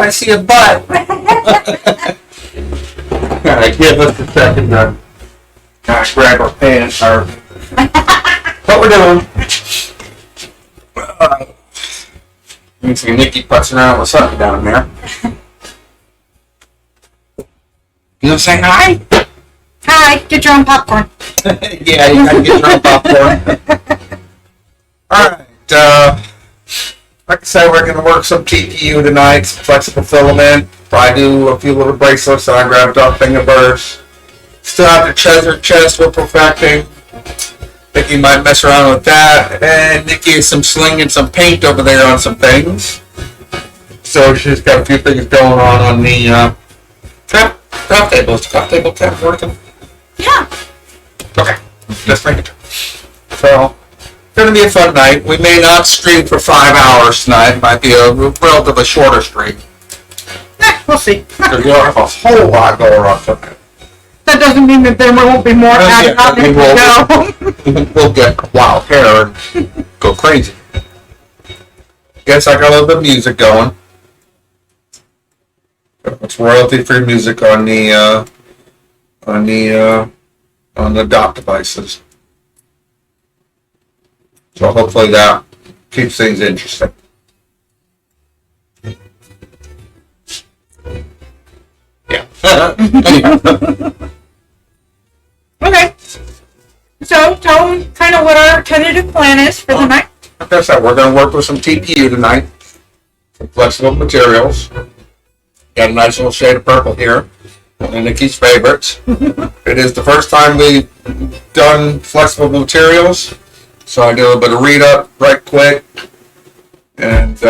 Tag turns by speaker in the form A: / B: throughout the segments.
A: I see a butt. All right, give us a second to grab our pants or what we're doing. You can see Nikki putzing around with something down there. You gonna say hi?
B: Hi, get your own popcorn.
A: Yeah, you gotta get your own popcorn. Alright, like I said, we're gonna work some TPU tonight, some flexible filament. Probably do a few little bracelets that I grabbed off Thingiverse. Still have the chest we're perfecting. Nikki might mess around with that. And Nikki is some slinging some paint over there on some things. So she's got a few things going on the craft table. Is the craft table tab working?
B: Yeah.
A: Okay, let's make it. So, gonna be a fun night. We may not stream for 5 hours tonight. Might be a relatively shorter stream.
B: We'll see.
A: Because you'll have a whole lot going on tonight.
B: That doesn't mean that there won't be more added on as we go.
A: We'll get wild hair and go crazy. Guess I got a little bit of music going. It's royalty-free music on the dock devices. So hopefully that keeps things interesting. Yeah. Anyhow.
B: Okay. So tell them kind of what our tentative plan is for the night.
A: Like I said, we're going to work with some TPU tonight. Some flexible materials. Got a nice little shade of purple here. One of Nikki's favorites. It is the first time we've done flexible materials. So I do a little bit of read up right quick. And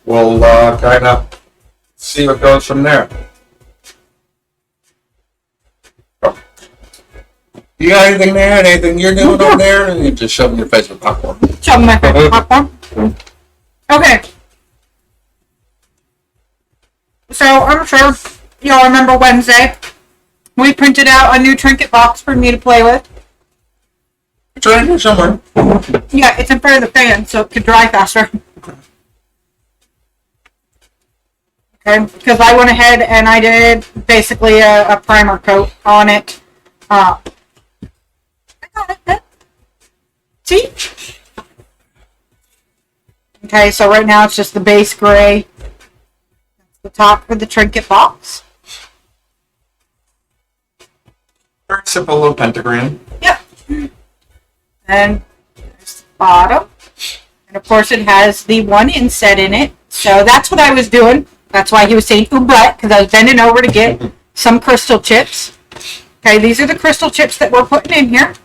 A: we'll kind of see what goes from there. Oh. You got anything there? Anything you're doing over there? And you just shoving your face with popcorn.
B: Shoving my face with popcorn. Okay. So I'm sure y'all remember Wednesday. We printed out a new trinket box for me to play with.
A: It's right here somewhere.
B: Yeah, it's in front of the fan so it could dry faster. Okay, because I went ahead and I did basically a primer coat on it. I got it. See? Okay, so right now it's just the base gray. That's the top for the trinket box.
A: Very simple little pentagram.
B: Yep. And there's the bottom. And of course it has the one inset in it. So that's what I was doing. That's why he was saying ooh butt, because I was bending over to get some crystal chips. Okay, these are the crystal chips that we're putting in here. If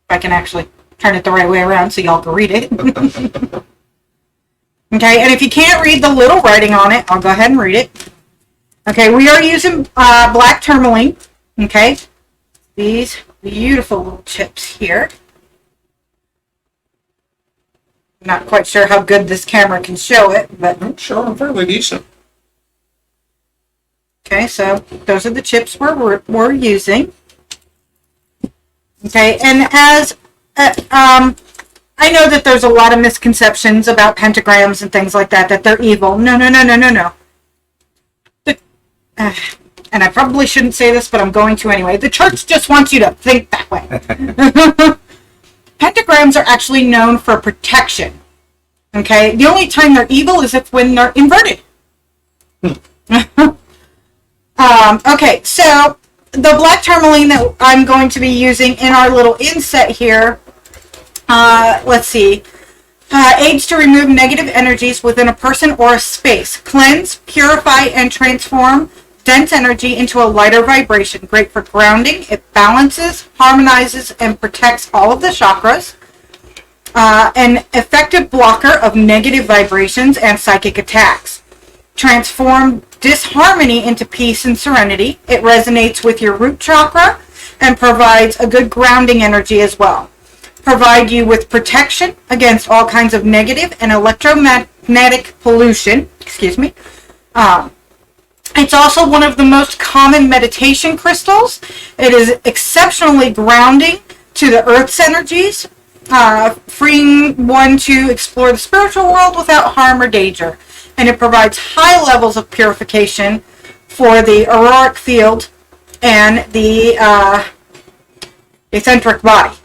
B: I can actually turn it the right way around so y'all can read it. Okay, and if you can't read the little writing on it, I'll go ahead and read it. Okay, we are using black tourmaline. Okay, these beautiful little chips here. I'm not quite sure how good this camera can show it, but
A: I'm sure I'm fairly decent.
B: Okay, so those are the chips we're using. Okay, and as I know that there's a lot of misconceptions about pentagrams and things like that, that they're evil. No. And I probably shouldn't say this, but I'm going to anyway. The church just wants you to think that way. Pentagrams are actually known for protection. Okay? The only time they're evil is when they're inverted. Okay, so the black tourmaline that I'm going to be using in our little inset here, let's see, aids to remove negative energies within a person or a space. Cleanse, purify, and transform dense energy into a lighter vibration. Great for grounding. It balances, harmonizes, and protects all of the chakras. An effective blocker of negative vibrations and psychic attacks. Transform disharmony into peace and serenity. It resonates with your root chakra and provides a good grounding energy as well. Provide you with protection against all kinds of negative and electromagnetic pollution. Excuse me. It's also one of the most common meditation crystals. It is exceptionally grounding to the Earth's energies. freeing one to explore the spiritual world without harm or danger. And it provides high levels of purification for the auroric field and the eccentric body.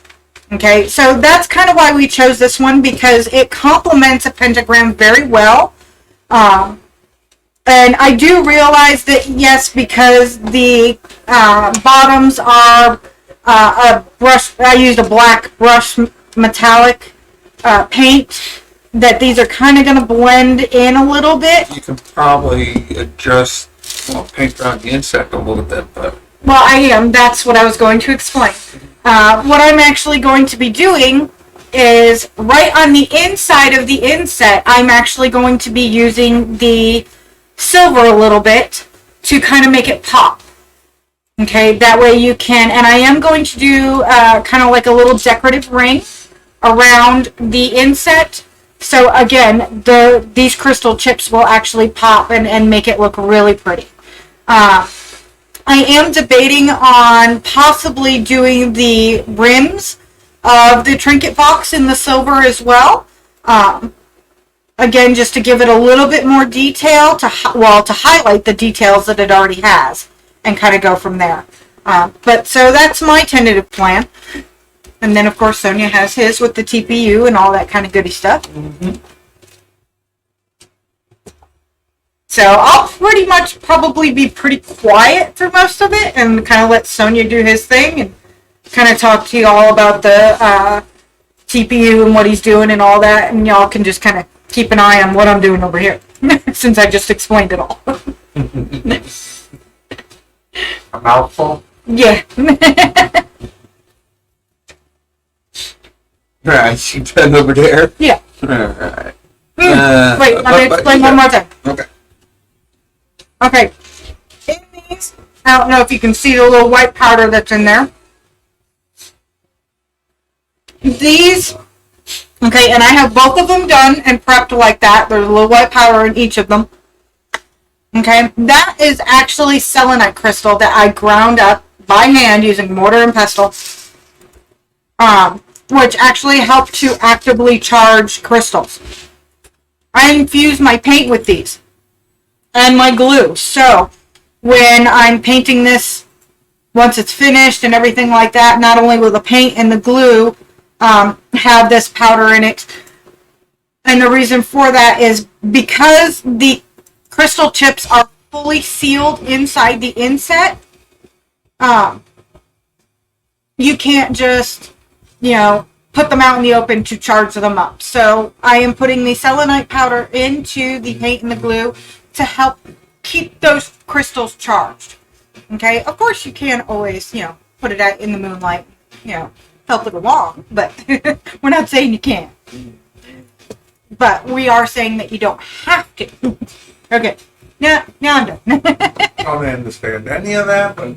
B: Okay, so that's kind of why we chose this one, because it complements a pentagram very well. And I do realize that, yes, because the bottoms are a brush, I used a black brush metallic paint, that these are kind of going to blend in a little bit.
A: You can probably adjust, paint around the insect a little bit, but...
B: Well, I am. That's what I was going to explain. What I'm actually going to be doing is right on the inside of the inset, I'm actually going to be using the silver a little bit to kind of make it pop. Okay, that way you can, and I am going to do kind of like a little decorative ring around the inset. So again, these crystal chips will actually pop and make it look really pretty. I am debating on possibly doing the rims of the trinket box in the silver as well. Again, just to give it a little bit more detail, to highlight the details that it already has, and kind of go from there. But so that's my tentative plan. And then, of course, Sonia has his with the TPU and all that kind of goody stuff.
A: Mm-hmm.
B: So I'll pretty much probably be pretty quiet through most of it and kind of let Sonia do his thing and kind of talk to you all about the TPU and what he's doing and all that. And y'all can just kind of keep an eye on what I'm doing over here since I just explained it all.
A: A mouthful?
B: Yeah.
A: Alright, you done over there?
B: Yeah.
A: Alright.
B: Wait, let me explain one more time.
A: Okay.
B: Okay. In these, I don't know if you can see the little white powder that's in there. These, okay, and I have both of them done and prepped like that. There's a little white powder in each of them. Okay, that is actually selenite crystal that I ground up by hand using mortar and pestle, which actually help to actively charge crystals. I infuse my paint with these and my glue. So when I'm painting this, once it's finished and everything like that, not only will the paint and the glue have this powder in it, and the reason for that is because the crystal chips are fully sealed inside the inset, you can't just, put them out in the open to charge them up. So I am putting the selenite powder into the paint and the glue to help keep those crystals charged. Okay, of course you can't always, put it out in the moonlight, help it along, but we're not saying you can't. But we are saying that you don't have to. Okay, now I'm done.
A: I don't understand any of that, but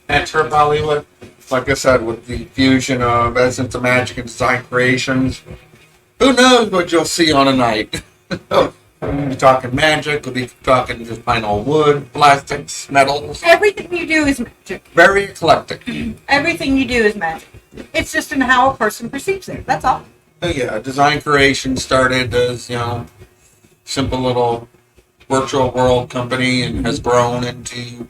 A: enter Bollywood. Like I said, with the fusion of Essence of Magic and Design Creations, who knows what you'll see on a night. We'll be talking magic, we'll be talking just plain old wood, plastics, metals.
B: Everything you do is magic.
A: Very eclectic.
B: Everything you do is magic. It's just in how a person perceives it. That's all.
A: Yeah, Design Creation started as, simple little virtual world company and has grown into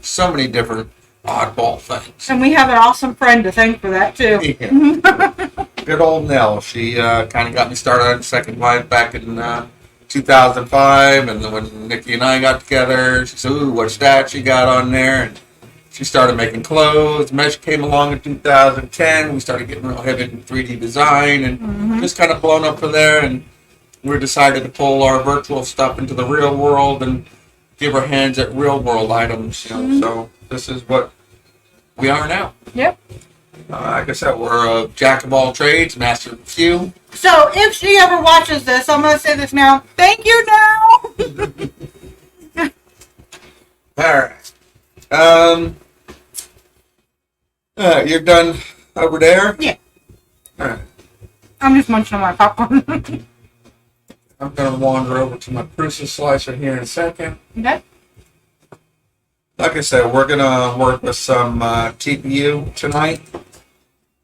A: so many different oddball things.
B: And we have an awesome friend to thank for that, too.
A: Yeah. Good old Nell. She kind of got me started on Second Life back in 2005, and then when Nikki and I got together, she said, "Ooh, what's that you got on there?" And she started making clothes. Mesh came along in 2010. We started getting real heavy in 3D design, and just kind of blown up from there. And we decided to pull our virtual stuff into the real world and give our hands at real world items. So this is what we are now.
B: Yep.
A: Like I said, we're a jack of all trades, master of a few.
B: So if she ever watches this, I'm going to say this now. Thank you now.
A: All right. You're done over there?
B: Yeah.
A: All right.
B: I'm just munching on my popcorn.
A: I'm going to wander over to my Prusa slicer here in a second.
B: Okay.
A: Like I said, we're going to work with some TPU tonight.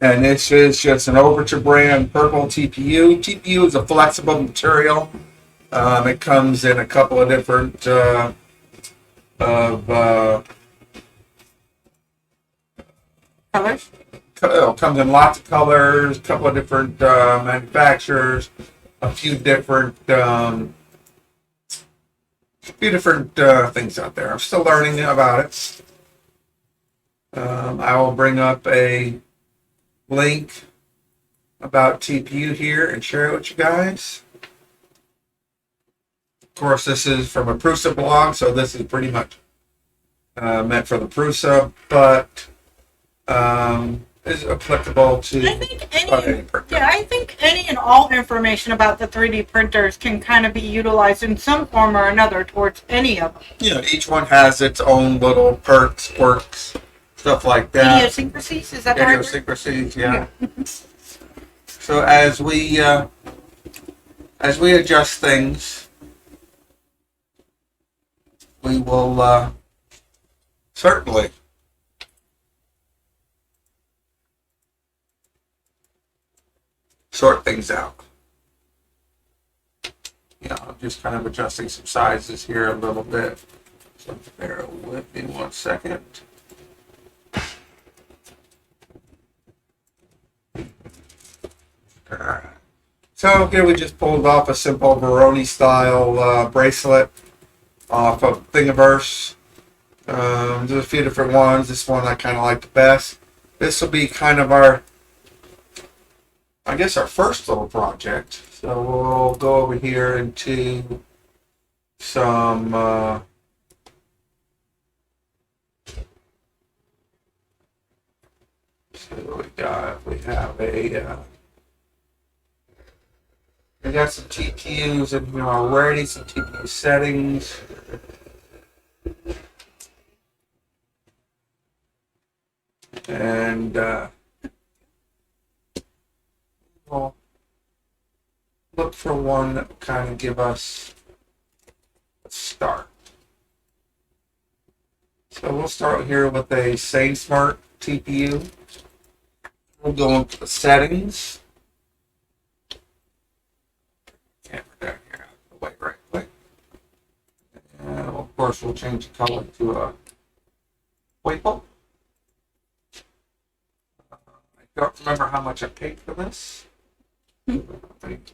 A: And this is just an Overture brand purple TPU. TPU is a flexible material. It comes in a couple of different
B: Colors?
A: comes in lots of colors, a couple of different manufacturers, a few different things out there. I'm still learning about it. I will bring up a link about TPU here and share it with you guys. Of course, this is from a Prusa blog, so this is pretty much meant for the Prusa, but is applicable to
B: I think
A: any printer.
B: yeah, I think any and all information about the 3D printers can kind of be utilized in some form or another towards any of them.
A: Yeah, each one has its own little perks, quirks, stuff like that.
B: Idiosyncrasies, is that the right word?
A: Idiosyncrasies, yeah. So as we adjust things, we will certainly sort things out. Yeah, I'm just kind of adjusting some sizes here a little bit. So bear with me 1 second. Alright. So here we just pulled off a simple Veroni style bracelet off of Thingiverse. There's a few different ones. This one I kind of like the best. This will be kind of our, I guess, our first little project. So we'll go over here into some so what we got. We have a we got some TPUs in here already, some TPU settings. And we'll look for one that will kind of give us a start. So we'll start here with a SaneSmart TPU. We'll go into the settings. Camera down here, right quick. And of course, we'll change the color to a white bulb. I don't remember how much I paid for this.
B: You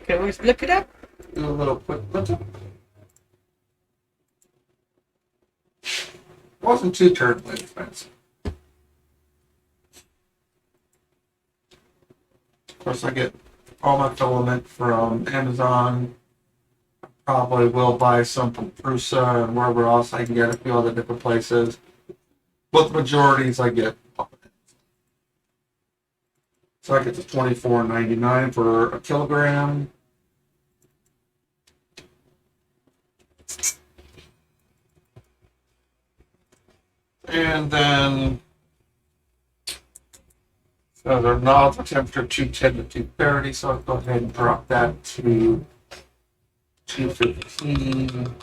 B: can always look it up.
A: Do a little quick look. Wasn't too terribly expensive. Of course, I get all my filament from Amazon. Probably will buy some from Prusa and wherever else I can get, a few other different places. But the majorities I get. So I get the $24.99 for a kilogram. And then, so the nozzle temperature 210 to 230, so I'll go ahead and drop that to 215.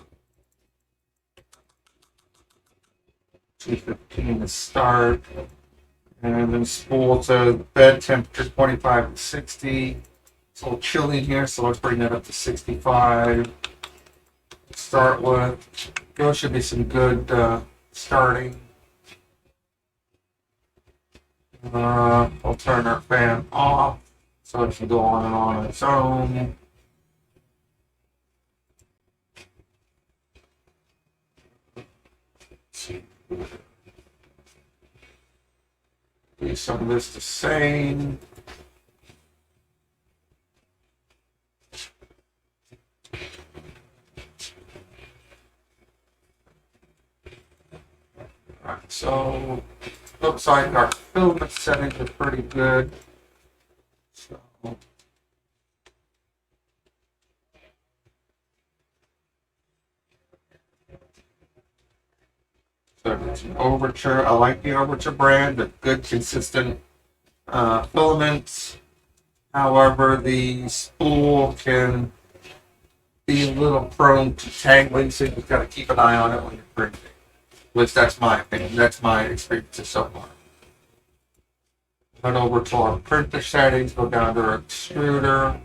A: 215 to start. And then spool to bed temperature 25 to 60. It's a little chilly in here, so let's bring that up to 65. Start with. There should be some good starting. We'll turn our fan off so it can go on and on its own. Do some of this the same. Alright, so looks like our filament settings are pretty good. So it's an Overture. I like the Overture brand. They're good, consistent filaments. However, the spool can be a little prone to tangling, so you've got to keep an eye on it when you're printing. Which that's my opinion. That's my experience so far. Head over to our printer settings, go down to our extruder,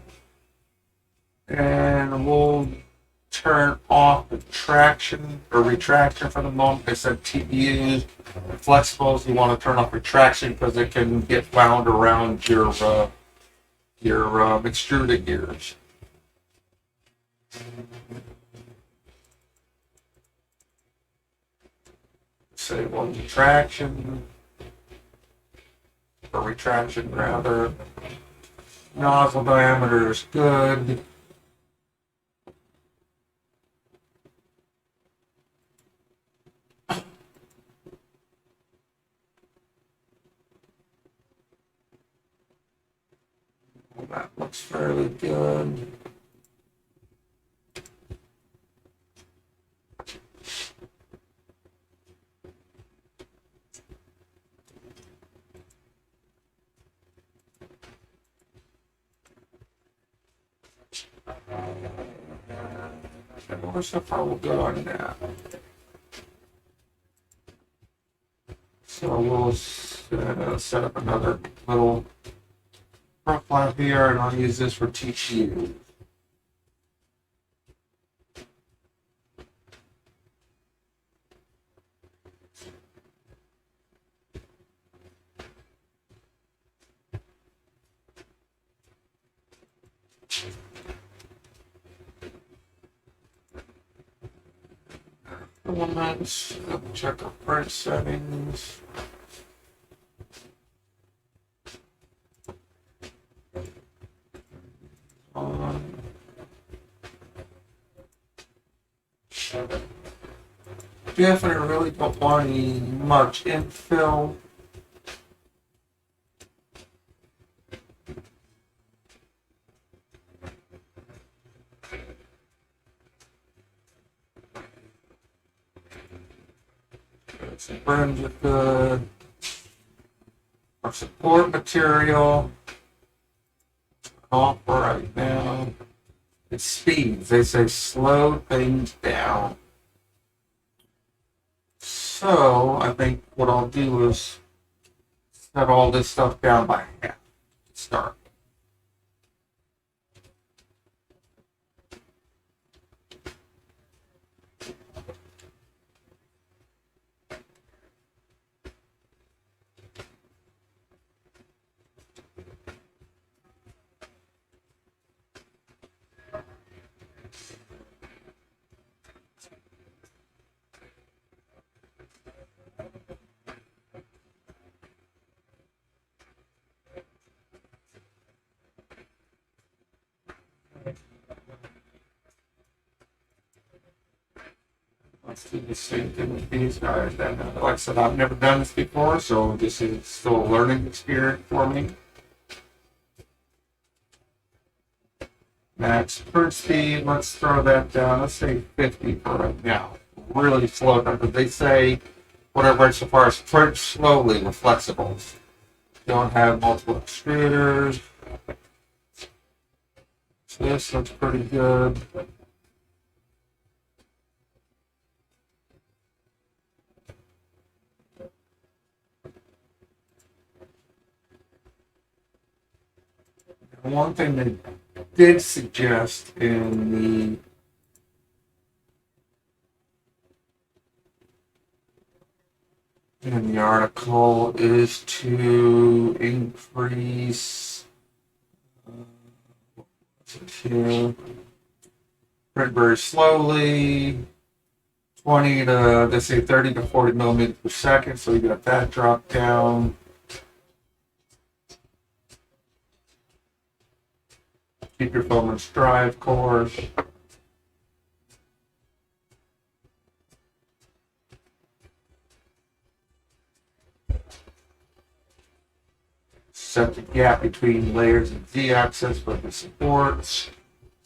A: and we'll turn off the traction or retraction for the moment. I said TPUs, flexibles, you want to turn off retraction because it can get wound around your extruder gears. Say one retraction, or retraction rather. Nozzle diameter is good. Well, that looks fairly good. More stuff I will go on that. So we'll set up another little profile here, and I'll use this for TPU. Let's check our print settings. Definitely really don't want any much infill. Some brims are good. Our support material off right now. It's speeds. They say slow things down. So I think what I'll do is set all this stuff down by half to start. Let's do the same thing with these guys. And like I said, I've never done this before, so this is still a learning experience for me. Max print speed, let's throw that down. Let's say 50 for right now. Really slow down, but they say whatever it's so far as print slowly with flexibles. Don't have multiple extruders. So this looks pretty good. One thing they did suggest in the article is to increase what's it here? Print very slowly, 20 to, let's say 30 to 40 millimeters per second, so you got that drop down. Keep your filaments dry, of course. Set the gap between layers and Z-axis with the supports.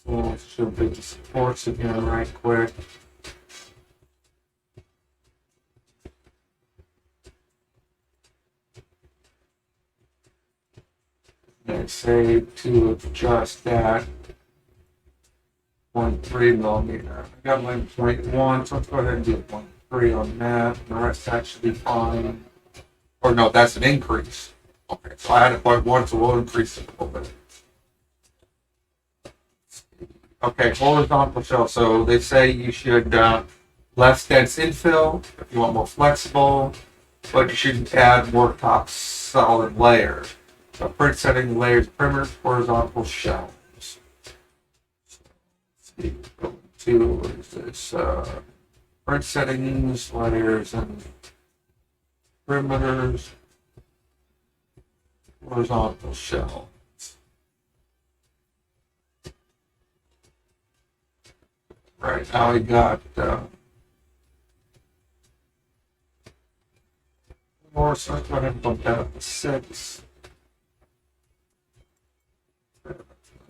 A: So let's show the supports again right quick. And say to adjust that 0.3 millimeter. I got my 0.1, so let's go ahead and do 0.3 on that. The rest actually fine. Or no, that's an increase. Okay, so I had 0.1, so we'll increase it a little bit. Okay, horizontal shell. So they say you should less dense infill if you want more flexible, but you should add more top solid layers. So print setting layers, perimeter, horizontal shells. Let's see, go to what is this? Print settings, layers, and perimeters, horizontal shell. Right now we got more, so let's go ahead and bump that up to 6.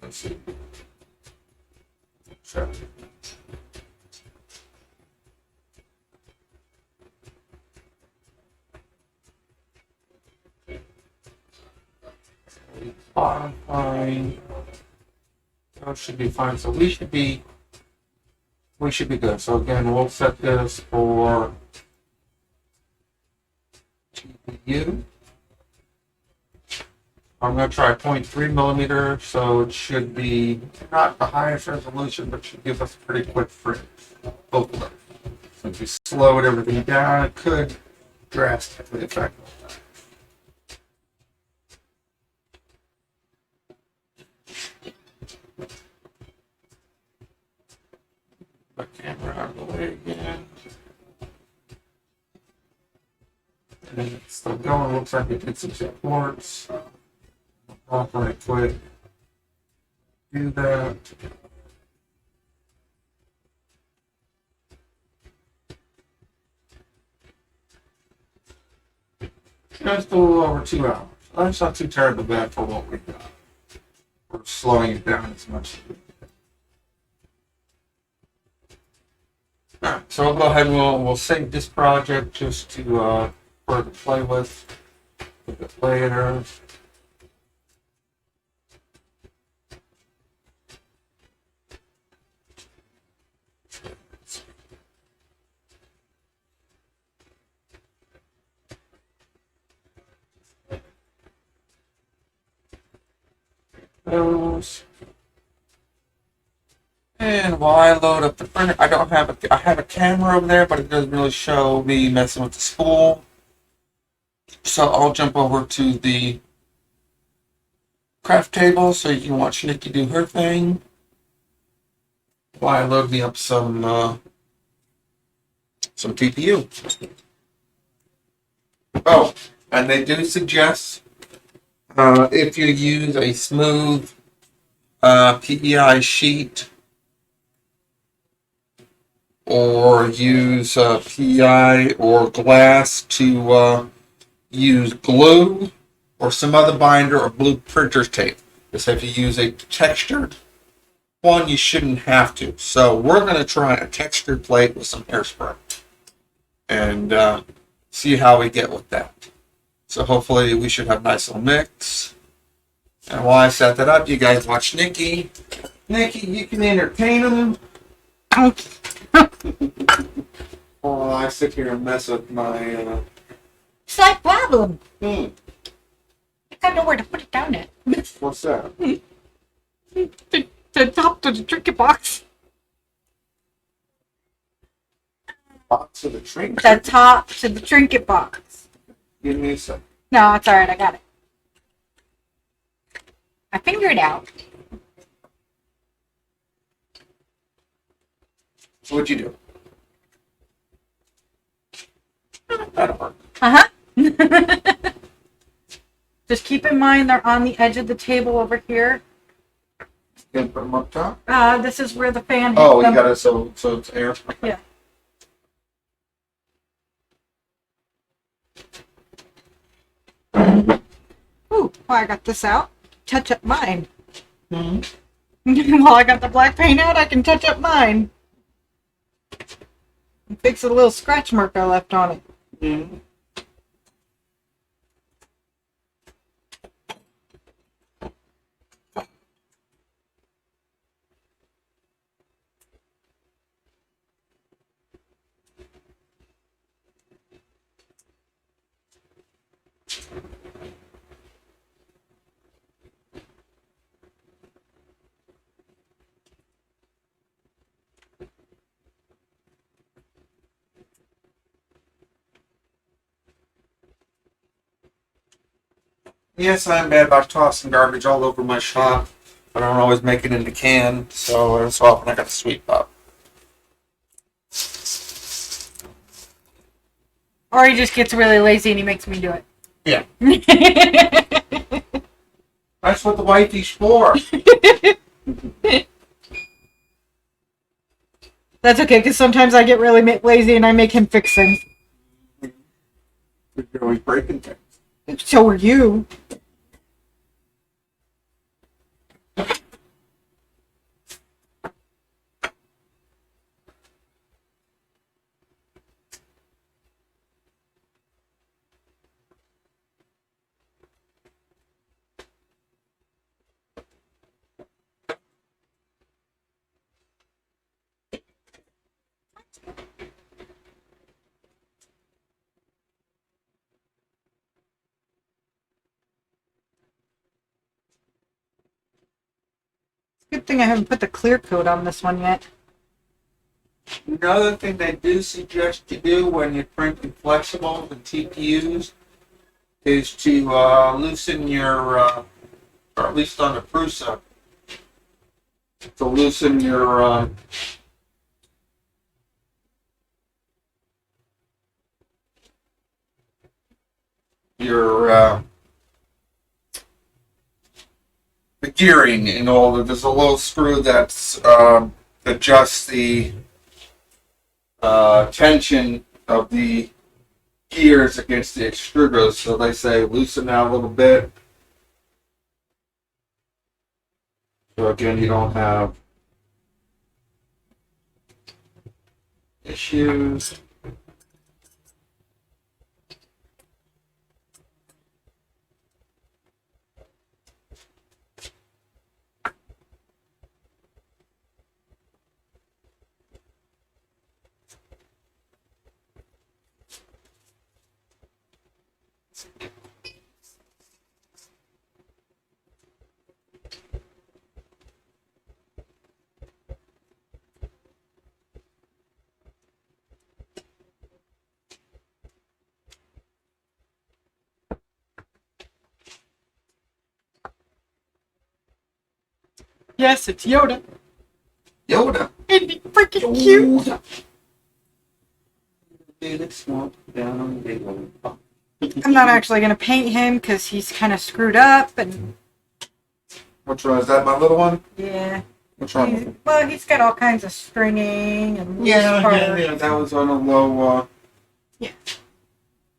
A: Let's see. 7. Bottom fine. That should be fine. So we should be good. So again, we'll set this for TPU. I'm going to try 0.3 millimeter, so it should be not the highest resolution, but should give us a pretty quick frame. Hopefully. So if we slowed everything down, it could drastically affect that. The camera out of the way again. And it's still going. Looks like it did some supports. I'll right click. Do that. Just a little over 2 hours. That's not too terribly bad for what we got. We're slowing it down as much as we can. Alright, so we'll go ahead and we'll save this project just to further play with it later. Those. And while I load up the printer, I have a camera over there, but it doesn't really show me messing with the spool. So I'll jump over to the craft table so you can watch Nikki do her thing. While I load me up some TPU. Oh, and they do suggest if you use a smooth PEI sheet or use PEI or glass to use glue or some other binder or blue printer's tape. Because if you use a textured one, you shouldn't have to. So we're going to try a textured plate with some hairspray and see how we get with that. So hopefully we should have a nice little mix. And while I set that up, you guys watch Nikki. Nikki, you can entertain them. While I sit here and mess with my...
B: It's like problem.
A: Hmm.
B: I don't know where to put it down at.
A: What's that?
B: The top of the trinket box.
A: Box of the trinket?
B: The top to the trinket box.
A: Give me a second.
B: No, it's alright, I got it. I figured it out.
A: So what'd you do? That'll work.
B: Uh-huh. Just keep in mind they're on the edge of the table over here.
A: Gonna put them up top?
B: This is where the fan
A: Oh,
B: hits
A: you
B: them.
A: gotta, so it's air.
B: Yeah. Ooh, well, I got this out. Touch up mine.
A: Mm-hmm.
B: While I got the black paint out, I can touch up mine. And fix a little scratch mark I left on it.
A: Mm-hmm. Yes, I'm bad about tossing garbage all over my shop. I don't always make it into can, so every so often I got to sweep up.
B: Or he just gets really lazy and he makes me do it.
A: Yeah. That's what the wifey's for.
B: That's okay, because sometimes I get really lazy and I make him fix things.
A: You're always breaking things.
B: So are you. Good thing I haven't put the clear coat on this one yet.
A: Another thing they do suggest you do when you're printing flexibles and TPUs is to loosen your, or at least on the Prusa, to loosen your the gearing and all that. There's a little screw that's adjusts the tension of the gears against the extruders. So they say loosen out a little bit. So again, you don't have issues.
B: Yes, it's Yoda.
A: Yoda.
B: Isn't he freaking cute? I'm not actually going to paint him because he's kind of screwed up. And
A: Which one is that? My little one?
B: yeah.
A: What's wrong with him?
B: Well, he's got all kinds of stringing and loose
A: Yeah,
B: parts.
A: that was on a low.
B: Yeah.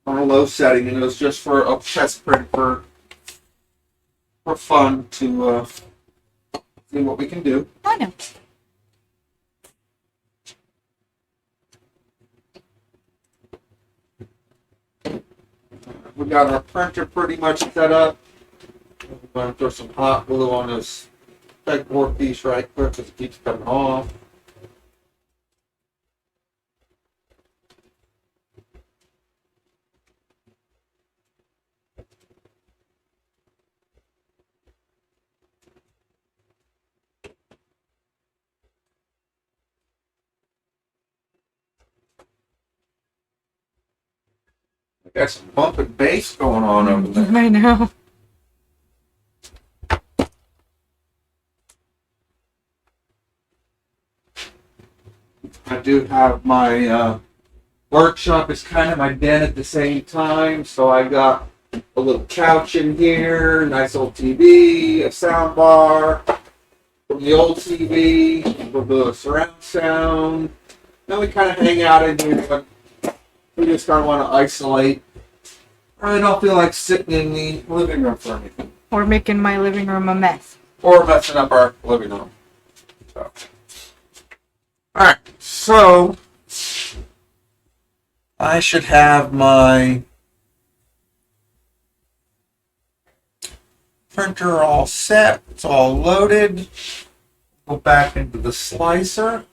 A: On a low setting, and it was just for a test print for fun to see what we can do.
B: I know.
A: We got our printer pretty much set up. I'm going to throw some hot glue on this pegboard piece right quick because it keeps coming off. We got some bump and bass going on over there.
B: I know.
A: I do have my workshop is kind of my den at the same time, so I got a little couch in here, nice old TV, a sound bar from the old TV, a little bit of surround sound. Then we kind of hang out in here, but we just kind of want to isolate. I don't feel like sitting in the living room for anything.
B: Or making my living room a mess.
A: Or messing up our living room. So. Alright, so I should have my printer all set. It's all loaded. Go back into the slicer.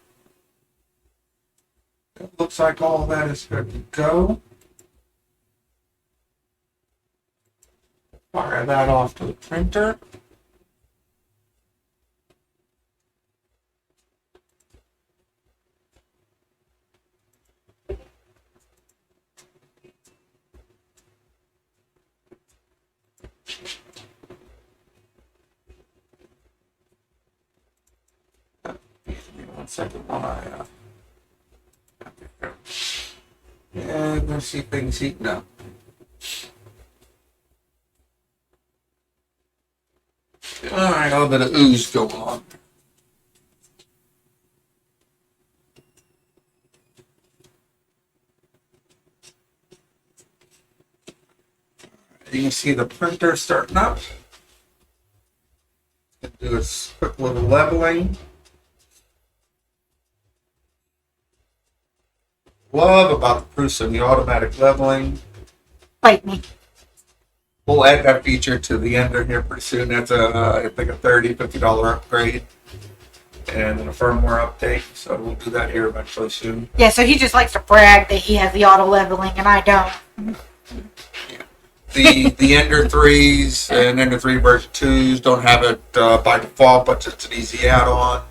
A: It looks like all that is good to go. Fire that off to the printer. 1 second while yeah, let's see if they can see. No. Alright, a little bit of ooze going on. You can see the printer starting up. Do a quick little leveling. Love about the Prusa and the automatic leveling.
B: Bite me.
A: We'll add that feature to the ender here pretty soon. That's I think a $30, $50 upgrade. And then a firmware update. So we'll do that here eventually soon.
B: Yeah, so he just likes to brag that he has the auto leveling and I don't.
A: The Ender 3s and Ender 3 version 2s don't have it by default, but it's an easy add-on.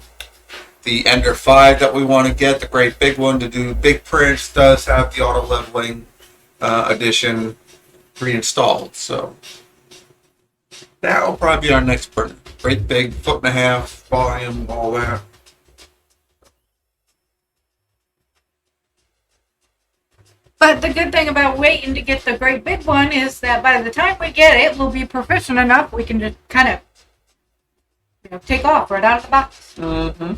A: The Ender 5 that we want to get, the great big one to do big prints, does have the auto leveling edition pre-installed. So that will probably be our next printer. Great big, 1.5 foot volume, all that.
C: But the good thing about waiting to get the great big one is that by the time we get it, we'll be proficient enough. We can just kind of, take off right out of the box.
A: Mm-hmm.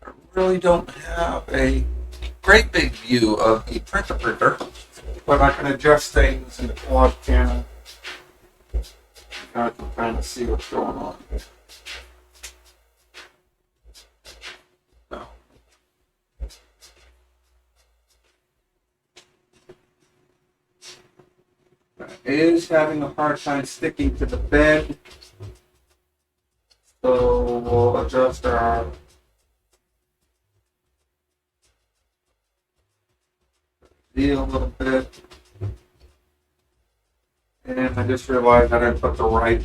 A: I really don't have a great big view of the printer, but I can adjust things in the quad panel. I can kind of see what's going on. No. Is having a hard time sticking to the bed, so we'll adjust our view a little bit. And I just realized I didn't put the right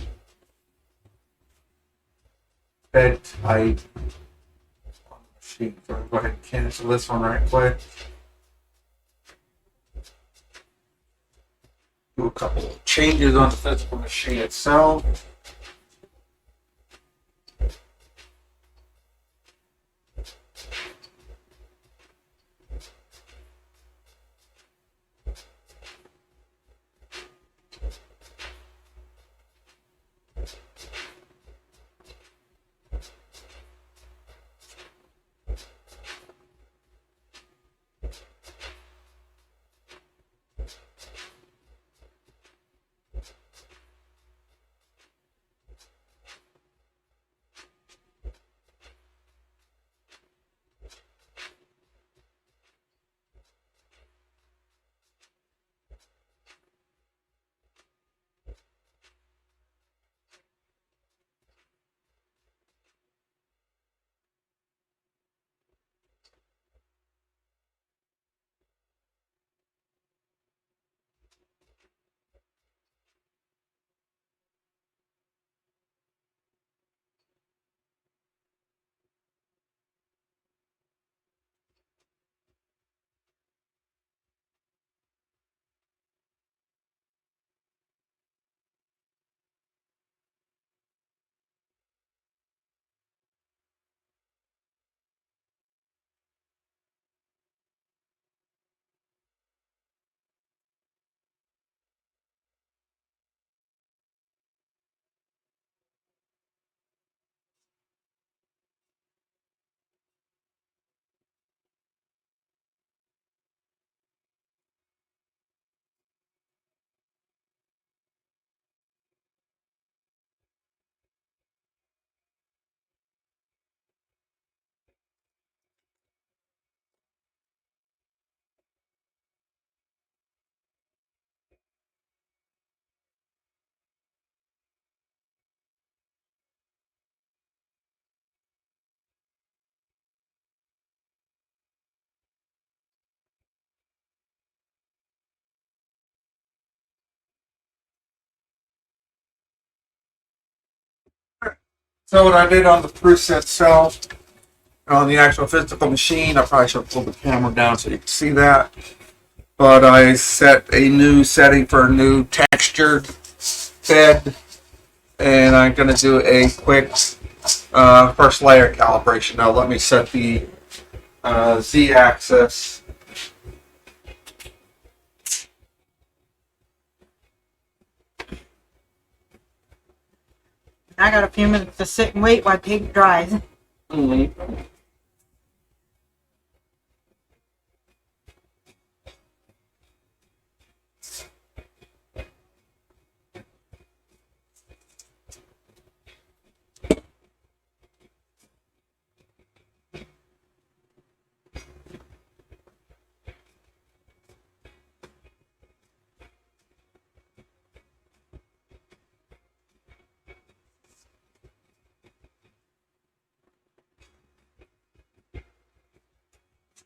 A: bed height on the machine, so I'll go ahead and cancel this one right quick. Do a couple of changes on the physical machine itself. So what I did on the preset itself, on the actual physical machine, I probably should pull the camera down so you can see that. but I set a new setting for a new textured bed, and I'm going to do a quick first layer calibration. Now let me set the Z-axis.
B: I got a few minutes to sit and wait while paint dries.
A: Mm-hmm.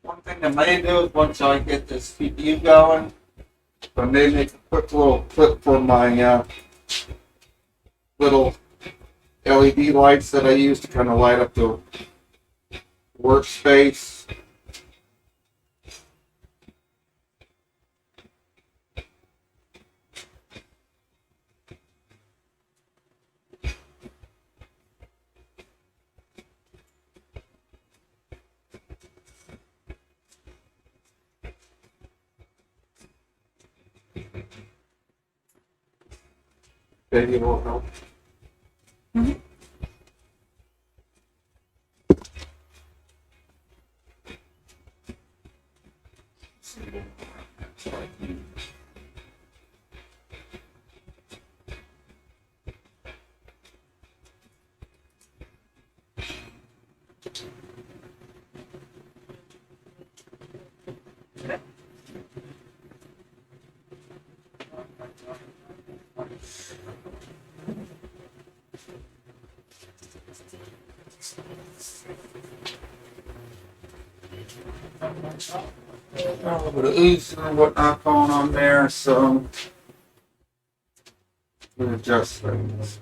A: One thing I may do is once I get this TPU going, I may make a quick little clip for my little LED lights that I use to kind of light up the workspace. Maybe it will help. A little bit of ooze and whatnot going on there, so we'll adjust things.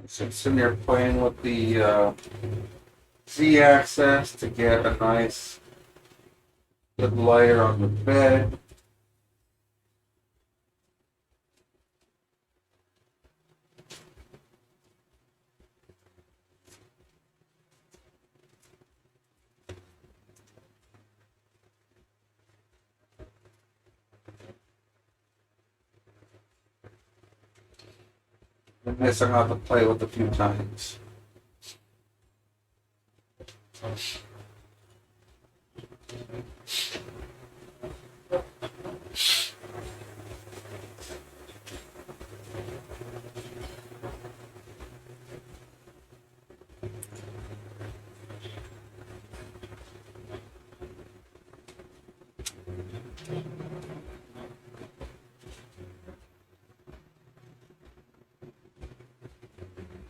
A: So sitting there playing with the Z-axis to get a nice good layer on the bed. And this I'm going to have to play with a few times.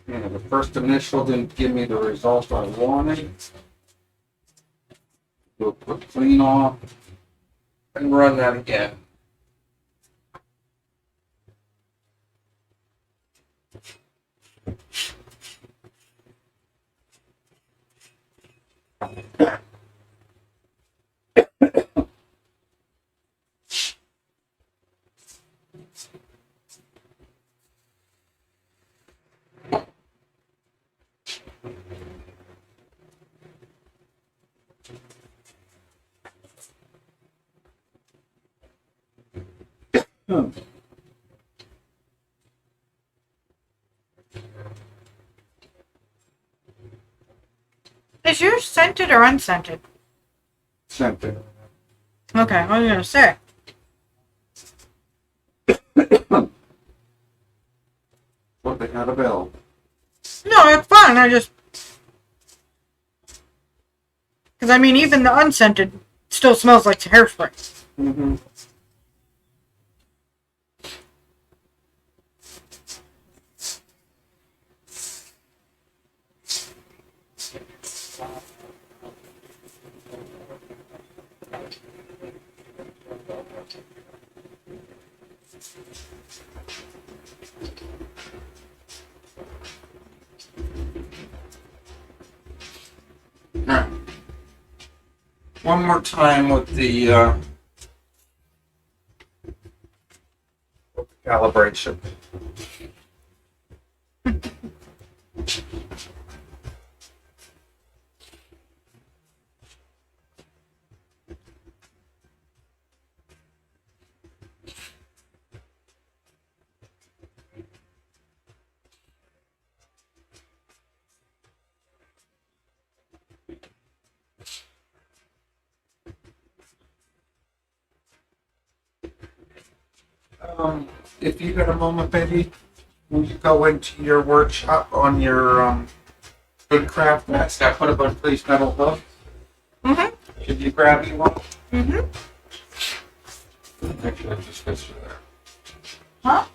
A: Yeah, the first initial didn't give me the result I wanted. Do a quick clean off and run that again.
C: This Is yours scented or unscented?
A: Scented.
C: Okay, I was gonna say.
A: What they got a bill.
C: No, it's fine. I just. Because, I mean, even the unscented still smells like hairspray.
A: Mm-hmm. Alright. One more time with the calibration. If you got a moment, baby, will you go into your workshop on your Woodcraft nest? I put a bunch of these metal hooks.
C: Mm-hmm.
A: Could you grab me one?
C: Mm-hmm.
A: Actually, I just fits you there.
C: Huh?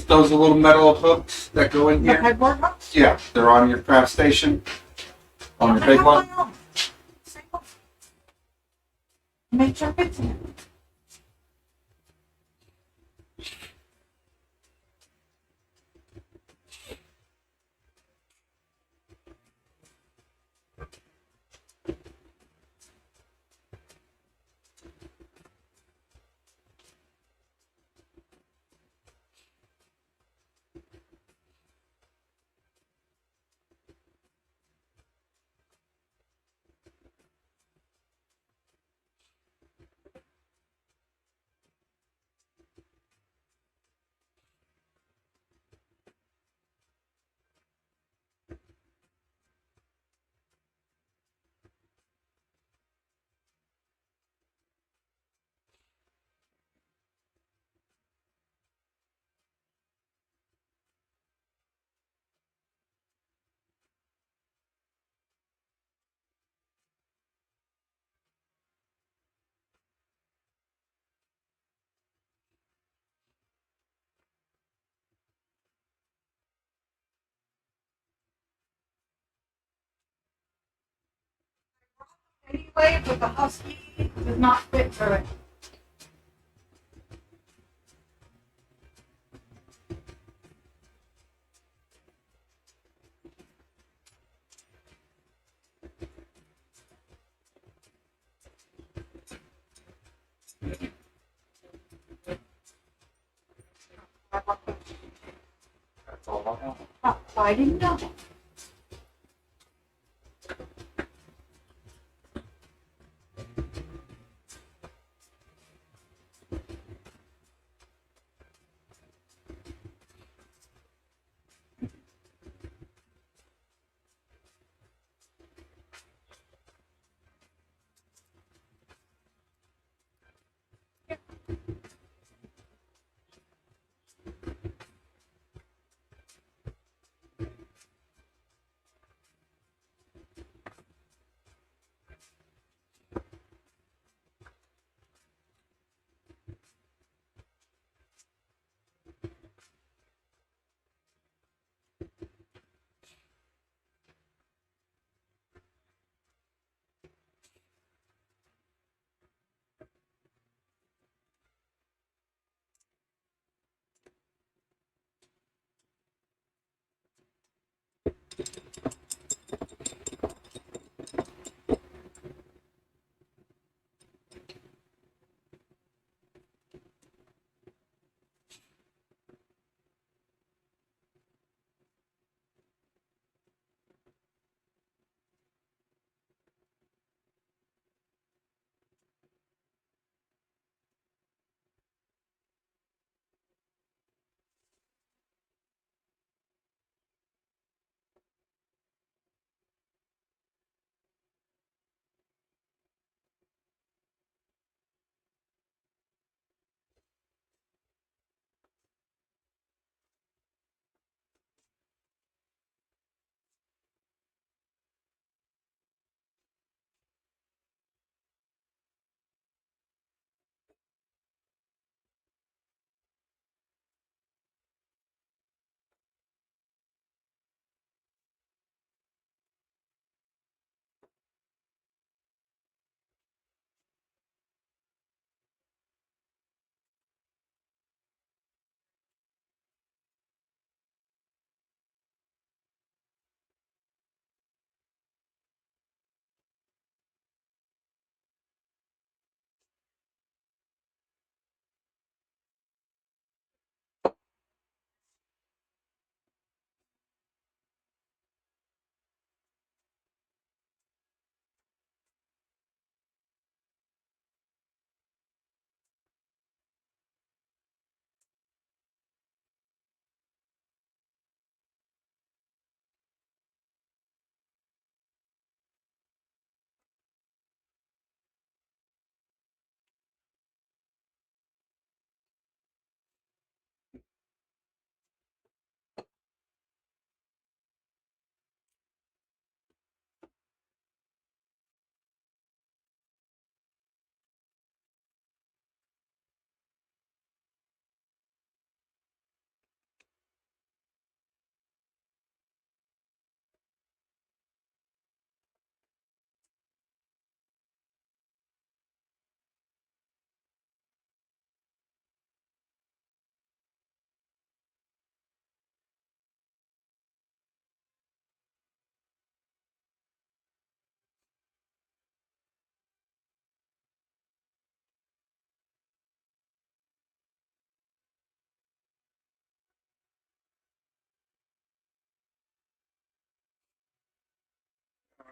A: Those are little metal hooks that go in
C: The
A: here.
C: headboard box?
A: Yeah, they're on your craft station. On your big one.
C: Make sure it's in it. Anyway, but the husky does not fit through it.
A: That's all I have.
C: Oh, I didn't know.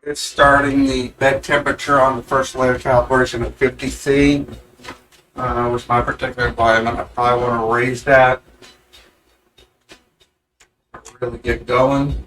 A: It's starting the bed temperature on the first layer calibration at 50 C. With my particular environment, I probably want to raise that to really get going.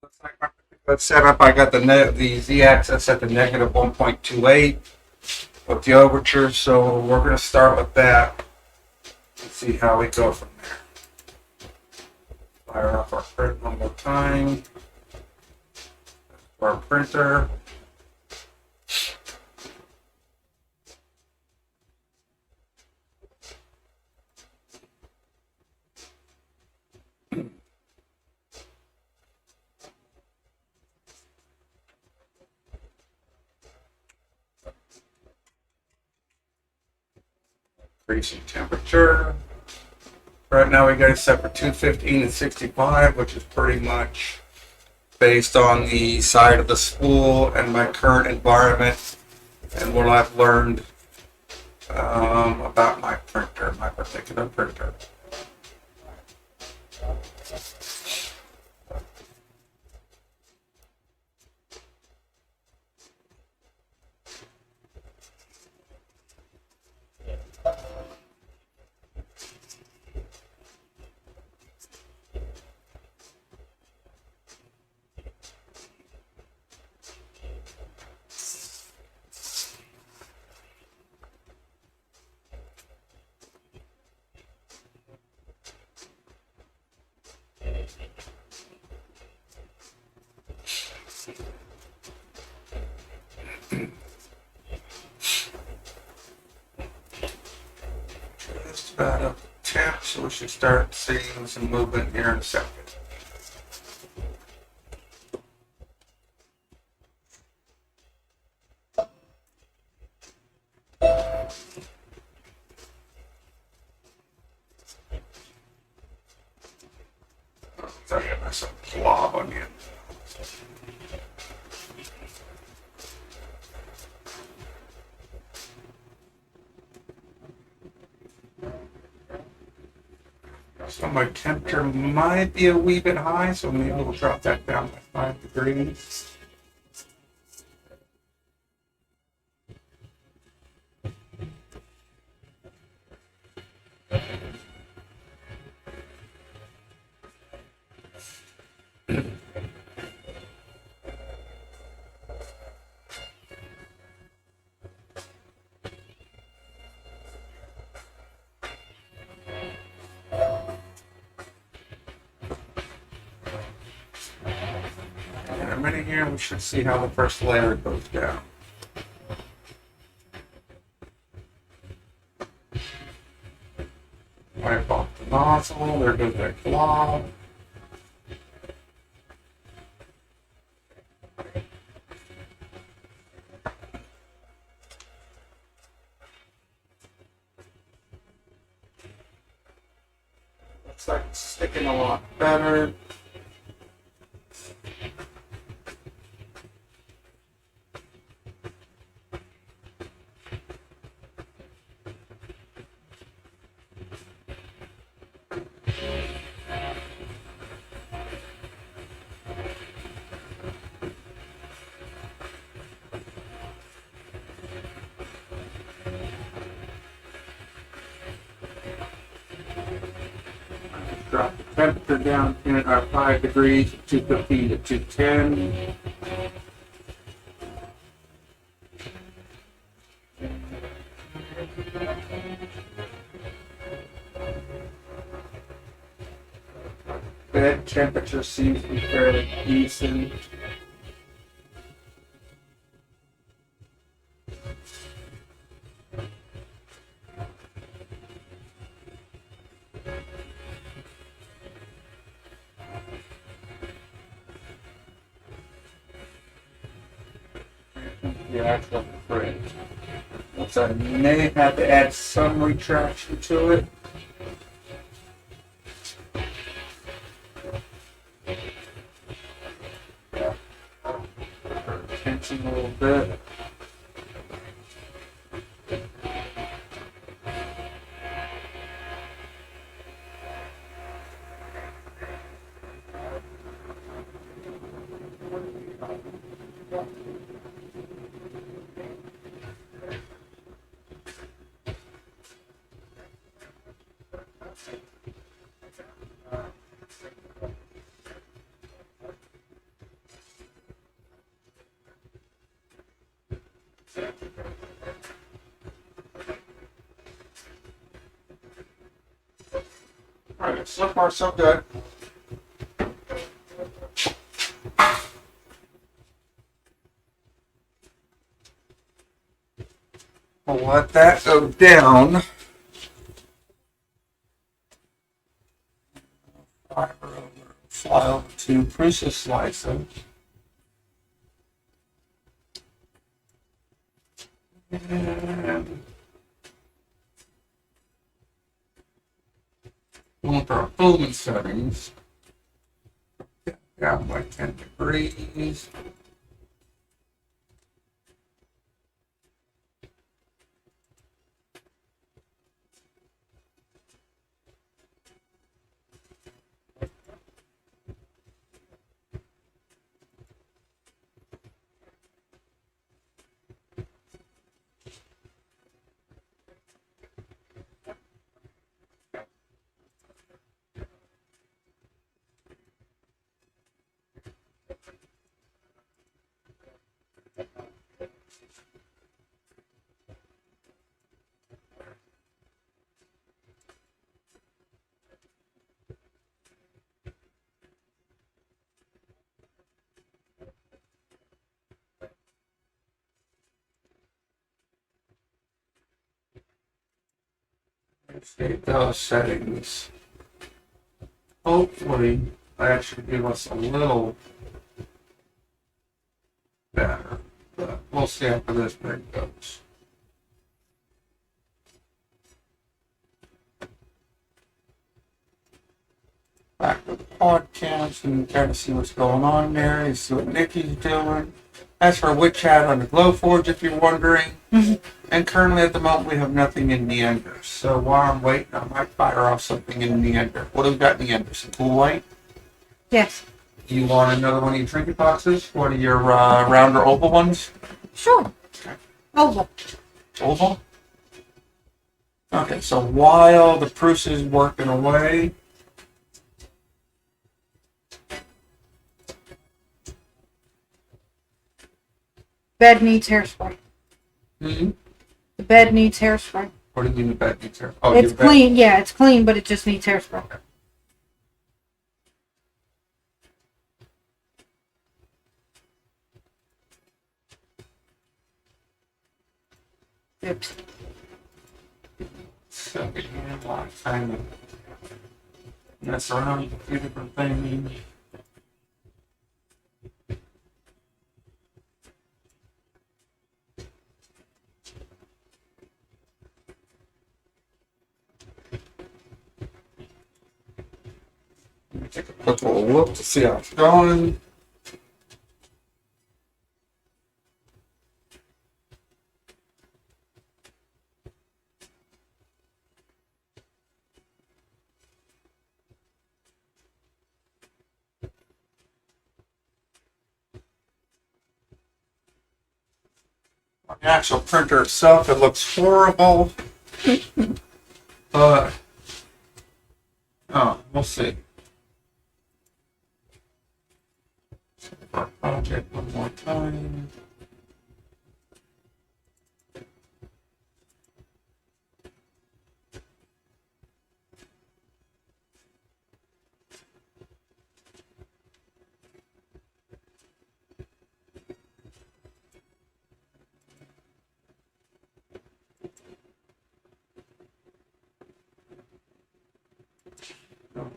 A: Looks like my particular setup, I got the z-axis at the negative 1.28 with the overture, so we're going to start with that and see how we go from there. Fire off our print one more time. Our printer. Increasing temperature. Right now we got it set for 215 and 65, which is pretty much based on the side of the spool and my current environment and what I've learned about my printer, my particular printer. that up to 10, so we should start seeing some movement here in a second. Sorry, I got some blob on you. So my temperature might be a wee bit high, so maybe we'll drop that down by 5 degrees. In a minute here, we should see how the first layer goes down. Wipe off the nozzle, there goes that glob. Looks like it's sticking a lot better. Drop the temperature down in our 5 degrees, 215 to 210. Bed temperature seems to be fairly decent. The actual fridge. So I may have to add some retraction to it. Tension a little bit. Alright, so far so good. I'll let that go down. Fiber over, fly over to process slicing. And going for our filament settings. Down by 10 degrees. Save those settings. Hopefully, that should give us a little better, but we'll see after this break goes. Back to the podcast and kind of see what's going on there. You see what Nikki's doing. As for Witch Hat on the Glowforge, if you're wondering, and currently at the moment we have nothing in the ender. So while I'm waiting, I might fire off something in the ender. What do we got in the ender? Some cool white?
B: Yes.
A: You want another one of your trinket boxes? One of your rounder oval ones?
B: Sure.
A: Okay.
B: Oval.
A: Oval? Okay, so while the Prusa is working away,
B: Bed needs hairspray.
A: the
B: The bed needs hairspray.
A: what do you mean the bed needs here? Oh,
B: It's
A: your bed.
B: clean. Yeah, it's clean, but it just needs hairspray. Oops.
A: So we have a lot of time to mess around with a few different things. Let me take a quick little look to see how it's going. On the actual printer itself, it looks horrible. But, oh, we'll see. Save our project one more time.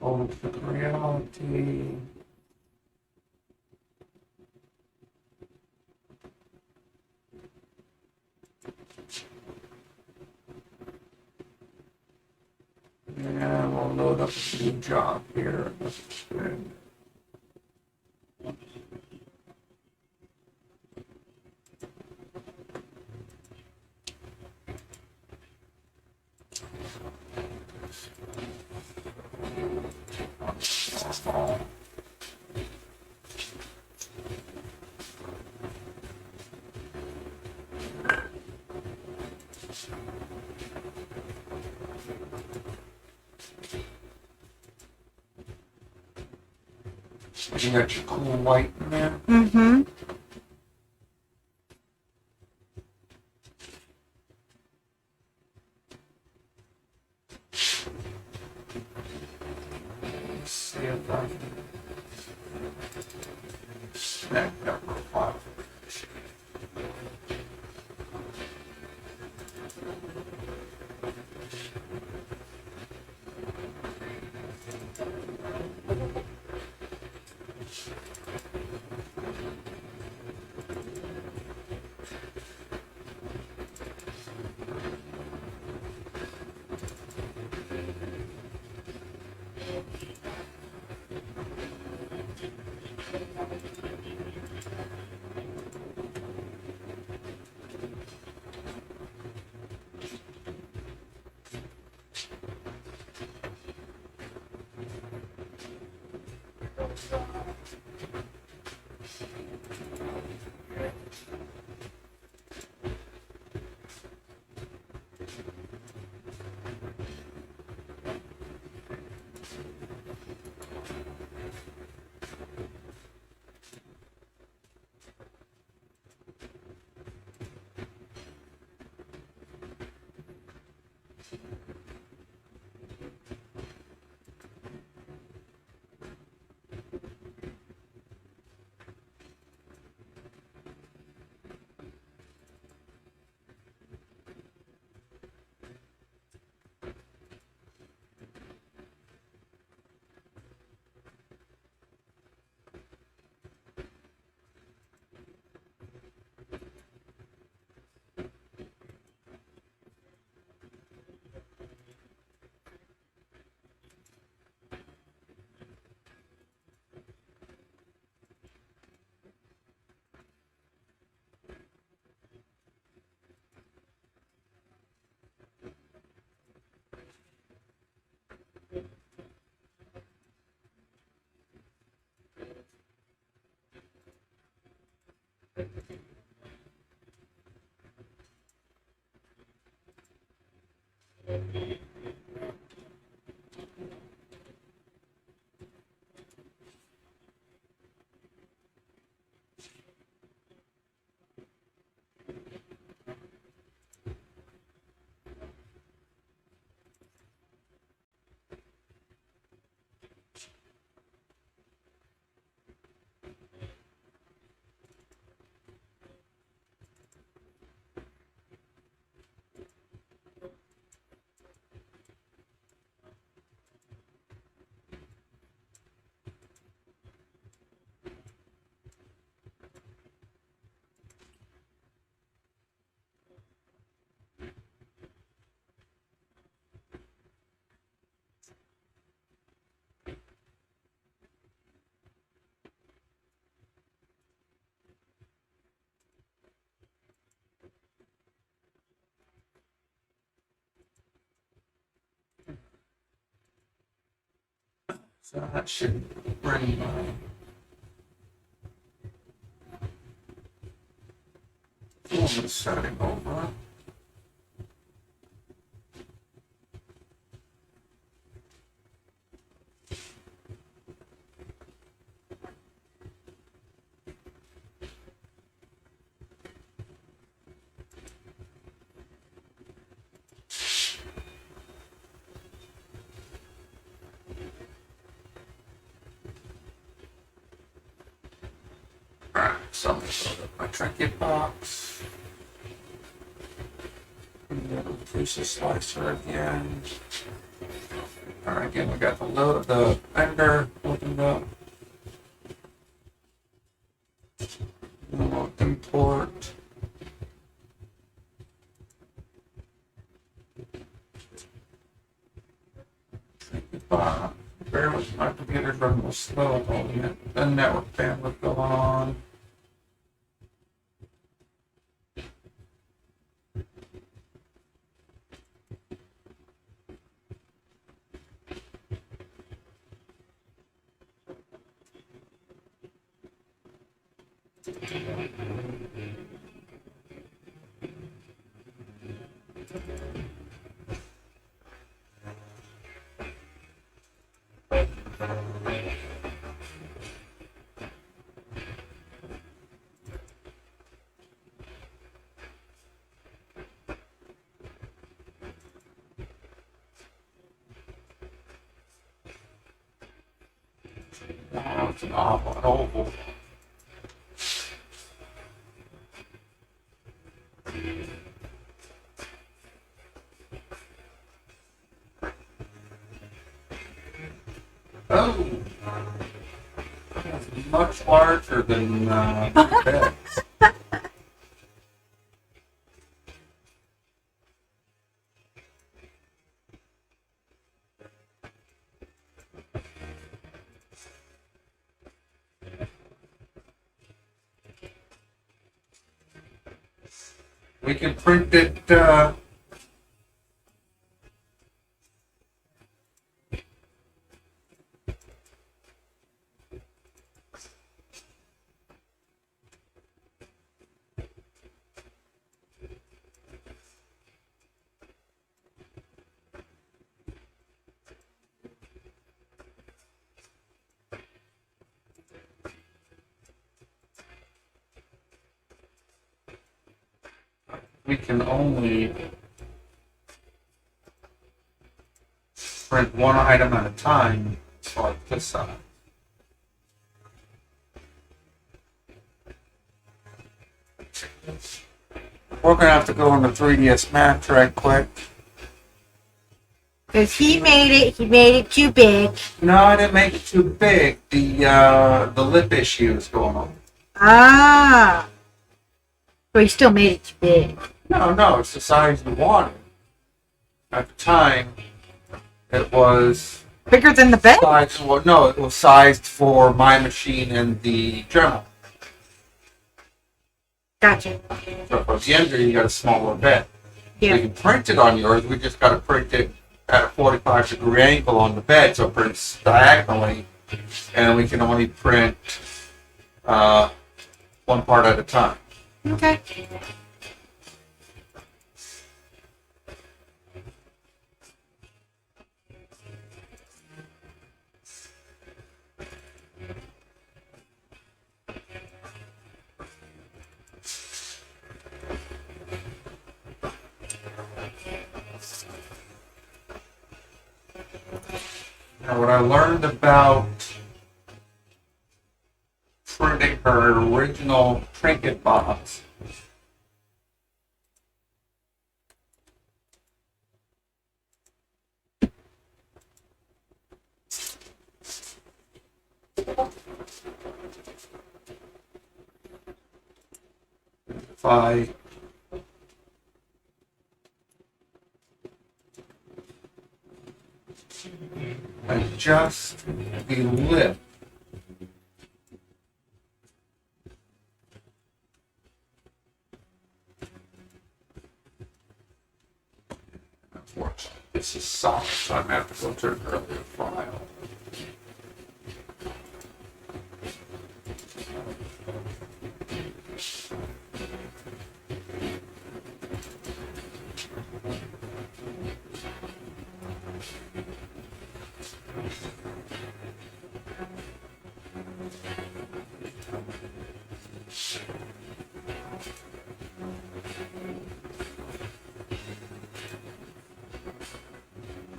A: Over to the reality. Yeah, we'll load up a new job here. You got your cool white in there.
B: Mm-hmm.
A: Let's see if I can snag that profile. So that should bring my filament setting over. So I'm going to load up my trinket box. And then increase the slicer again. Alright, again, we got the ender opened up. And we'll import. Trinket box. Bear with my computer's running a little slow holding it. The network bandwidth go on. Oh, it's an oval. Oh, that's much larger than that. We can print it. We can only print one item at a time, so like this side. We're gonna have to go into 3ds Max right quick.
D: Because he made it too big.
A: No, I didn't make it too big. The lip issue is going on.
D: Ah. But he still made it too big.
A: No, it's the size we wanted. At the time, it was
B: Bigger than the bed?
A: sized. Well, no, it was sized for my machine and the Dremel.
B: Gotcha.
A: So for the ender, you got a smaller bed. We
B: Yeah.
A: can print it on yours. We just got to print it at a 45-degree angle on the bed, so it prints diagonally, and we can only print one part at a time.
B: Okay.
A: Now, what I learned about printing her original trinket box if I adjust the lip unfortunately this is soft, so I'm gonna have to go to an earlier file.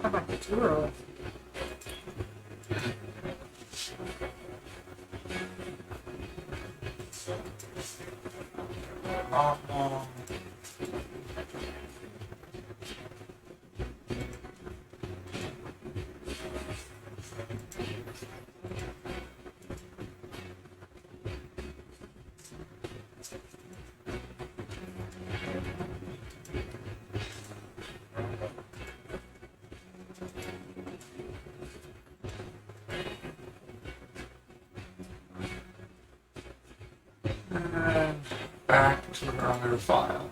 C: How about the tour?
A: And back to the earlier file.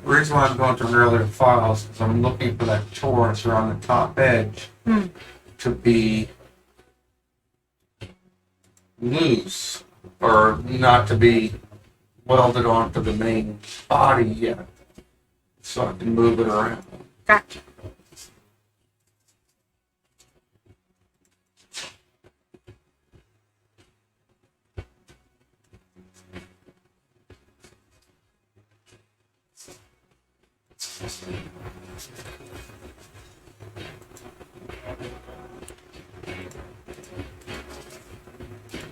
A: The reason why I'm going to earlier files is I'm looking for that torus around the top edge to be loose or not to be welded onto the main body yet, so I can move it around.
C: Gotcha.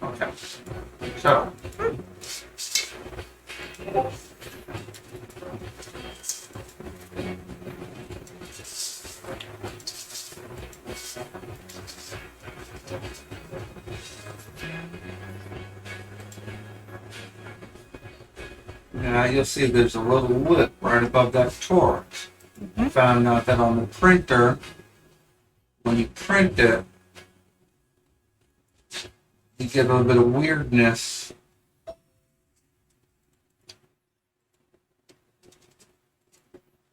A: Okay, so now you'll see there's a little lip right above that torch. I found out that on the printer, when you print it, you get a little bit of weirdness.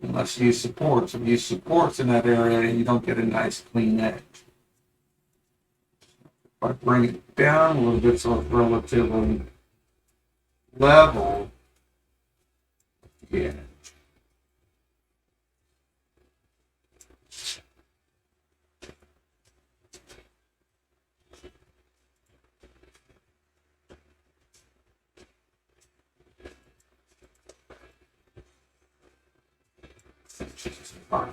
A: Unless you use supports. If you use supports in that area, you don't get a nice clean edge. If I bring it down a little bit so it's relatively level, yeah. Fine.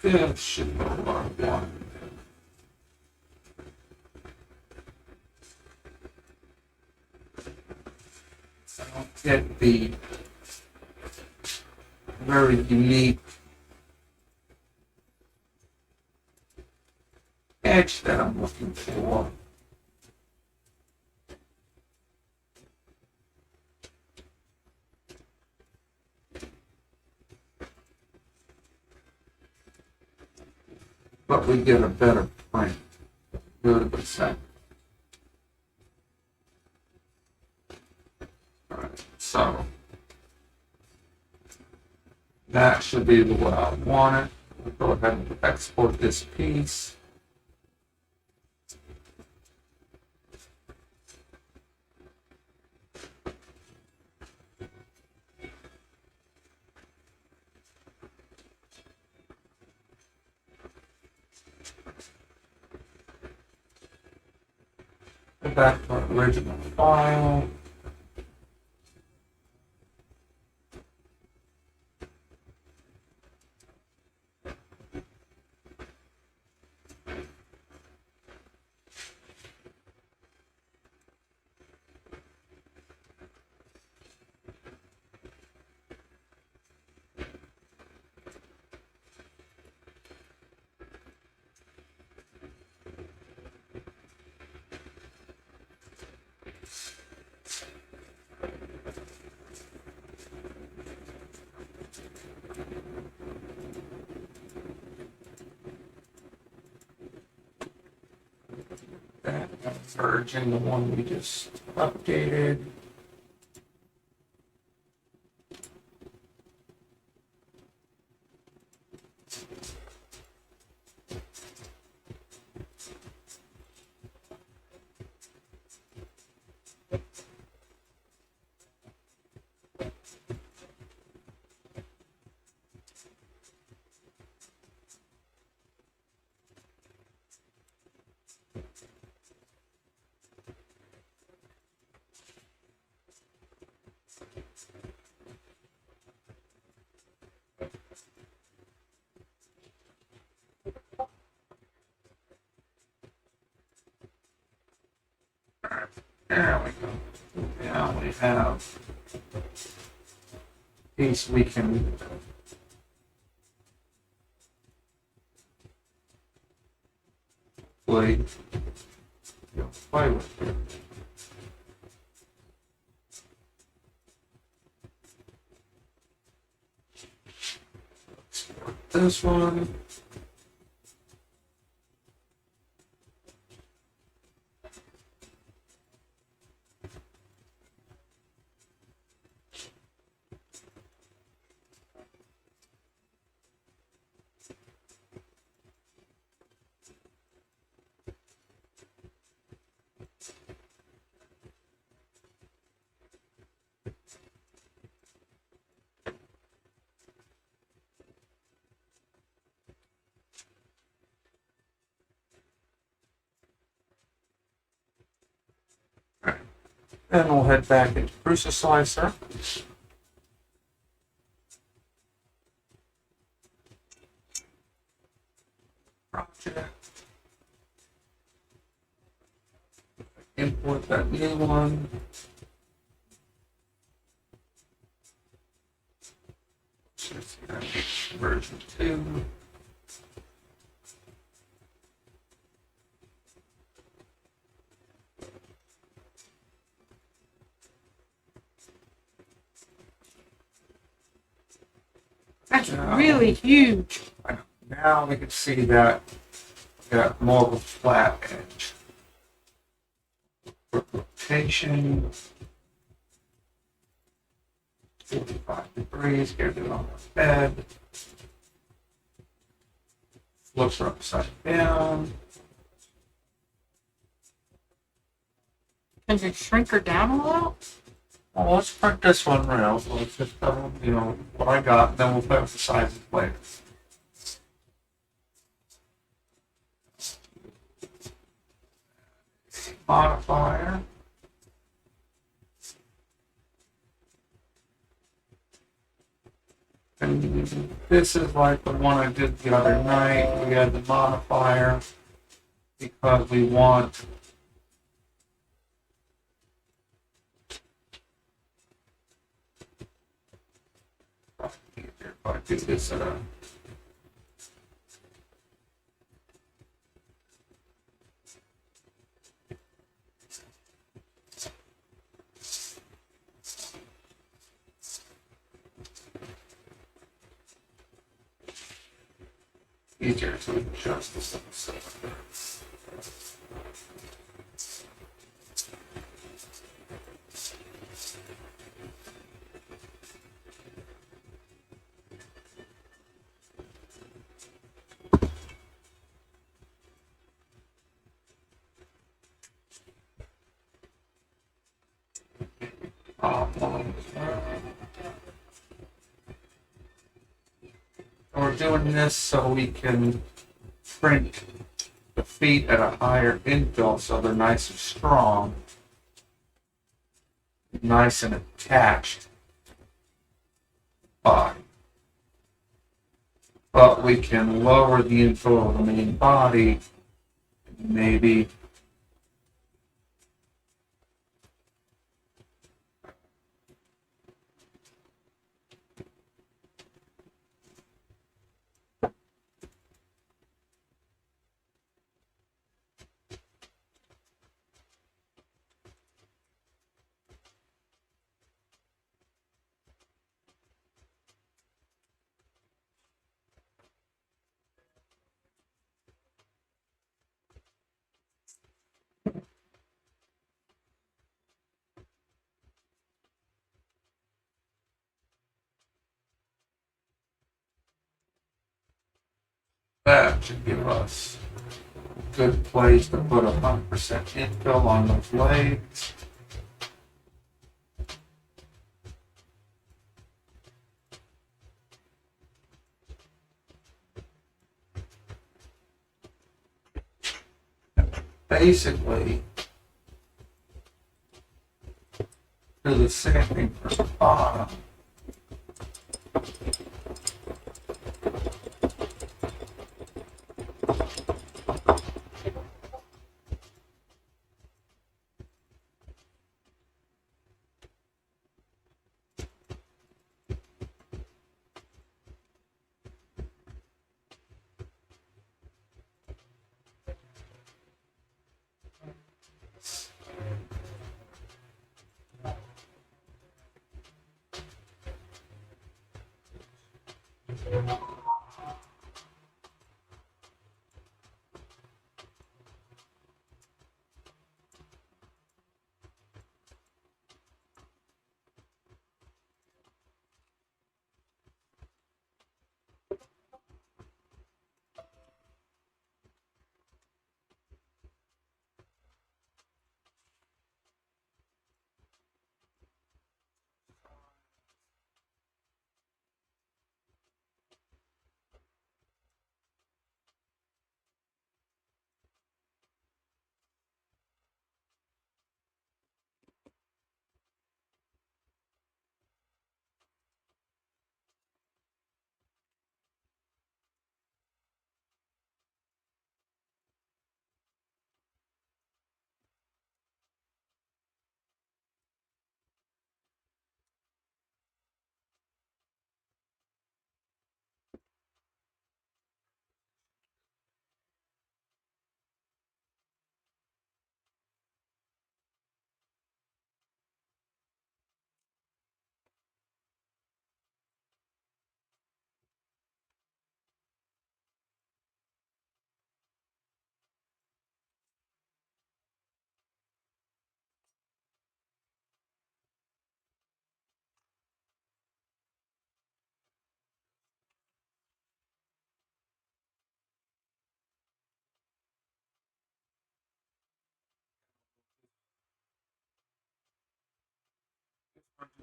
A: This should be our one. I don't get the very unique edge that I'm looking for. But we get a better print. Good percent. Alright, so that should be the way I want it. We'll go ahead and export this piece. Go back to our original file. That version, the one we just updated. There we go. Now we have these we can play with it. Export this one. Then we'll head back into Prusa Slicer. Project. Import that new one. Version 2.
C: That's really huge.
A: Now we can see that we got more of a flat edge. Rotation. 45 degrees, get it on the bed. Flips her upside down.
C: Can you shrink her down a little?
A: Well, let's print this one around. So let's just what I got, then we'll play with the sizes later. Modifier. And this is like the one I did the other night. We had the modifier because we want if I do this at a easier to adjust this stuff. We're doing this so we can print the feet at a higher infill so they're nice and strong, nice and attached body. But we can lower the infill of the main body, maybe that should give us a good place to put 100% infill on those legs. Basically, do the same thing for the bottom.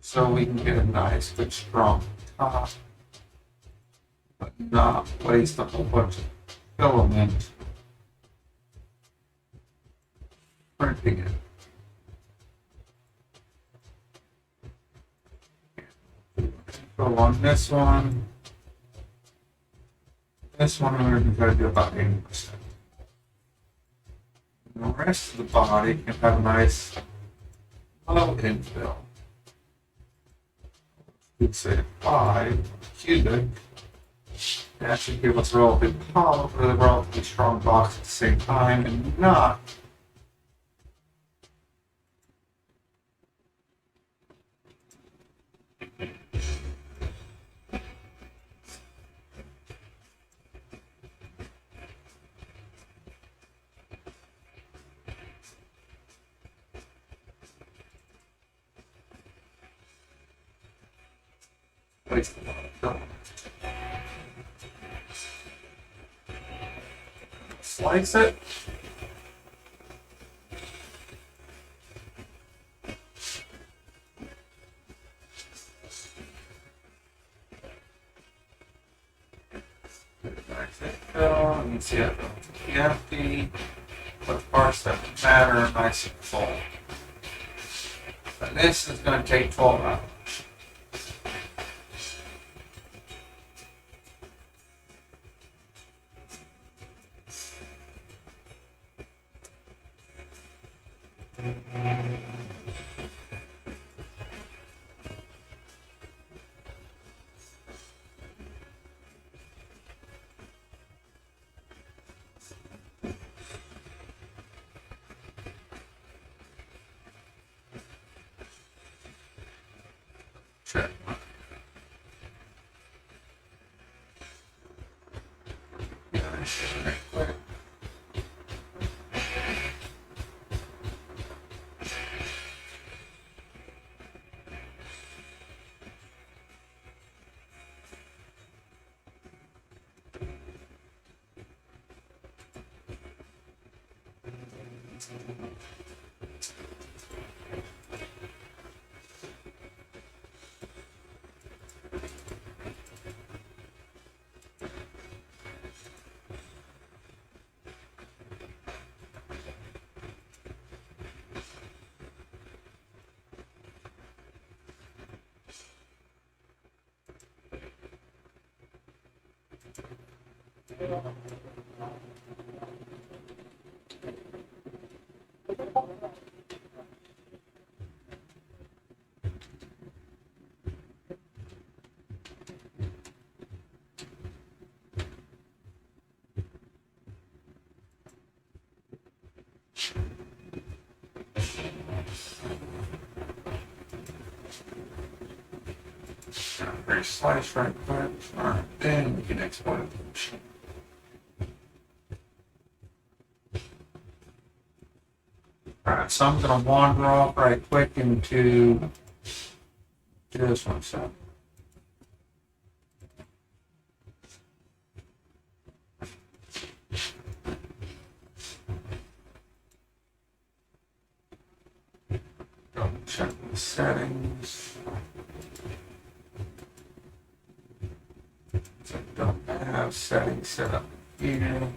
A: So we can get a nice, good, strong top, but not waste a whole bunch of filament printing it. Go on this one. This one we're going to do about 80%. And the rest of the body can have a nice low infill. We'd say 5 cubic. That should give us a relatively hollow with a relatively strong box at the same time and not waste a lot of filament. Slice it. Nice and fill. You can see it empty. Put parts that matter nice and full. And this is going to take 12 hours. Check. Yeah, very quick. Very slice right quick. Alright, then we can export it to the machine. Alright, so I'm going to wander off right quick into this one. So. Double check the settings. So I don't have settings set up here.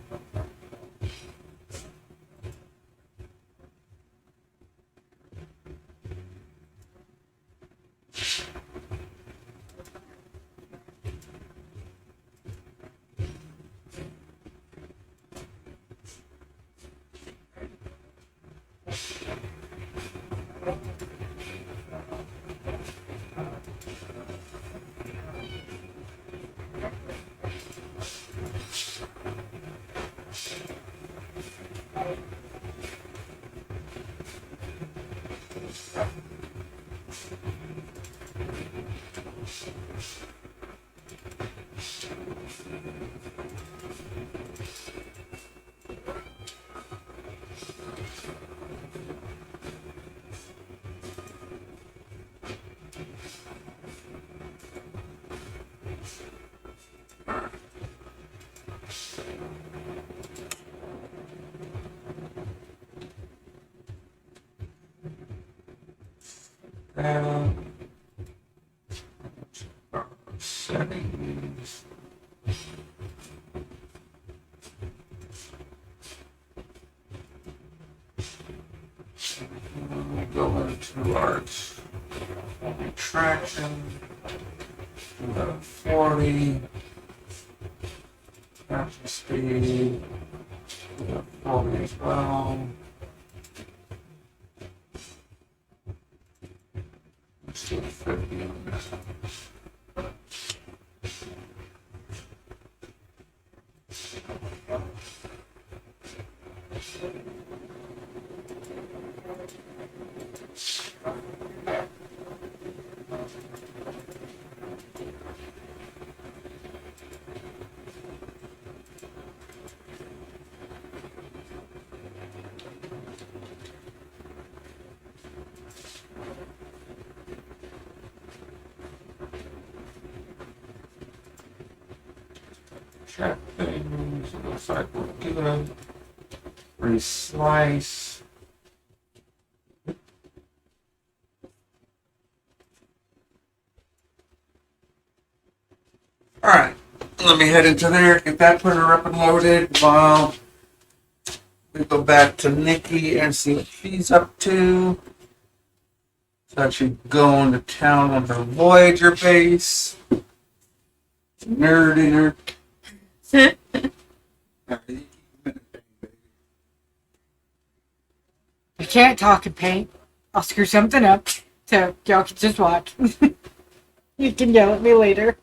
A: Settings. We go into our retraction. 40. Action speed. 40 as well. Let's do 50 on this one. Check things. It looks like we're good. Reslice. Alright, let me head into there, get that printer up and loaded while we go back to Nikki and see what she's up to. She's actually going to town on her Voyager base. Nerd in her.
D: I can't talk and paint. I'll screw something up, so y'all can just watch. You can yell at me later.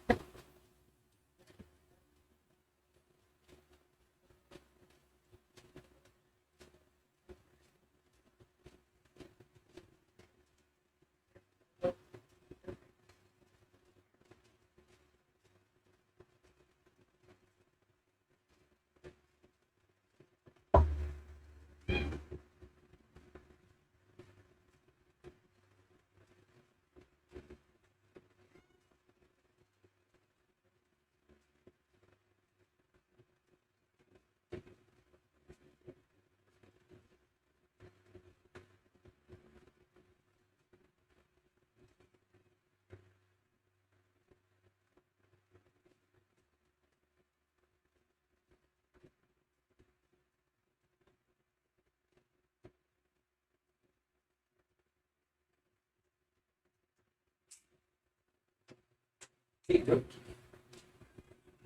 A: You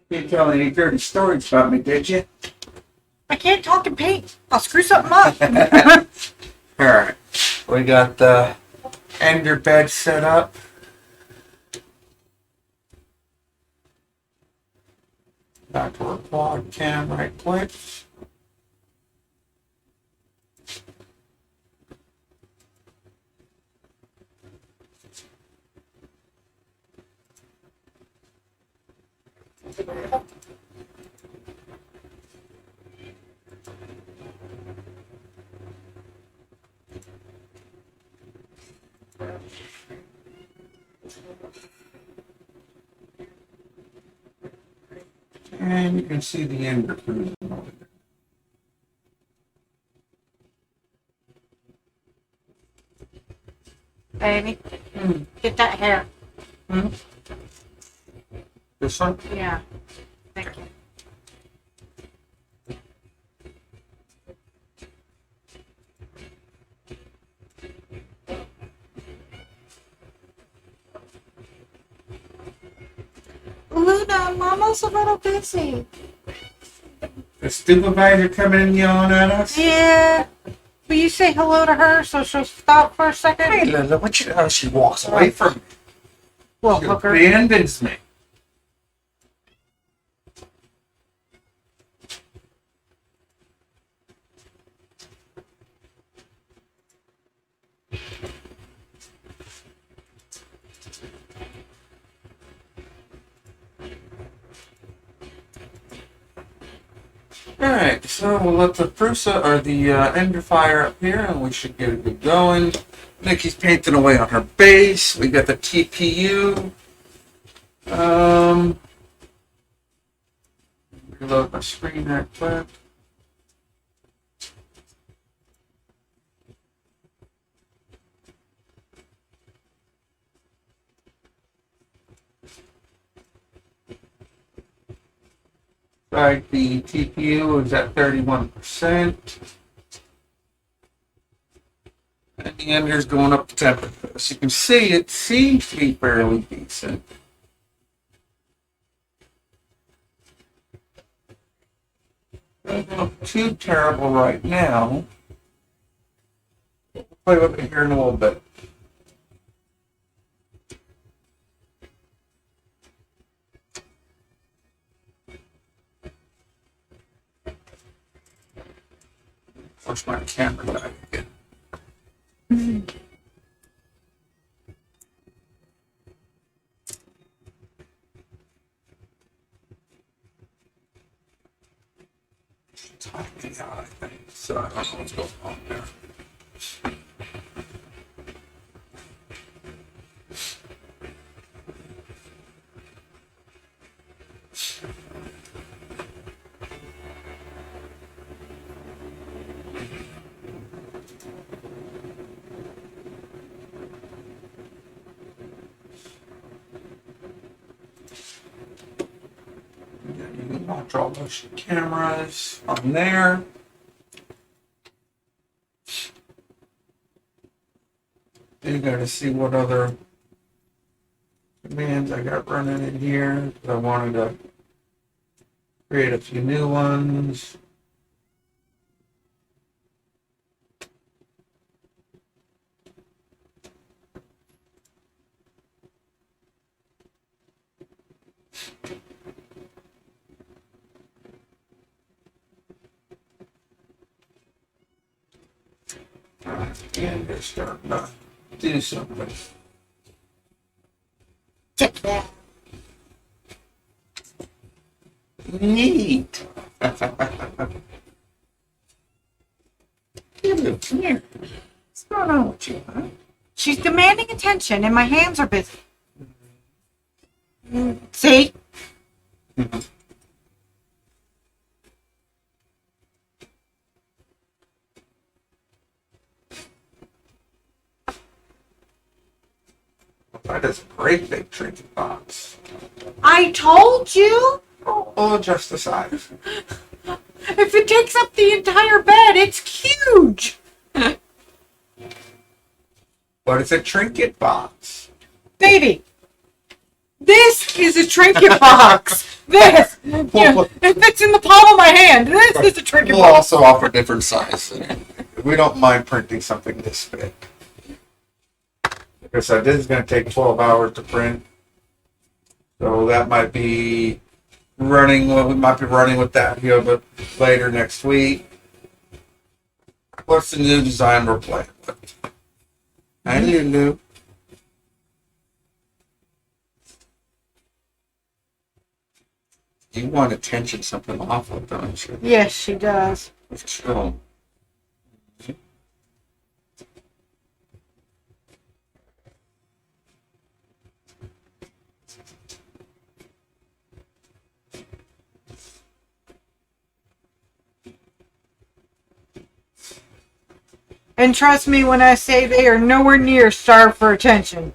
A: didn't tell any dirty stories about me, did you?
D: I can't talk and paint. I'll screw something up.
A: Alright, we got the ender bed set up. Back to our quad cam right quick. And you can see the ender cruising over there.
D: Baby, get that hair.
A: This one?
D: Yeah. Thank you. Luna, Mama's a little busy.
A: The supervisor coming and yelling at us?
D: Yeah. Will you say hello to her so she'll stop for a second?
A: Hey, Linda, what you know? She walks away from me.
D: Well,
A: She
D: hooker.
A: abandons me. Alright, so we'll let the Prusa or the Ender fire up here and we should get it good going. Nikki's painting away on her base. We got the TPU. Reload my screen right quick. Right, the TPU is at 31%. And the ender's going up to 10%. As you can see, it seems to be fairly decent. Doesn't look too terrible right now. We'll play with it here in a little bit. Push my camera back again. Timing out, I think. So I don't know what's going on there. I'll draw motion cameras on there. Then you gotta see what other commands I got running in here. I wanted to create a few new ones. And they're starting to do something.
B: Check that.
A: Neat. Come here. What's going on with you, huh?
B: She's demanding attention, and my hands are busy. See?
A: That is a great big trinket box.
B: I told you.
A: Oh, adjust the size.
B: If it takes up the entire bed, it's huge.
A: But it's a trinket box.
B: Baby, this is a trinket box. This. Yeah, it fits in the palm of my hand. This is a trinket
A: We'll
B: box.
A: also offer different sizes. We don't mind printing something this big. Like I said, this is going to take 12 hours to print. So that might be running, well, we might be running with that here a bit later next week. What's the new design we're playing with? I didn't know. You want to tension something awful, don't you?
B: Yes, she does.
A: Sure.
B: And trust me when I say they are nowhere near starved for attention.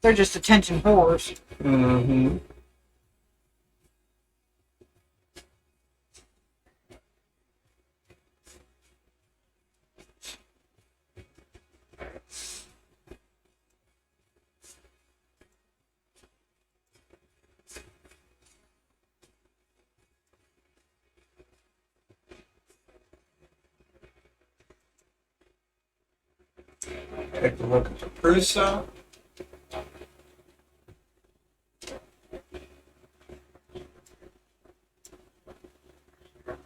B: They're just attention whores.
A: Mm-hmm. Take a look at the Prusa.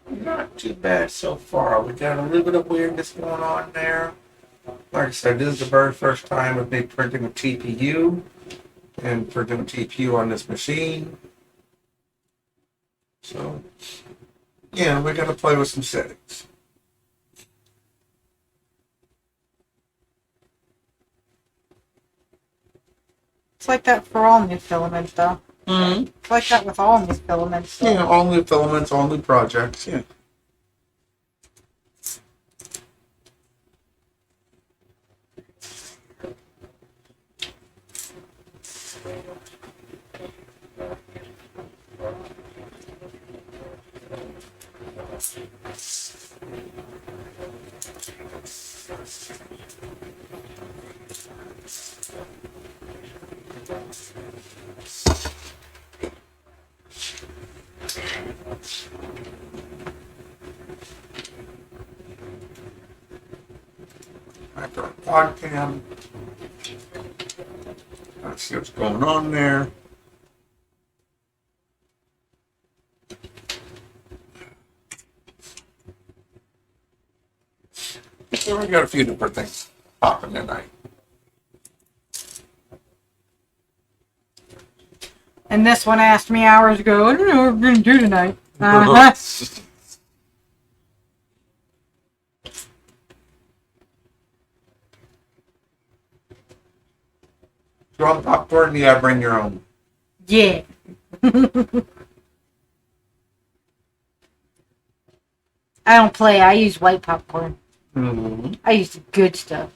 A: Not too bad so far. We got a little bit of weirdness going on there. Like I said, this is the very first time with me printing a TPU and printing a TPU on this machine. So, yeah, we're going to play with some settings.
B: It's like that for all new filaments, though.
A: Mm-hmm.
B: It's like that with all new filaments. Though.
A: Yeah, all new filaments, all new projects, yeah. pod cam. Let's see what's going on there. So we got a few different things popping tonight.
D: And this one asked me hours ago, I don't know what we're going to do tonight. Uh-huh.
A: You want popcorn? You gotta bring your own.
D: Yeah. I don't play. I use white popcorn.
A: Mm-hmm.
D: I use the good stuff.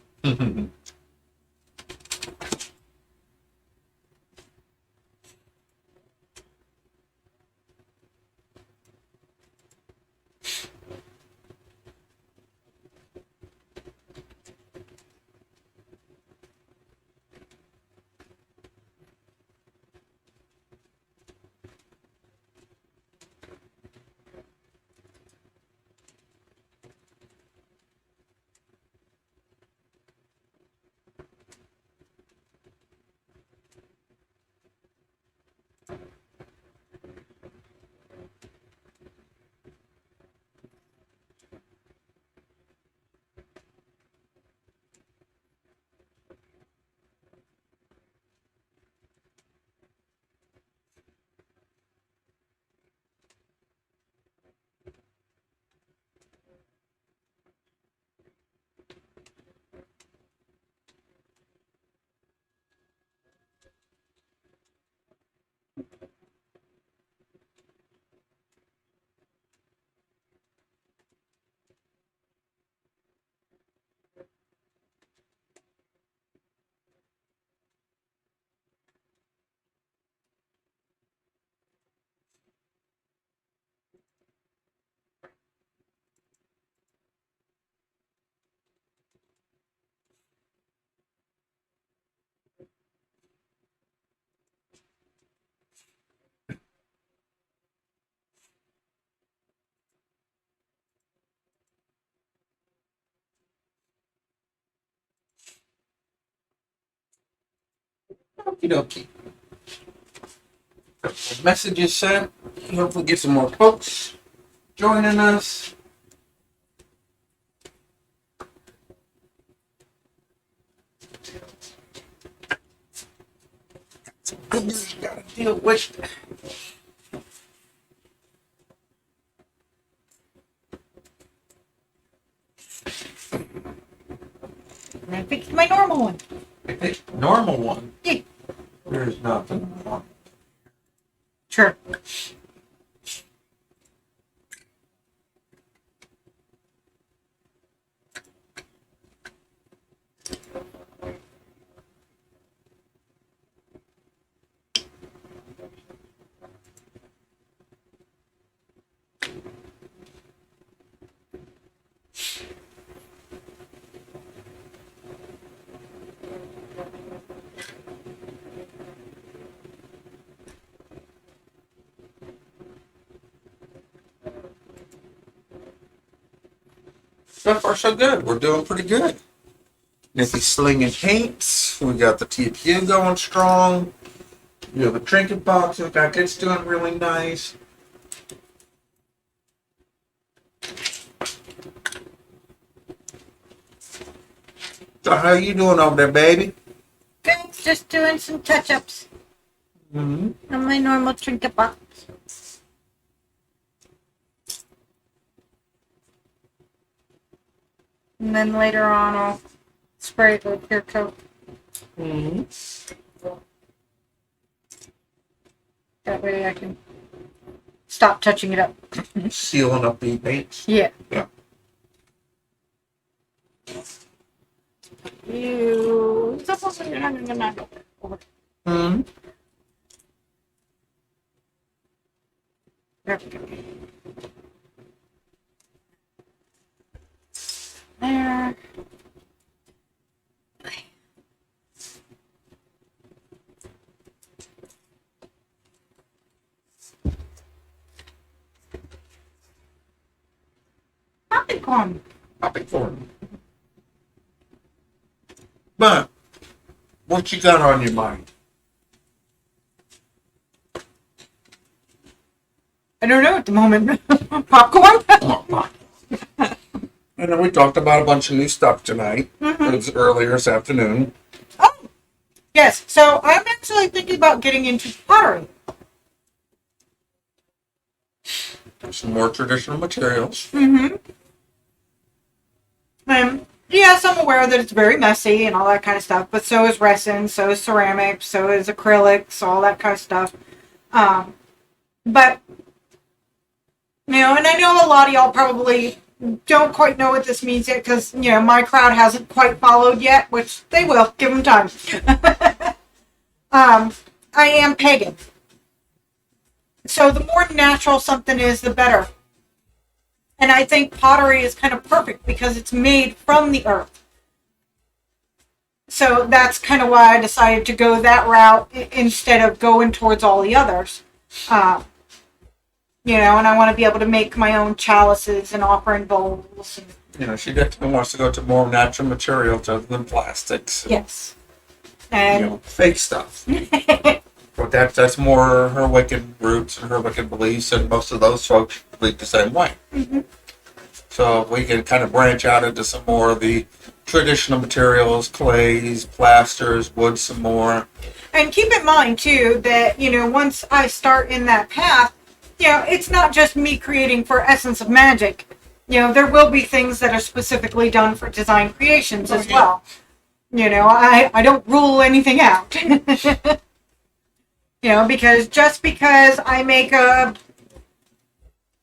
A: Okie dokie. Messages sent. Hopefully get some more folks joining us. Goodness, you gotta deal with.
D: And I fixed my normal one.
A: The normal one.
D: Yeah.
A: There's nothing wrong.
D: Sure.
A: So far, so good. We're doing pretty good. Nikki slinging paints. We got the TPU going strong. You have a trinket box. Look like it's doing really nice. So how you doing over there, baby?
D: Good. Just doing some touch-ups
A: Mm-hmm.
D: on my normal trinket box. And then later on, I'll spray the clear coat.
A: Mm-hmm.
D: That way I can stop touching it up.
A: Sealing up the paints.
D: Yeah.
A: Yeah.
D: You.
A: Mm-hmm.
D: There we go. There. Popcorn.
A: Popping forward. What you got on your mind?
B: I don't know at the moment. Popcorn?
A: And then we talked about a bunch of new stuff tonight.
B: Mm-hmm.
A: It was earlier this afternoon.
B: Oh, yes. So I'm actually thinking about getting into pottery.
A: Some more traditional materials.
B: Mm-hmm. Yes, I'm aware that it's very messy and all that kind of stuff, but so is resin, so is ceramic, so is acrylics, all that kind of stuff. But, and I know a lot of y'all probably don't quite know what this means yet because, my crowd hasn't quite followed yet, which they will. Give them time. I am pagan. So the more natural something is, the better. And I think pottery is kind of perfect because it's made from the earth. So that's kind of why I decided to go that route instead of going towards all the others. And I want to be able to make my own chalices and offering bowls.
A: She definitely wants to go to more natural materials other than plastics.
B: Yes. And
A: fake stuff. But that's more her wicked roots and her wicked beliefs, and most of those folks believe the same way.
B: Mm-hmm.
A: So we can kind of branch out into some more of the traditional materials, clays, plasters, wood some more.
B: And keep in mind, too, that, once I start in that path, it's not just me creating for Essence of Magic. There will be things that are specifically done for design creations as well. I don't rule anything out. Because just because I make a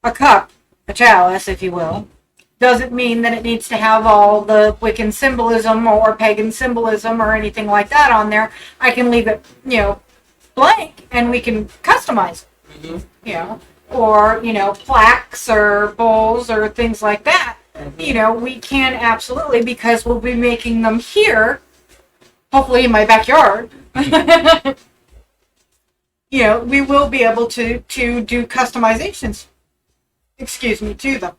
B: cup, a chalice, if you will, doesn't mean that it needs to have all the Wiccan symbolism or pagan symbolism or anything like that on there. I can leave it, blank, and we can customize it. Mm-hmm. Or, plaques or bowls or things like that. Mm-hmm. We can absolutely, because we'll be making them here, hopefully in my backyard. We will be able to do customizations, to them.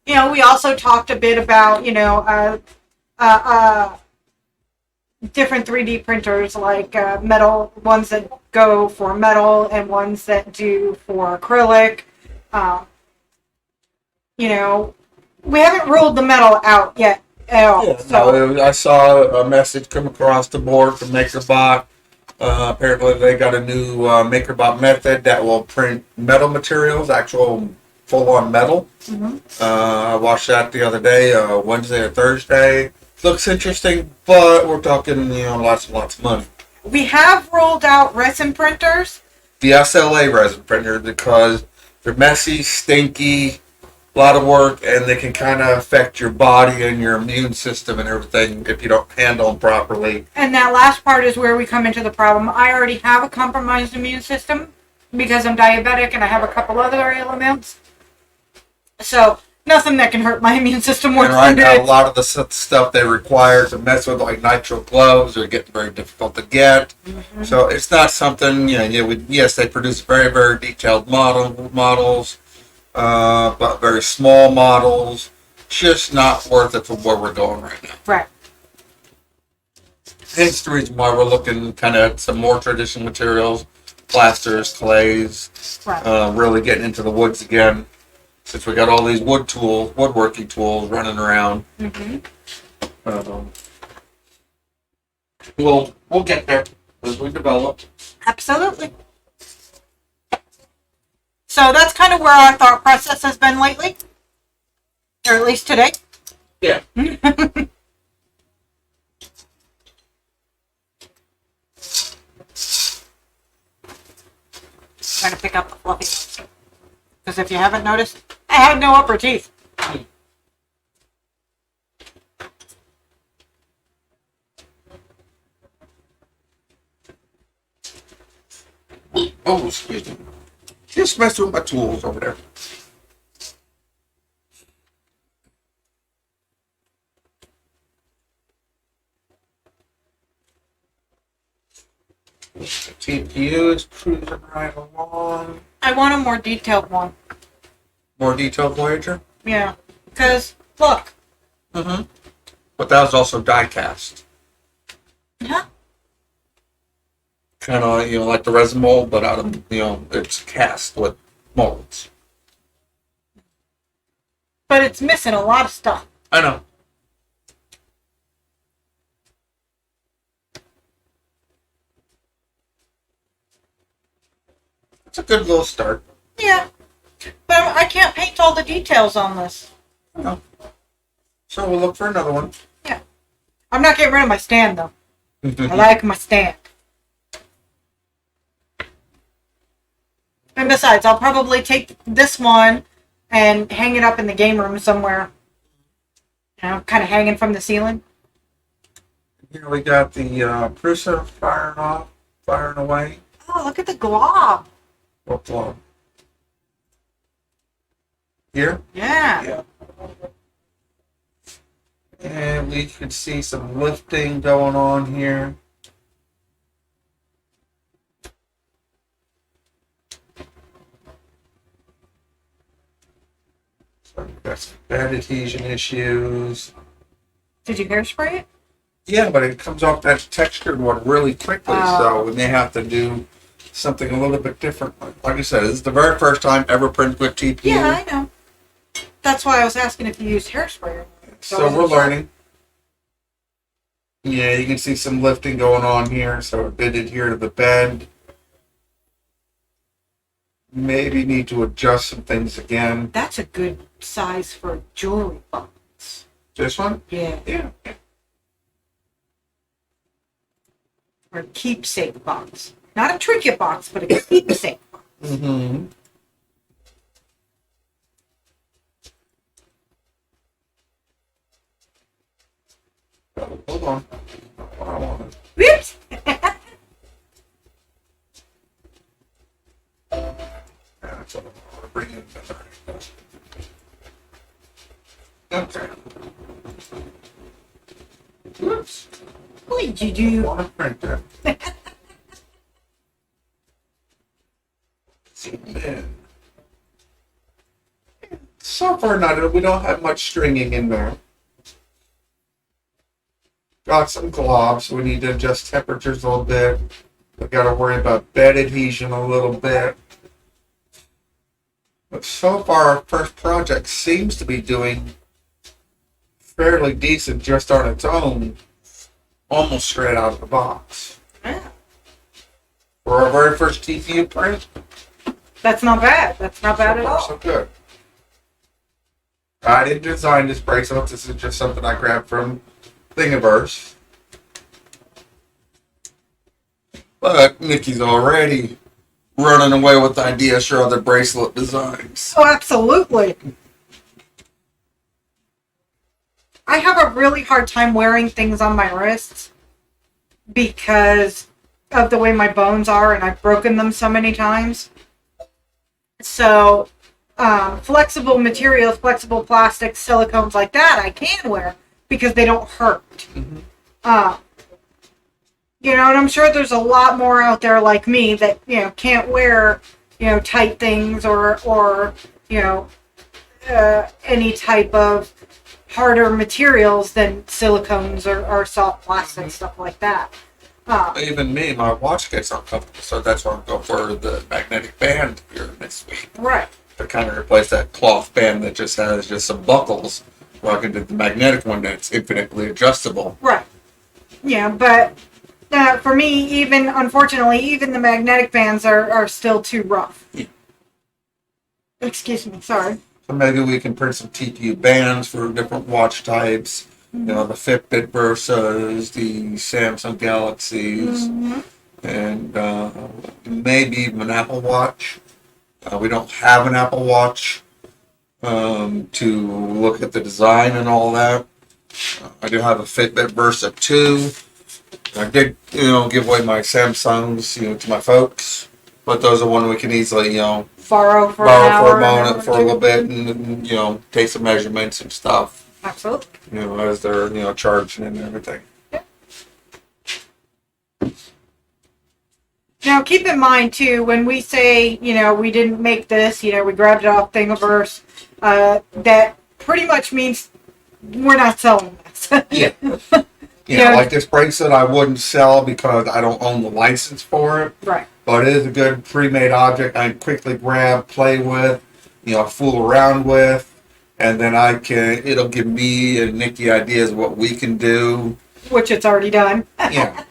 B: We also talked a bit about, different 3D printers, like metal, ones that go for metal and ones that do for acrylic. We haven't ruled the metal out yet at all.
A: Yeah,
B: so.
A: no, I saw a message come across the board from MakerBot. Apparently they got a new MakerBot method that will print metal materials, actual full-on metal. Mm-hmm. I watched that the other day, Wednesday or Thursday. Looks interesting, but we're talking, lots and lots of money.
B: We have rolled out resin printers.
A: The SLA resin printer, because they're messy, stinky, a lot of work, and they can kind of affect your body and your immune system and everything if you don't handle them properly.
B: And that last part is where we come into the problem. I already have a compromised immune system because I'm diabetic and I have a couple other ailments. So, nothing that can hurt my immune system worse
A: and right
B: than
A: now,
B: it.
A: a lot of the stuff they require to mess with, like nitrile gloves, are getting very difficult to get. Mm-hmm. So it's not something, yes, they produce very, very detailed models, but very small models, just not worth it for where we're going right now.
B: Right.
A: Hence the reason why we're looking kind of at some more traditional materials, plasters, clays, right. Really getting into the woods again. Since we got all these woodworking tools running around, mm-hmm. We'll get there as we develop.
B: Absolutely. So that's kind of where our thought process has been lately, or at least today.
A: Yeah.
B: Trying to pick up the fluffy. Because if you haven't noticed, I have no upper teeth.
A: Oh, excuse me. Just messing with my tools over there. The TPU is cruising right along.
B: I want a more detailed one.
A: More detailed Voyager?
B: Yeah. Because, look.
A: Mm-hmm. But that was also die cast.
B: Huh?
A: Kind of, like the resin mold, but out of, it's cast with molds.
B: But it's missing a lot of stuff.
A: I know. It's a good little start.
B: Yeah. But I can't paint all the details on this.
A: No. So we'll look for another one.
B: Yeah. I'm not getting rid of my stand, though. I like my stand. And besides, I'll probably take this one and hang it up in the game room somewhere. Kind of hanging from the ceiling.
A: Here we got the Prusa firing away.
B: Oh, look at the glob.
A: What blow? Here?
B: Yeah.
A: Yeah. And we can see some lifting going on here. So we've got some bad adhesion issues.
B: Did you hairspray it?
A: Yeah, but it comes off that textured one really quickly, so we may have to do something a little bit different. Like I said, this is the very first time ever printed with TPU.
B: Yeah, I know. That's why I was asking if you used hairspray.
A: So we're learning. Yeah, you can see some lifting going on here, so it did adhere to the bed. Maybe need to adjust some things again.
B: That's a good size for a jewelry box.
A: This one?
B: Yeah.
A: Yeah.
B: Or a keepsake box. Not a trinket box, but a keepsake box.
A: Mm-hmm. Hold on. I want to.
B: Whoops!
A: That's what I want to bring in. Okay. Whoops.
B: What did you do?
A: Want to print that. Zoom in. So far, we don't have much stringing in there. Got some globs. We need to adjust temperatures a little bit. We got to worry about bed adhesion a little bit. But so far, our first project seems to be doing fairly decent just on its own, almost straight out of the box.
B: Yeah.
A: For our very first TPU print,
B: That's not bad. That's not bad
A: so
B: at
A: far,
B: all.
A: so good. I didn't design this bracelet. This is just something I grabbed from Thingiverse. But Nikki's already running away with ideas for other bracelet designs.
B: Oh, absolutely. I have a really hard time wearing things on my wrists because of the way my bones are, and I've broken them so many times. So, flexible materials, flexible plastics, silicones like that, I can wear because they don't hurt.
A: Mhm.
B: And I'm sure there's a lot more out there like me that, can't wear, tight things or any type of harder materials than silicones or soft plastic, stuff like that.
A: Even me, my watch gets uncomfortable, so that's why I'm going for the magnetic band here next week.
B: Right.
A: To kind of replace that cloth band that just has just some buckles. Well, I can do the magnetic one that's infinitely adjustable.
B: Right. Yeah, but for me, unfortunately, even the magnetic bands are still too rough.
A: Yeah.
B: Excuse me, sorry.
A: So maybe we can print some TPU bands for different watch types.
B: Mm-hmm.
A: The Fitbit Versas, the Samsung Galaxies,
B: Mm-hmm.
A: and maybe even an Apple Watch. We don't have an Apple Watch to look at the design and all that. I do have a Fitbit Versa 2. I did, give away my Samsungs, to my folks. But those are one we can easily,
B: Borrow for
A: borrow
B: an
A: for a
B: hour,
A: moment, for a little bit, and take some measurements and stuff.
B: Absolutely.
A: As they're, charging and everything.
B: Now, keep in mind, too, when we say, we didn't make this, we grabbed it off Thingiverse, that pretty much means we're not selling this.
A: Yeah. Yeah, like this bracelet I wouldn't sell because I don't own the license for it.
B: Right.
A: But it is a good pre-made object I can quickly grab, play with, fool around with, and then it'll give me and Nikki ideas of what we can do.
B: Which it's already done.
A: Yeah.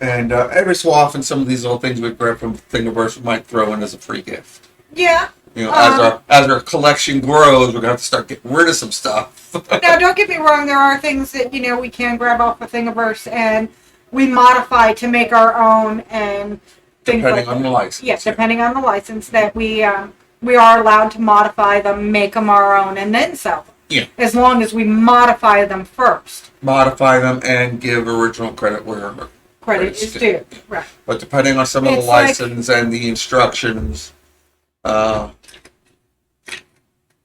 A: And every so often, some of these little things we grab from Thingiverse we might throw in as a free gift.
B: Yeah.
A: As our collection grows, we're gonna have to start getting rid of some stuff.
B: Now, don't get me wrong. There are things that we can grab off of Thingiverse and we modify to make our own and things
A: Depending
B: like
A: on
B: that.
A: the license.
B: Yes, depending on the license that we are allowed to modify them, make them our own, and then sell them.
A: Yeah.
B: As long as we modify them first.
A: Modify them and give original credit where
B: Credit is due. Right.
A: But depending on some of the
B: It's like-
A: license and the instructions,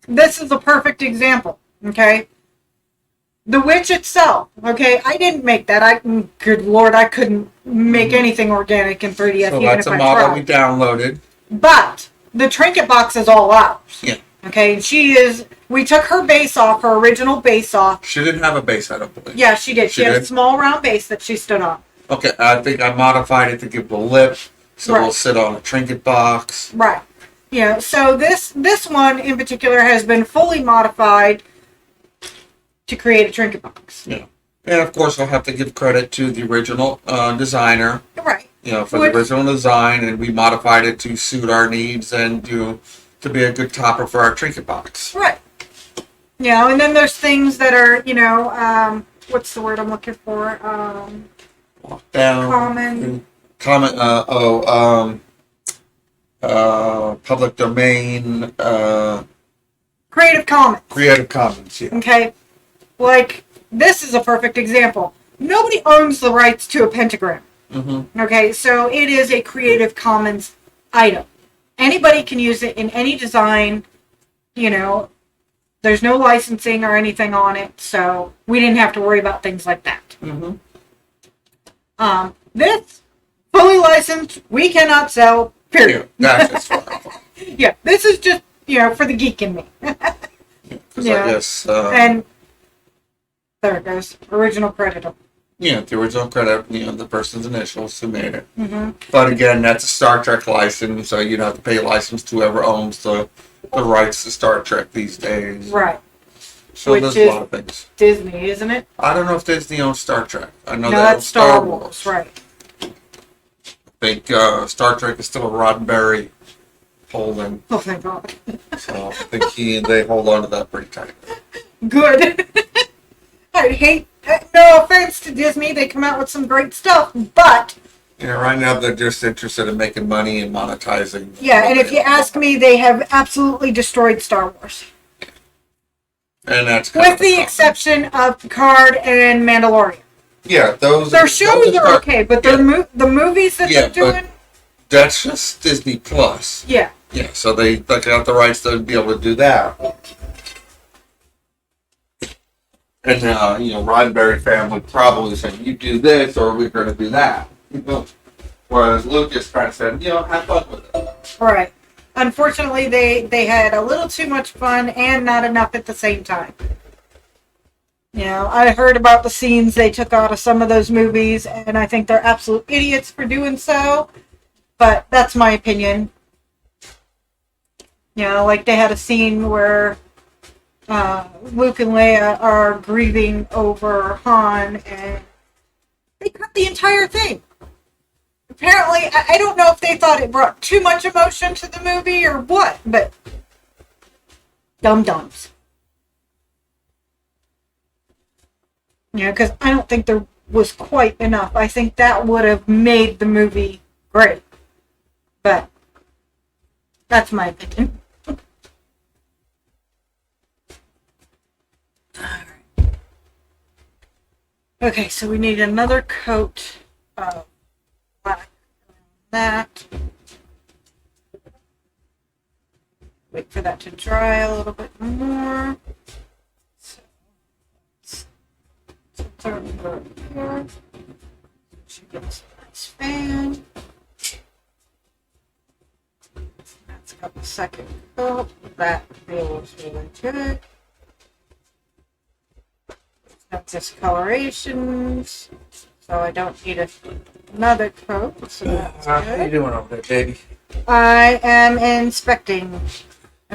B: This is a perfect example. Okay. The witch itself. Okay. I didn't make that. Good Lord, I couldn't make anything organic in 3ds.
A: so
B: even
A: that's
B: if
A: a
B: I
A: model
B: tried.
A: we downloaded.
B: But the trinket box is all ours.
A: Yeah.
B: Okay. We took her base off, her original base off.
A: She didn't have a base, I don't believe.
B: Yeah, she did. She
A: She
B: had a
A: did?
B: small round base that she stood on.
A: Okay, I think I modified it to give the lip, so
B: Right.
A: it'll sit on a trinket box.
B: Right. So this one in particular has been fully modified to create a trinket box.
A: Yeah. And of course, I'll have to give credit to the original designer,
B: Right.
A: for
B: Which-
A: the original design, and we modified it to suit our needs and to be a good topper for our trinket box.
B: Right. And then there's things that are, what's the word I'm looking for?
A: Down.
B: Common.
A: Public domain,
B: Creative Commons.
A: Creative Commons, yeah.
B: Okay. Like, this is a perfect example. Nobody owns the rights to a pentagram.
A: Mm-hmm.
B: Okay, so it is a Creative Commons item. Anybody can use it in any design. There's no licensing or anything on it, so we didn't have to worry about things like that.
A: Mm-hmm.
B: This, fully licensed, we cannot sell, period.
A: That's fine.
B: Yeah, this is just, for the geek in me.
A: Because
B: Yeah.
A: I guess,
B: And there it goes, original creditor.
A: the original credit, the person's initials who made it.
B: Mm-hmm.
A: But again, that's a Star Trek license, so you'd have to pay a license to whoever owns the rights to Star Trek these days.
B: Right.
A: So
B: Which
A: there's
B: is-
A: a lot of things.
B: Disney, isn't it?
A: I don't know if Disney owns Star Trek. I know
B: No,
A: they own
B: that's Star Wars, right.
A: I think Star Trek is still a Roddenberry holding,
B: Oh, thank God.
A: so I think they hold on to that pretty tight.
B: Good. I hate, no offense to Disney, they come out with some great stuff, but,
A: Right now they're just interested in making money and monetizing.
B: yeah, and if you ask me, they have absolutely destroyed Star Wars.
A: And that's kind
B: With
A: of
B: the
A: problem.
B: exception of Picard and Mandalorian.
A: Yeah, those.
B: Their shows are okay, but
A: yeah.
B: the movies that
A: Yeah,
B: they're
A: but-
B: doing,
A: That's just Disney Plus.
B: yeah.
A: Yeah, so they got the rights to be able to do that. And Roddenberry family probably said, "You do this, or we're going to do that." Whereas Lucas kind of said, "Have fun with it."
B: Right. Unfortunately, they had a little too much fun and not enough at the same time. I heard about the scenes they took out of some of those movies, and I think they're absolute idiots for doing so. But that's my opinion. Like they had a scene where Luke and Leia are grieving over Han, and they cut the entire thing. Apparently, I don't know if they thought it brought too much emotion to the movie or what, but dum-dums. Because I don't think there was quite enough. I think that would have made the movie great. But that's my opinion. Alright. Okay, so we need another coat of black around that. Wait for that to dry a little bit more. So let's turn it over here. She gets a nice fan. That's got the second coat. That feels really good. Got discolorations. So I don't need another coat. So that's
A: How you
B: good.
A: doing over there, baby?
B: I am inspecting.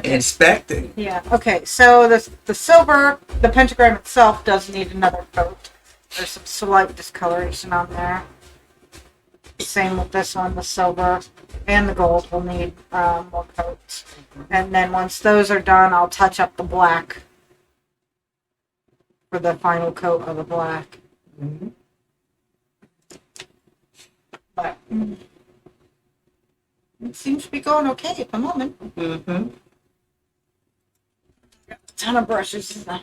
A: Inspecting.
B: Yeah. Okay. So the silver, the pentagram itself does need another coat. There's some slight discoloration on there. Same with this one, the silver and the gold will need more coats. And then once those are done, I'll touch up the black for the final coat of the black.
A: Mm-hmm.
B: But it seems to be going okay at the moment.
A: Mm-hmm.
B: A ton of brushes in the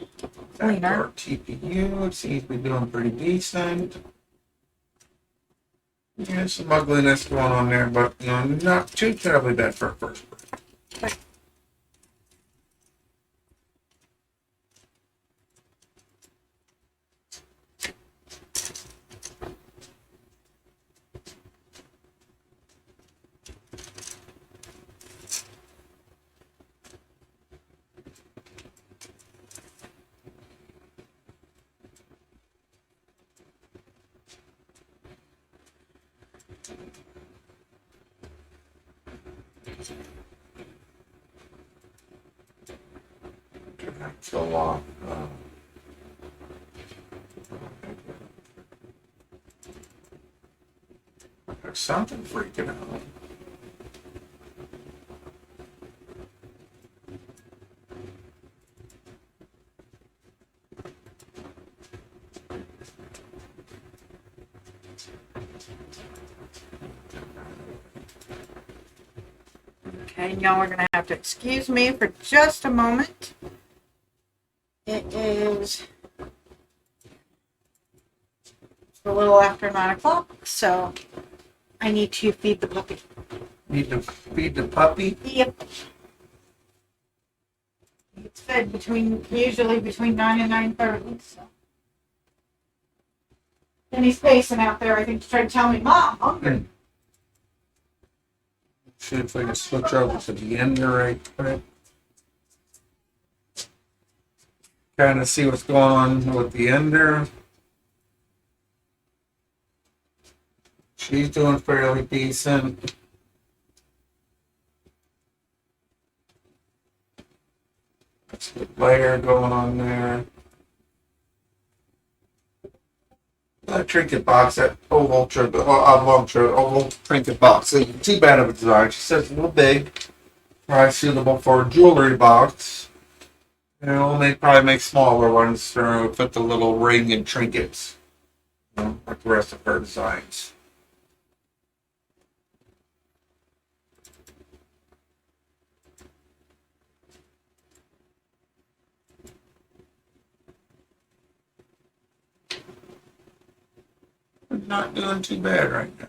B: cleaner.
A: Our TPU seems to be doing pretty decent. Yeah, some ugliness going on there, but not too terribly bad for a first. That's a lot. There's something freaking out.
B: Okay, y'all are gonna have to excuse me for just a moment. It is a little after 9 o'clock, so I need to feed the puppy.
A: Need to feed the puppy.
B: Yep. It's fed usually between 9 and 9:30, so. And he's pacing out there, I think, to try to tell me, Mom, I'm hungry.
A: See if I can switch over to the ender right quick. Kind of see what's going on with the ender. She's doing fairly decent. That's a good layer going on there. That trinket box, that oval trinket box, isn't too bad of a design. She says it's a little big, probably suitable for a jewelry box. They probably make smaller ones to fit the little ring and trinkets, like the rest of her designs. Not doing too bad right now.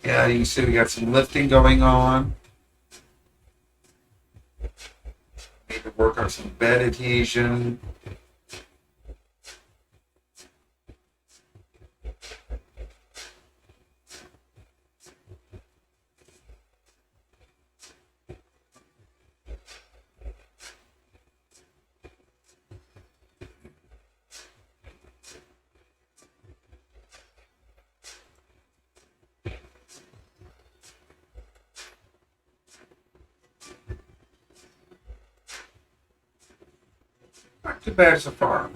A: Yeah, you see we got some lifting going on. Need to work on some bed adhesion. Not too bad so far.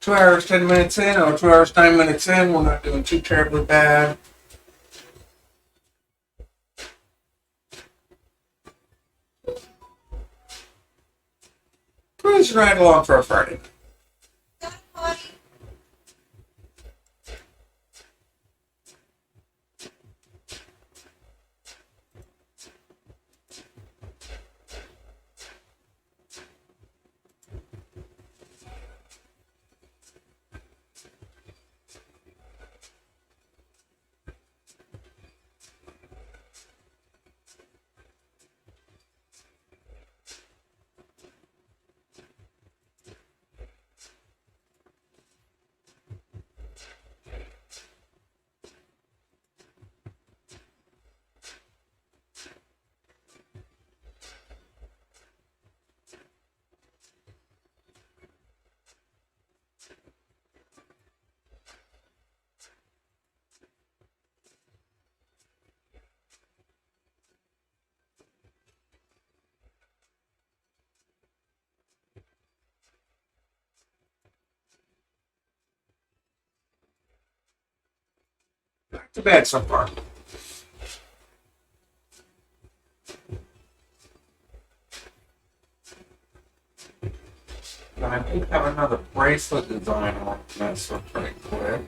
A: 2 hours, 10 minutes in, or 2 hours, 9 minutes in, we're not doing too terribly bad. Cruising right along for a Friday. Too bad so far. I do have another bracelet design on this one pretty quick.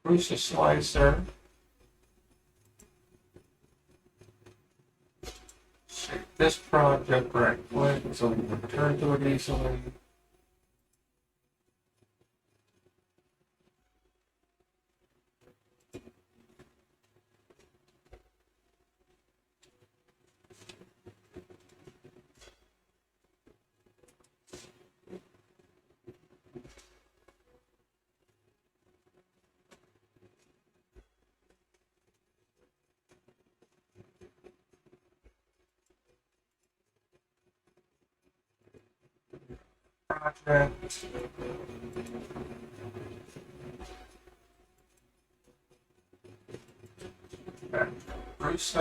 A: Bruce slicer. Save this project right quick so we can return to it easily. Project. Back to Bruce.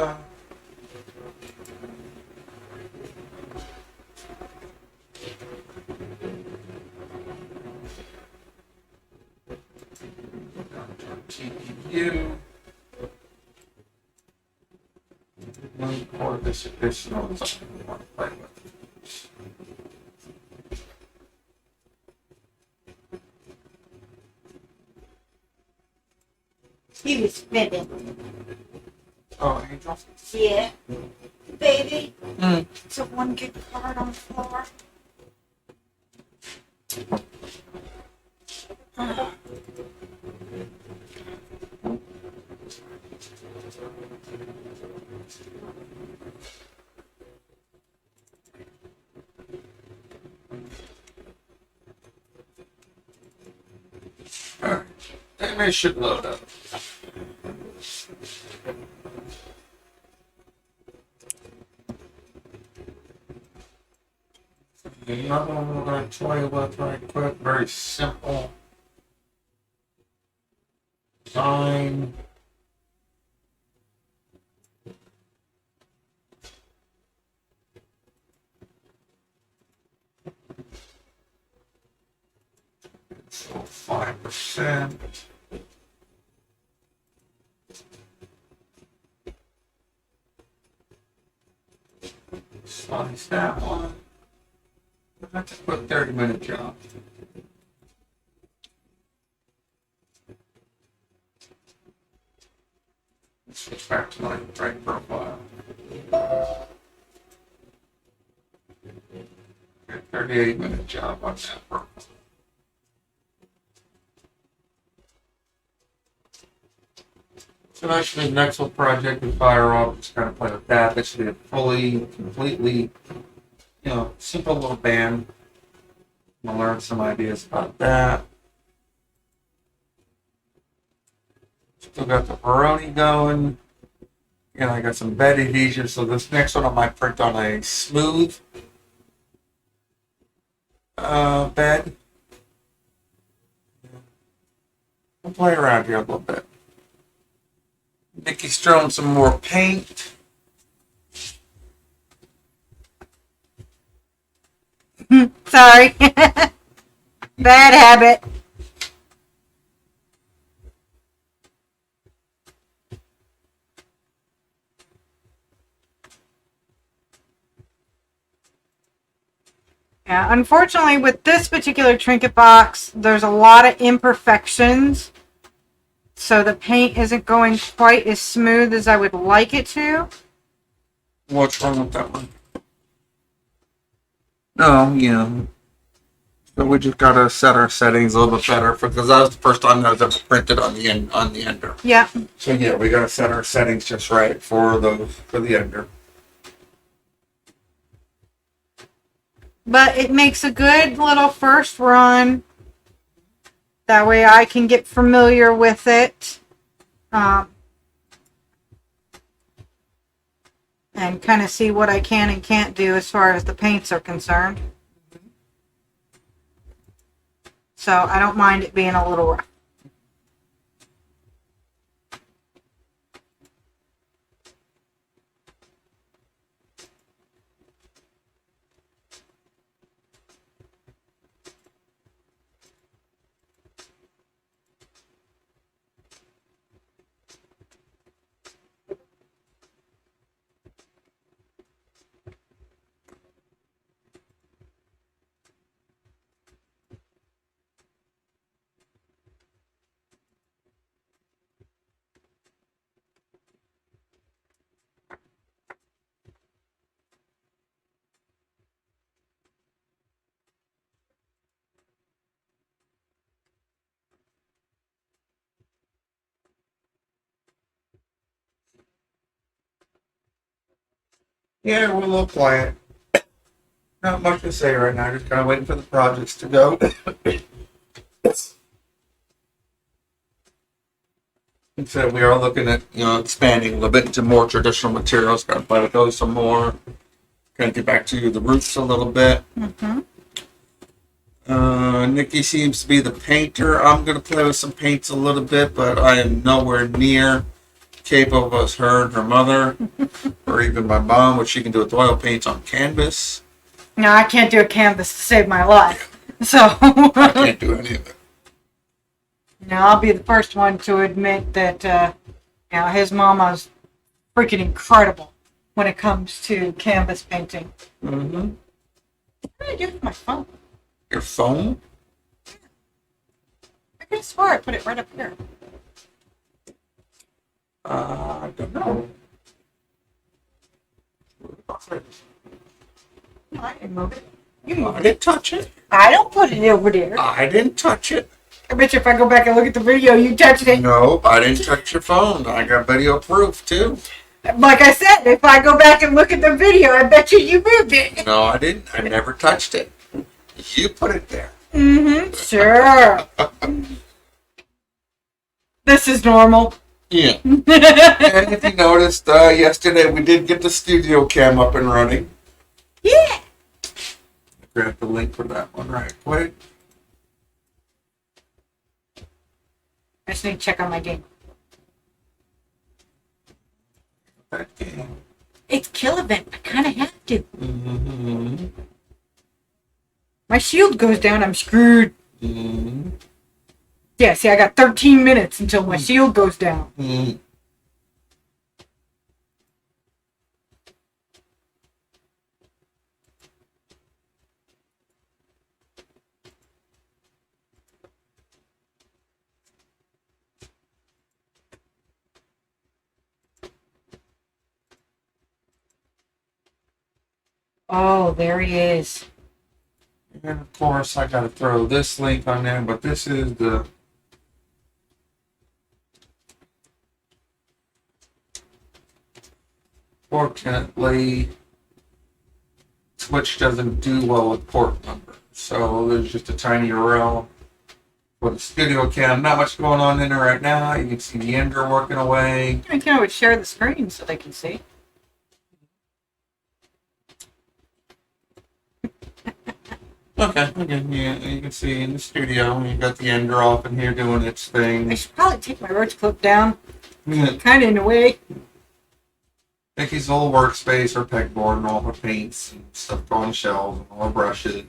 A: TPU. Or this additional something we want to play with.
B: He was spinning.
A: Oh, Angel?
B: Yeah. Baby.
A: Mm.
B: It's a one good card on the floor.
A: Alright. It should load up. Another one we're going to toy with right quick. Very simple design. So 5%. Slice that one. That's a quick 30-minute job. Let's switch back to my right profile. 38-minute job on that profile. So actually, the next little project we fire off, just kind of play with that. This should be a fully, completely, simple little band. I'm gonna learn some ideas about that. Still got the Peroni going. I got some bed adhesion, so this next one I might print on a smooth bed. I'll play around here a little bit. Nikki's throwing some more paint.
B: Sorry. Bad habit. Yeah, unfortunately with this particular trinket box, there's a lot of imperfections. So the paint isn't going quite as smooth as I would like it to.
A: What's wrong with that one? No, So we just gotta set our settings a little bit better because that was the first time that was ever printed on the ender.
B: Yeah.
A: So yeah, we gotta set our settings just right for the ender.
B: But it makes a good little first run. That way I can get familiar with it. And kind of see what I can and can't do as far as the paints are concerned. So I don't mind it being a little rough.
A: Yeah, we're a little quiet. Not much to say right now. Just kind of waiting for the projects to go. And so we are looking at expanding a little bit into more traditional materials. Got to play with those some more. Kind of get back to the roots a little bit.
B: Mm-hmm.
A: Nikki seems to be the painter. I'm going to play with some paints a little bit, but I am nowhere near capable as her and her mother, or even my mom, which she can do with oil paints on canvas.
B: No, I can't do a canvas to save my life. So
A: I can't do any of it.
B: now I'll be the first one to admit that his mama's freaking incredible when it comes to canvas painting.
A: Mm-hmm.
B: What did I do with my phone?
A: Your phone?
B: I could have swore I put it right up here.
A: I don't know.
B: No, I didn't move it. You
A: I
B: moved it.
A: didn't touch it.
B: I don't put it over there.
A: I didn't touch it.
B: I bet you if I go back and look at the video, you touched it.
A: No, I didn't touch your phone. I got video proof too.
B: Like I said, if I go back and look at the video, I bet you moved it.
A: No, I didn't. I never touched it. You put it there.
B: Mm-hmm. Sure. This is normal.
A: Yeah. And if you noticed, yesterday we did get the studio cam up and running.
B: Yeah.
A: Grab the link for that one right quick.
B: I just need to check on my game.
A: That game.
B: It's kill event. I kind of have to.
A: Mm-hmm.
B: My shield goes down, I'm screwed.
A: Mm-hmm.
B: Yeah, see, I got 13 minutes until my shield goes down.
A: Mm-hmm.
B: Oh, there he is.
A: And of course, I gotta throw this link on there, but this is the fortunately Twitch doesn't do well with port numbers, so there's just a tiny URL for the studio cam. Not much going on in there right now. You can see the ender working away.
B: I can always share the screen so they can see.
A: Okay, yeah, you can see in the studio, you got the ender off in here doing its thing.
B: I should probably take my roach clip down.
A: Yeah.
B: Kind of in a way.
A: Nikki's little workspace, her pegboard, and all her paints and stuff on shelves, and all her brushes.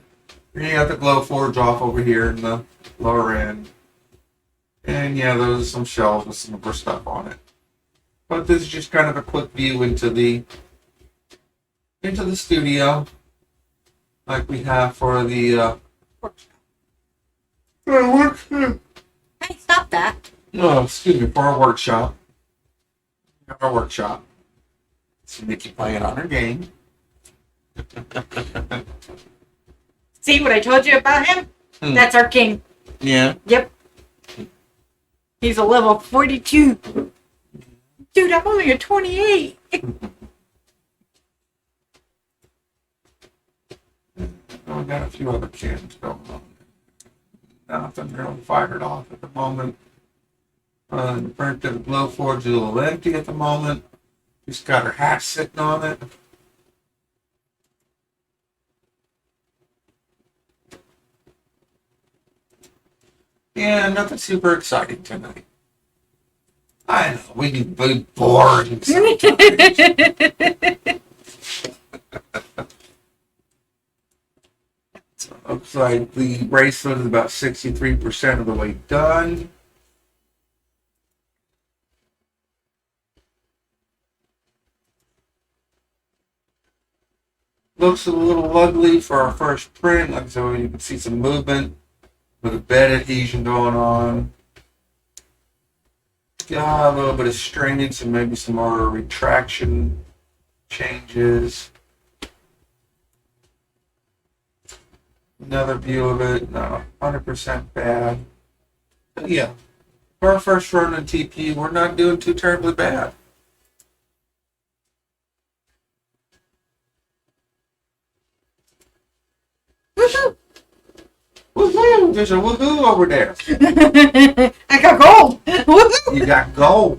A: And you got the glow forge off over here in the lower end. And yeah, those are some shelves with some of her stuff on it. But this is just kind of a quick view into the studio, like we have for the workshop.
B: Hey, stop that.
A: No, excuse me, for our workshop. Our workshop. See Nikki playing on her game.
B: See what I told you about him? That's our king.
A: Yeah.
B: Yep. He's a level 42. Dude, I'm only a 28.
A: We got a few other cans going on. Nothing really fired off at the moment. The burnt to the blowforge is a little empty at the moment. Just got her hat sitting on it. Yeah, nothing super exciting tonight. I know, we can be boring sometimes. So it looks like the bracelet is about 63% of the way done. Looks a little ugly for our first print. Like so, you can see some movement with a bed adhesion going on. Got a little bit of stringing, so maybe some more retraction changes. Another view of it, not 100% bad. But yeah, for our first run in TPU, we're not doing too terribly bad.
B: Woohoo!
A: Woohoo! There's a woohoo over there.
B: I got gold. Woohoo!
A: You got gold.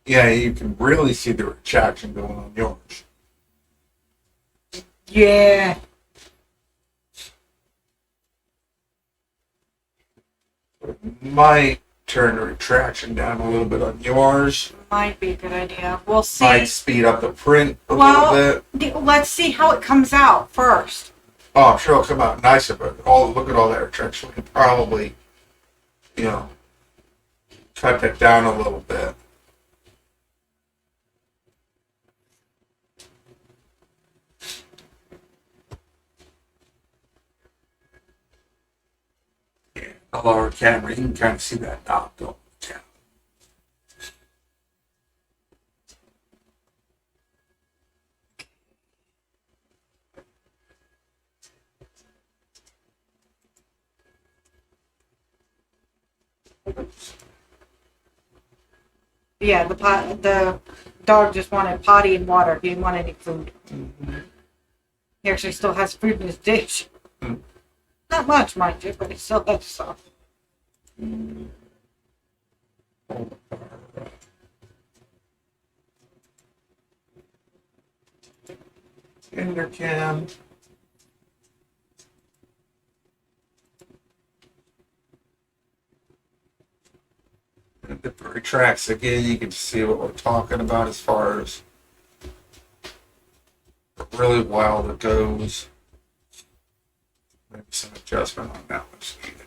A: Yeah, you can really see the retraction going on yours.
B: Yeah.
A: Might turn the retraction down a little bit on yours.
B: Might be a good idea. We'll see.
A: Might speed up the print a
B: Well,
A: little bit.
B: let's see how it comes out first.
A: Oh, I'm sure it'll come out nicer, but look at all that retraction. We could probably, cut that down a little bit. Yeah, the lower camera, you can kind of see that knob going down.
B: Yeah, the dog just wanted potty and water. He didn't want any food.
A: Mm-hmm.
B: He actually still has food in his dish.
A: Mm.
B: Not much, mind you, but he still has some.
A: Ender cam. If it retracts again, you can see what we're talking about as far as really wild it goes. Maybe some adjustment on that one's needed.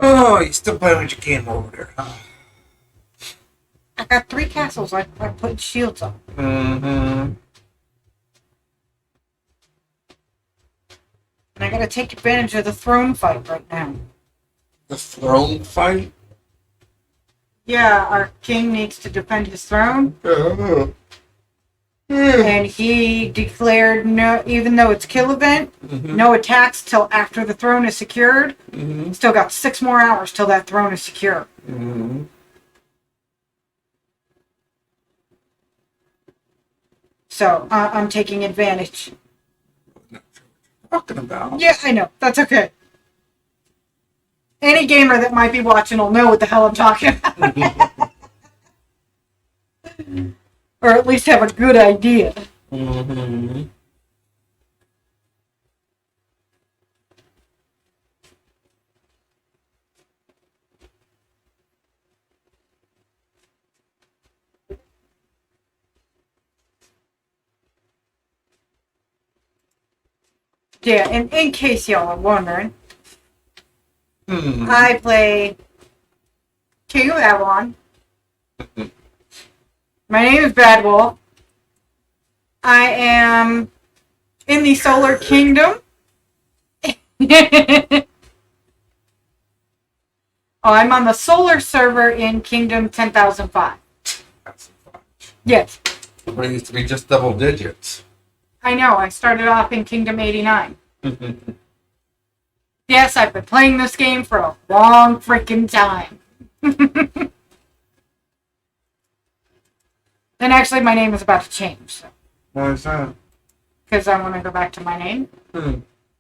A: Oh, you still playing with your game over there, huh?
B: I got 3 castles. I put shields on.
A: Mm-hmm.
B: And I gotta take advantage of the throne fight right now.
A: The throne fight?
B: Yeah, our king needs to defend his throne.
A: Uh,
B: And he declared no, even though it's kill event, no attacks till after the throne is secured. Still got 6 more hours till that throne is secure. So I'm taking advantage.
A: talking about?
B: Yeah, I know. That's okay. Any gamer that might be watching will know what the hell I'm talking about. Or at least have a good idea.
A: Mm-hmm.
B: Yeah, and in case y'all are wondering,
A: Hmm.
B: I play King of Avalon. My name is Bad Wolf. I am in the Solar Kingdom. Oh, I'm on the Solar server in Kingdom 10,005.
A: That's fun.
B: Yes,
A: It used to be just double digits.
B: I know. I started off in Kingdom 89. Yes, I've been playing this game for a long freaking time. And actually, my name is about to change. So.
A: Why is that?
B: Because I want to go back to my name.
A: Hmm.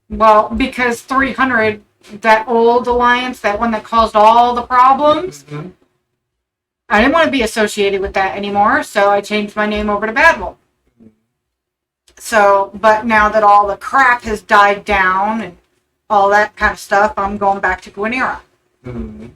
B: Well, because 300, that old alliance, that one that caused all the problems, I didn't want to be associated with that anymore, so I changed my name over to Bad Wolf. So, but now that all the crap has died down and all that kind of stuff, I'm going back to Gwenera.
A: Hmm.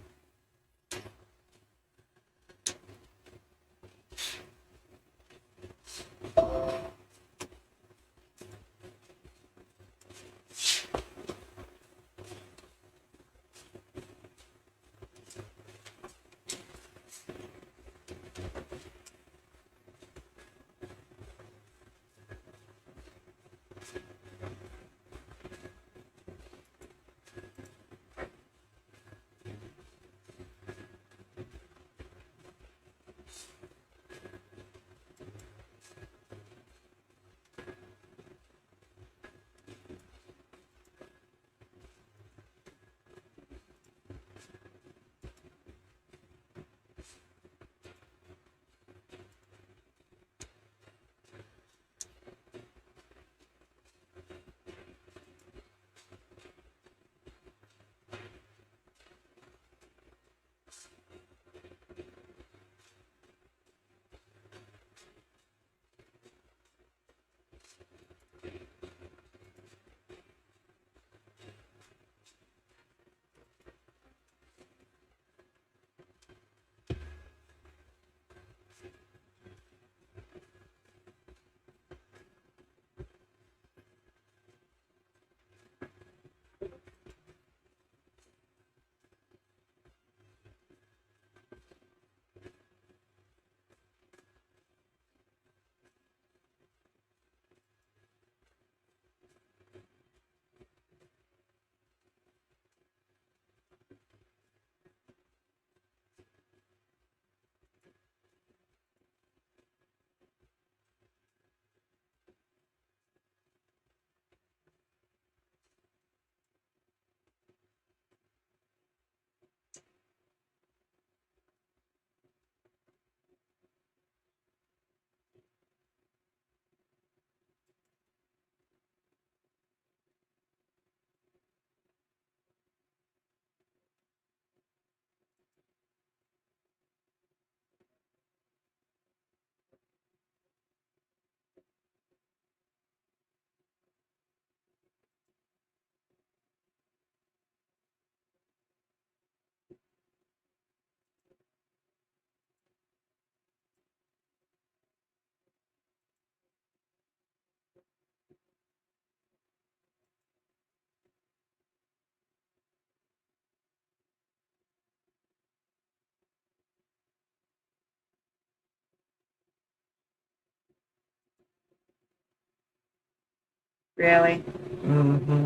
C: Really?
A: Mm-hmm.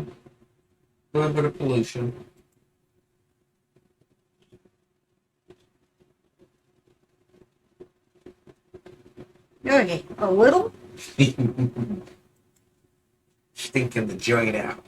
A: A little bit of pollution.
B: Okay, a little.
A: Stinking the joint out.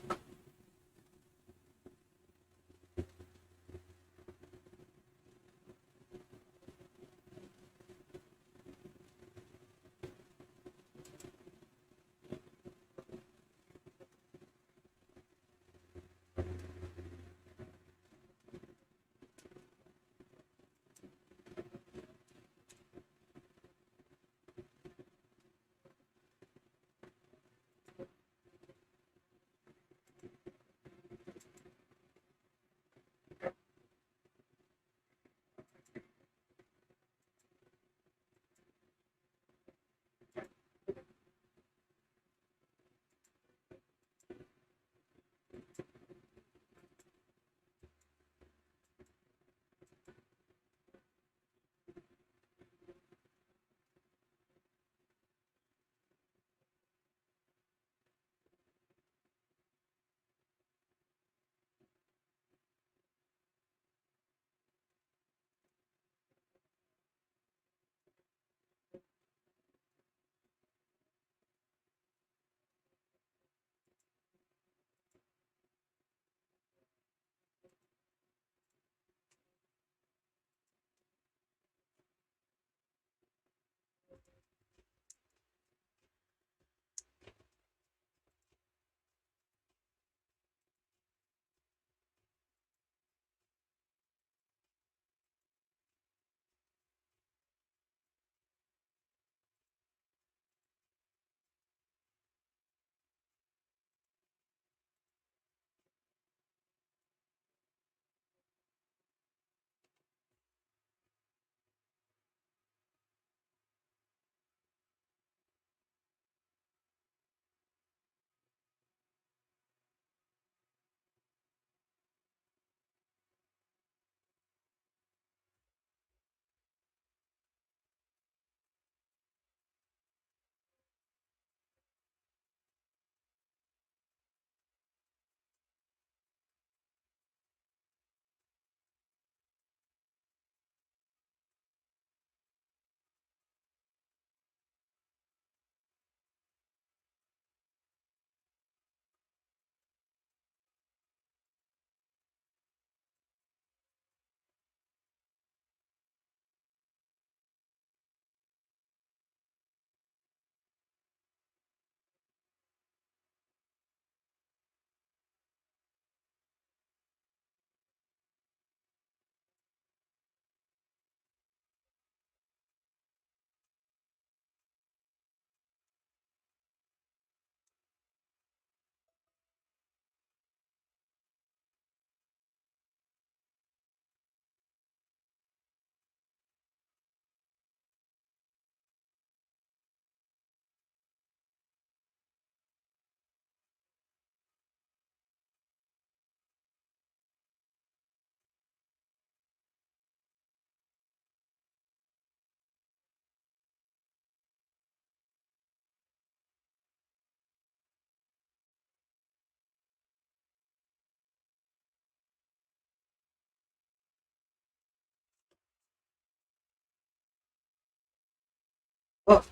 B: Oh,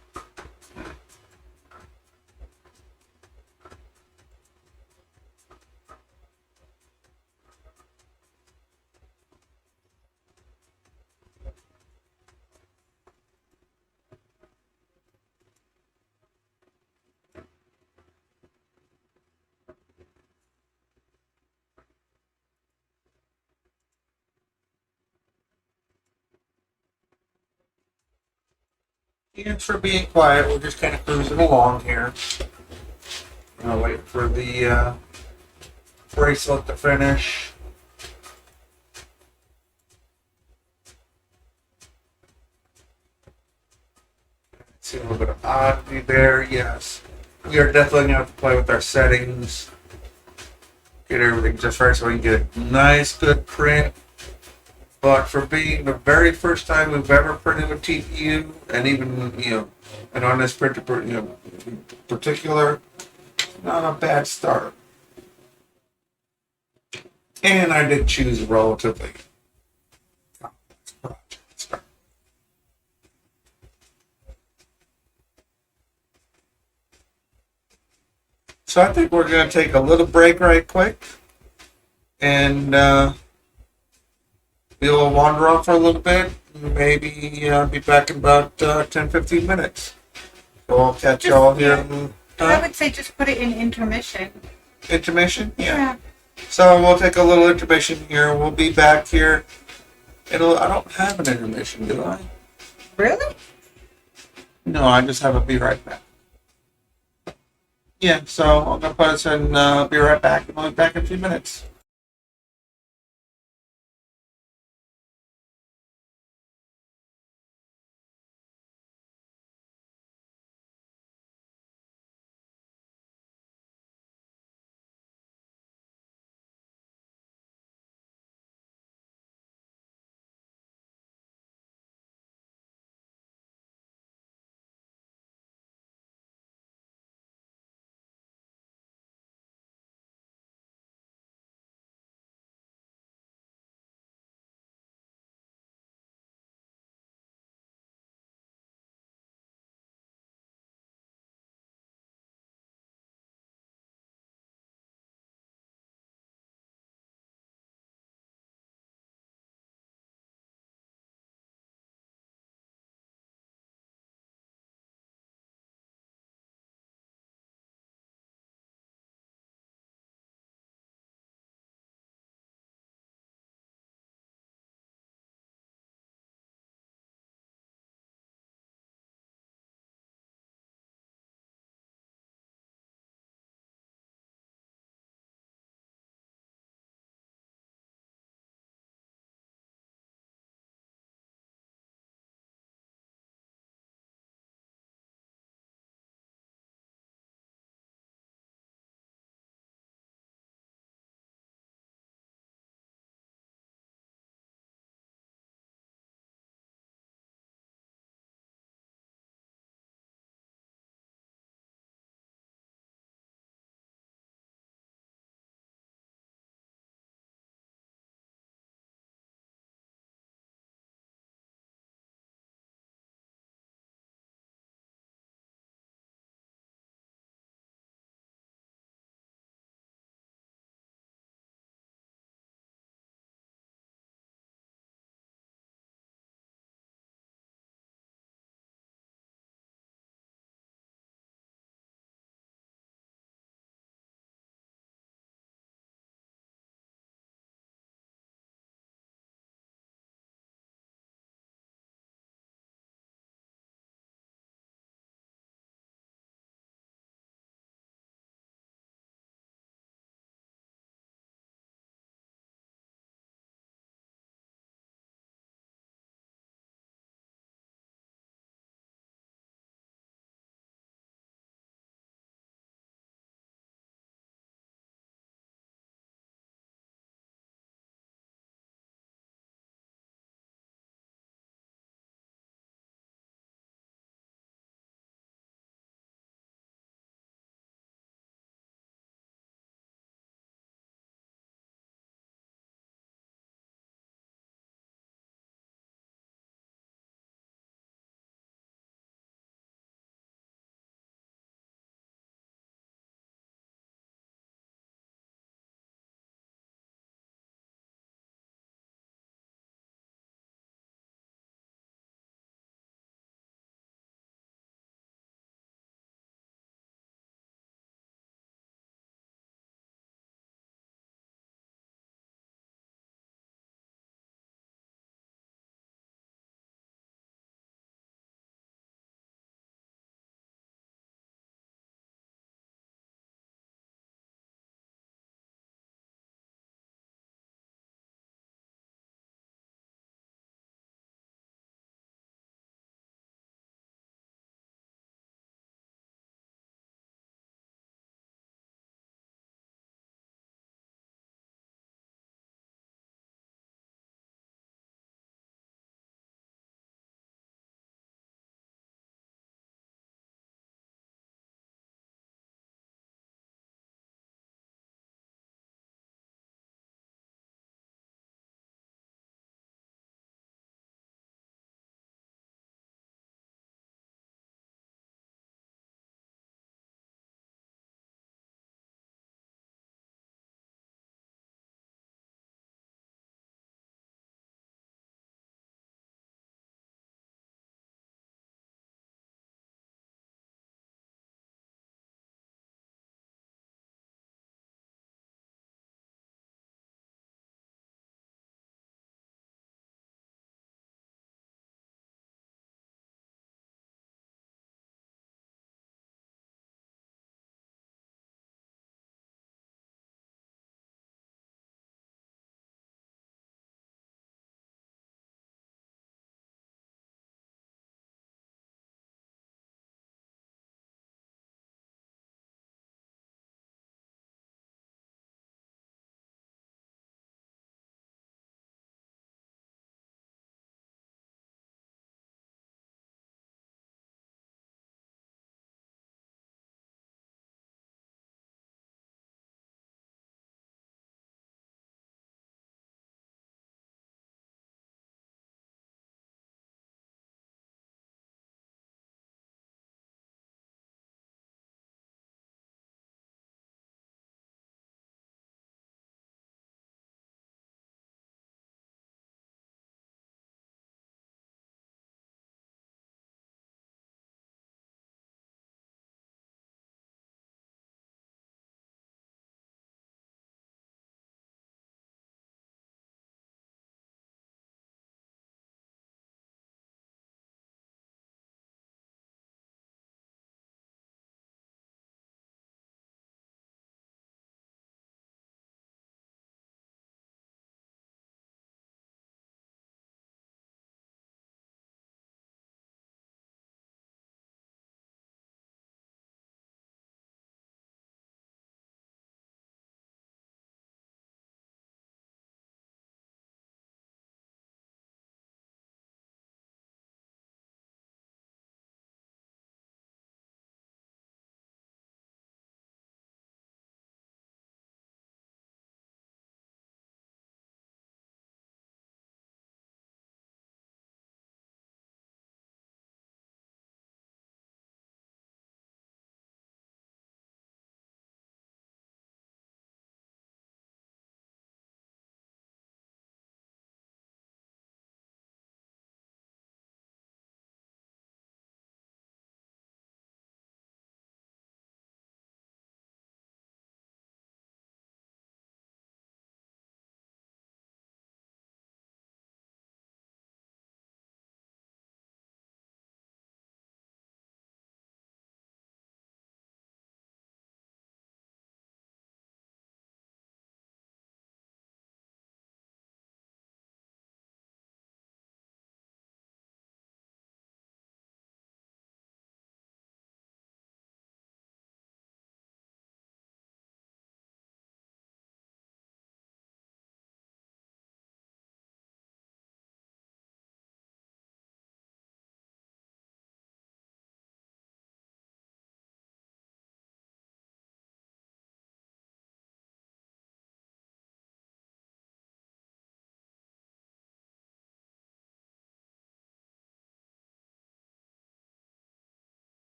A: Thanks for being quiet. We're just kind of cruising along here. I'll wait for the bracelet to finish. See a little bit of oddity there. Yes, we are definitely going to have to play with our settings. Get everything just right so we can get a nice, good print. But for being the very first time we've ever printed with TPU, and even and on this printer, particular, Not a bad start. And I did choose a relatively complex project. So I think we're going to take a little break right quick. And we'll wander off for a little bit. Maybe be back in about 10-15 minutes. So I'll catch
B: Just-
A: y'all here
B: yeah.
A: in
B: I would say just put it in intermission.
A: intermission. Yeah. So we'll take a little intermission here. We'll be back here. I don't have an intermission, do I?
B: Really?
A: No, I just have a be right back. Yeah, so I'm gonna put us in be right back. We'll be back in a few minutes.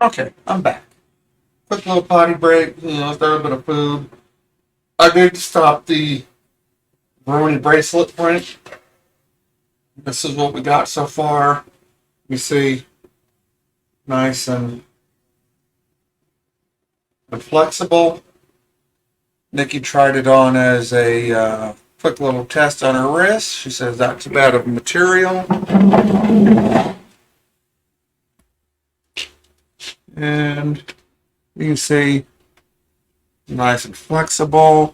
A: Okay, I'm back. Quick little potty break. Start a bit of food. I did stop the Veroni bracelet print. This is what we got so far. You see, nice and flexible. Nikki tried it on as a quick little test on her wrist. She says not too bad of a material. And you can see, nice and flexible.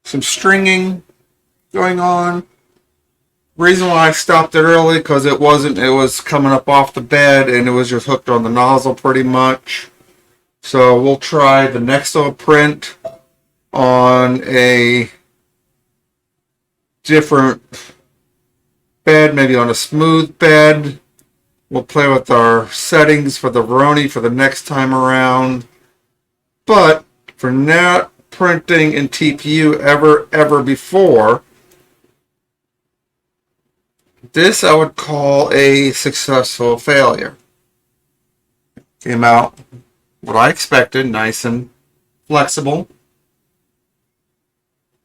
A: Some stringing going on. Reason why I stopped it early because it was coming up off the bed and it was just hooked on the nozzle pretty much. So we'll try the next little print on a different bed, maybe on a smooth bed. We'll play with our settings for the Veroni for the next time around. But for not printing in TPU ever before, this I would call a successful failure. Came out what I expected, nice and flexible.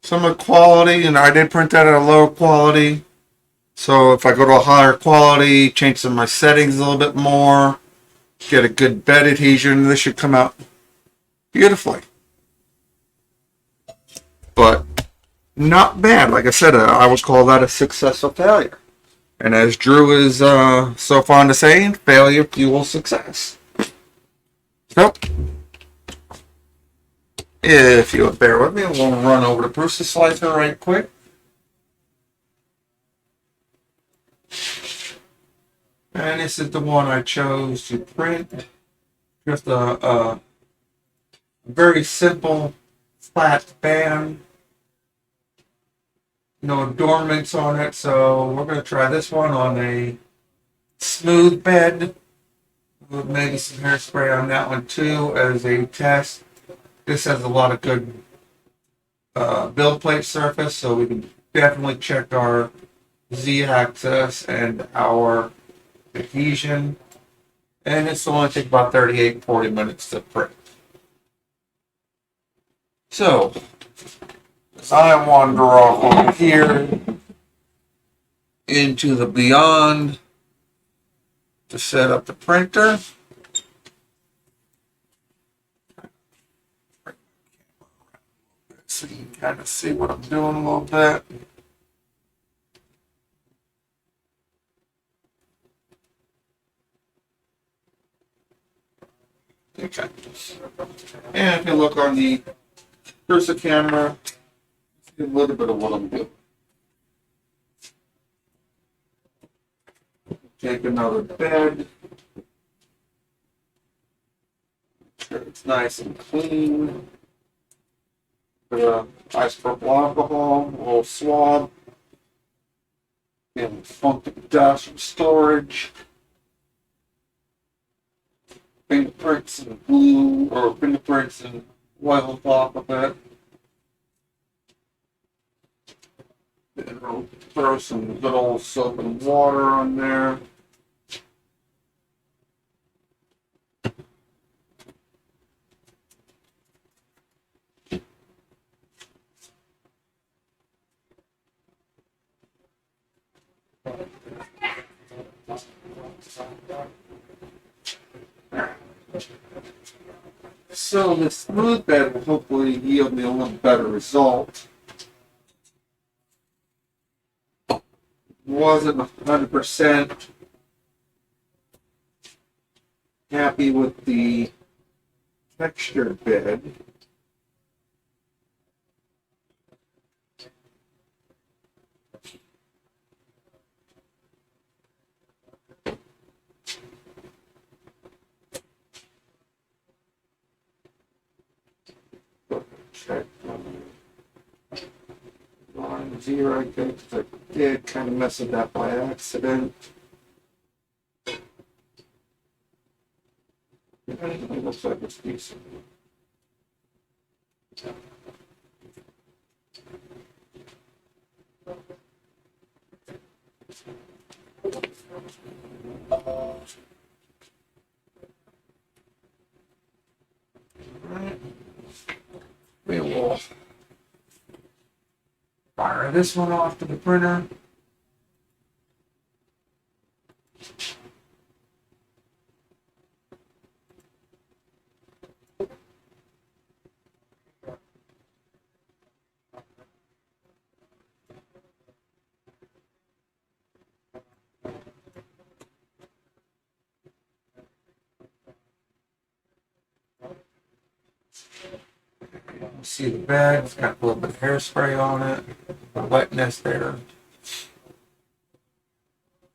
A: Some of the quality, and I did print that at a lower quality. So if I go to a higher quality, change some of my settings a little bit more, get a good bed adhesion, this should come out beautifully. But not bad. Like I said, I would call that a successful failure. And as Drew is so fond of saying, failure fuels success. So, if you would bear with me, we'll run over to Bruce's slicer right quick. And this is the one I chose to print. Just a very simple flat band. No adornments on it, so we're going to try this one on a smooth bed with maybe some hairspray on that one too as a test. This has a lot of good build plate surface, so we can definitely check our Z-axis and our adhesion. And this will only take about 38-40 minutes to print. So, as I wander off over here into the Beyond to set up the printer. So you can kind of see what I'm doing a little bit. Okay. And if you look on the cursor camera, see a little bit of what I'm doing. Take another bed. Make sure it's nice and clean. Put a nice purple alcohol, a little swab. And funky dust from storage. Fingerprints and glue, or fingerprints and oil off of it. Then we'll throw some good old soap and water on there. So the smooth bed will hopefully yield me a little better result. Wasn't 100% happy with the textured bed. Check line 0 because I did kind of mess it up by accident. It looks like it's decent. Alright. We will fire this one off to the printer. See the bed, it's got a little bit of hairspray on it, the wetness there.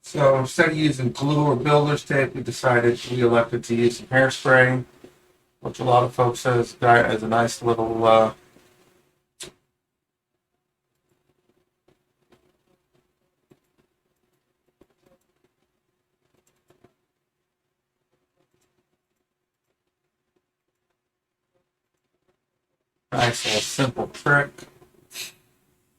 A: So instead of using glue or builder's tape, we elected to use some hairspray, which a lot of folks says as a nice little nice little simple trick.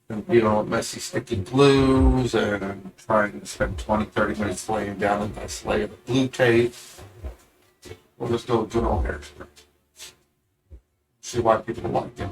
A: And dealing with messy sticky glues and trying to spend 20-30 minutes laying down a nice layer of glue tape. We'll just do a good old hairspray. See why people like it.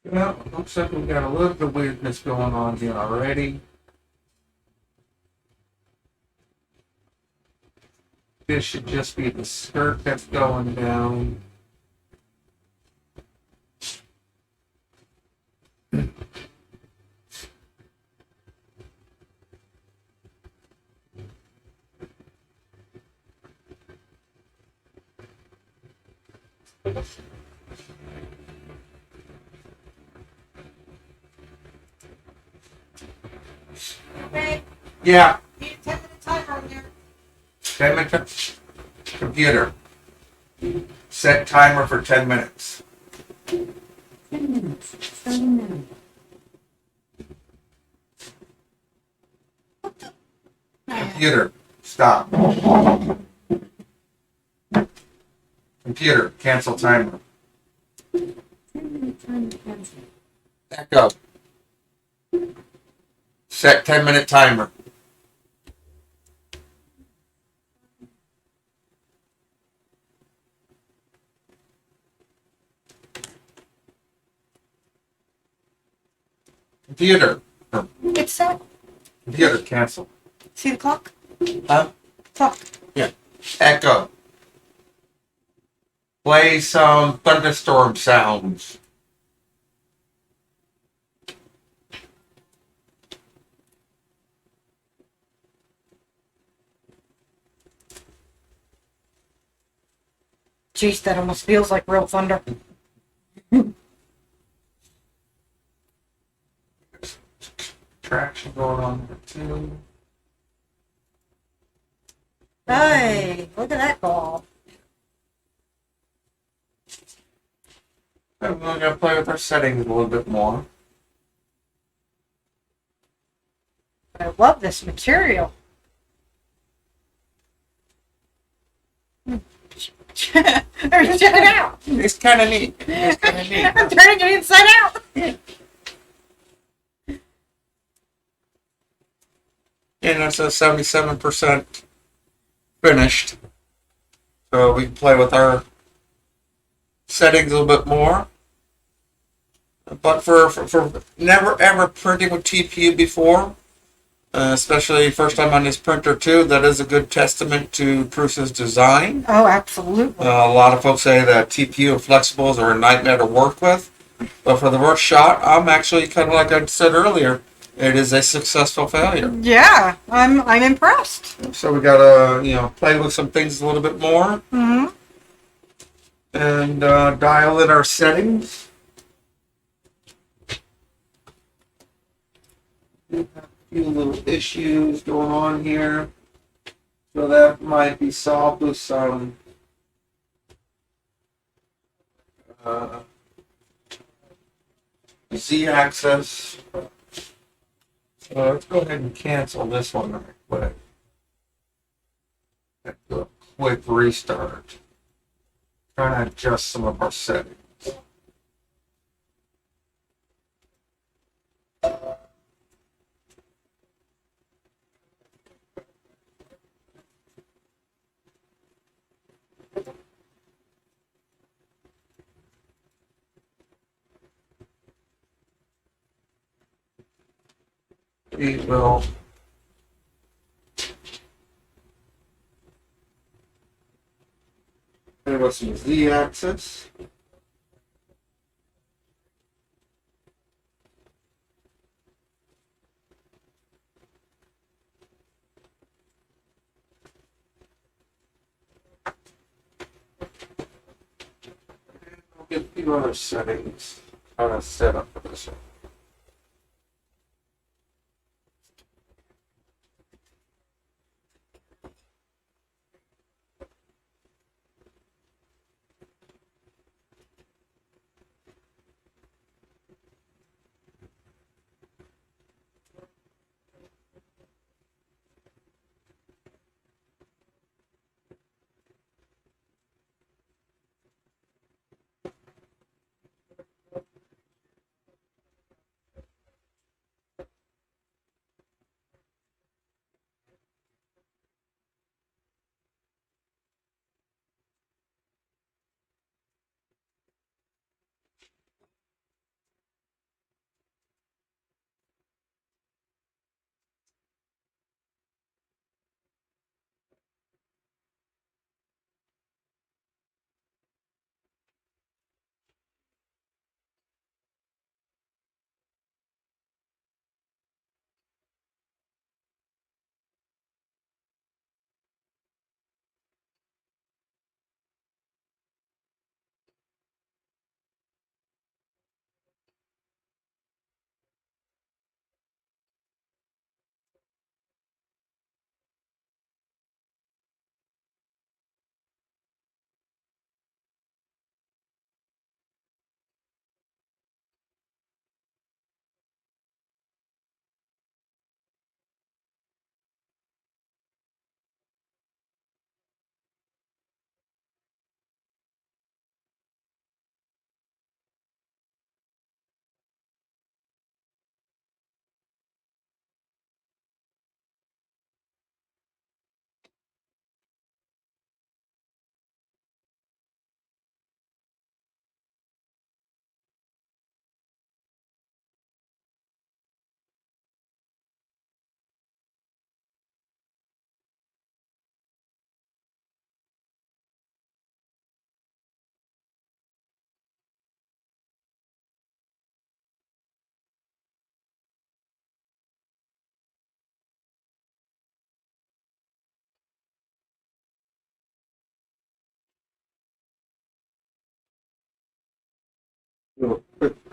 A: Well, looks like we've got a little bit of weirdness going on here already. This should just be the skirt that's going down.
B: Okay.
A: Yeah,
B: Need a 10-minute timer on there.
A: 10 minutes. Computer. Set timer for 10 minutes.
C: 10 minutes. 7 minutes.
A: Computer, stop. Computer, cancel timer.
C: 10-minute time to cancel.
A: Echo. Set 10-minute timer. Computer.
B: It's set.
A: Computer, cancel.
B: See the clock?
A: Huh?
B: Clock.
A: Echo. Play some thunderstorm sounds.
B: Jeez, that almost feels like real thunder.
A: Traction going on there too.
B: Hey, look at that ball.
A: And we're gonna play with our settings a little bit more.
B: I love this material. Check it out.
A: It's kind of neat. It's kind of neat.
B: I'm turning it inside out.
A: And it's a 77% finished. So we can play with our settings a little bit more. But for never ever printing with TPU before, especially first time on this printer too, that is a good testament to Bruce's design.
B: Oh, absolutely.
A: A lot of folks say that TPU Flexibles are a nightmare to work with. But for the first shot, I'm actually kind of like I said earlier, it is a successful failure.
B: Yeah, I'm impressed.
A: So we gotta play with some things a little bit more
B: Mm-hmm.
A: and dial in our settings. We have a few little issues going on here, so that might be solved with some Z-axis. So let's go ahead and cancel this one right quick. Let's do a quick restart. Trying to adjust some of our settings. We will play with some Z-axis. We'll get a few other settings kind of set up for this one.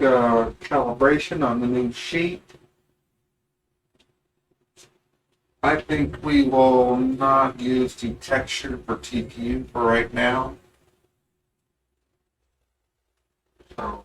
A: calibration on the new sheet. I think we will not use the texture for TPU for right now. So,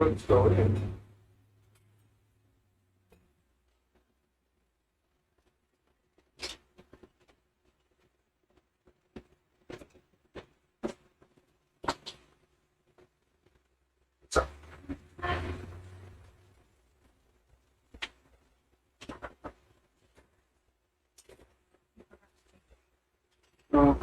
A: let's go in. So, oh,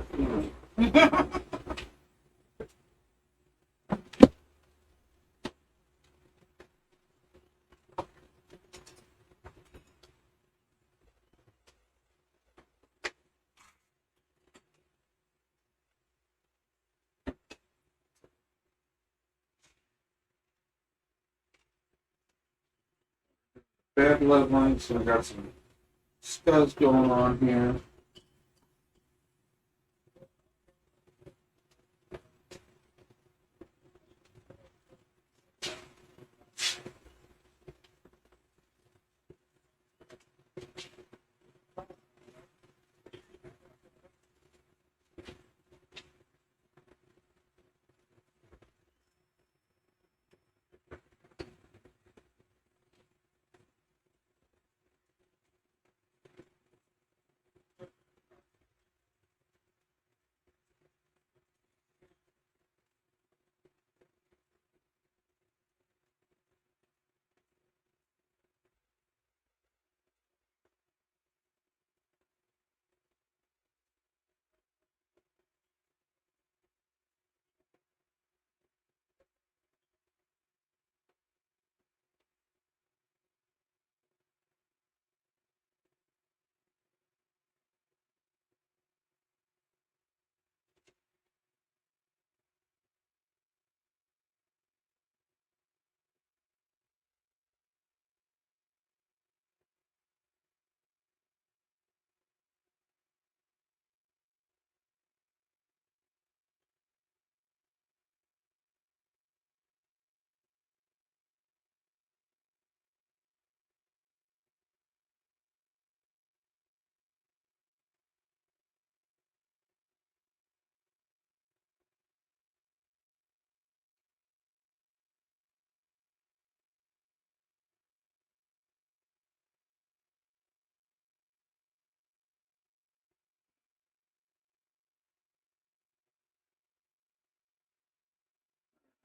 A: bad lead lines, so we got some scuds going on here.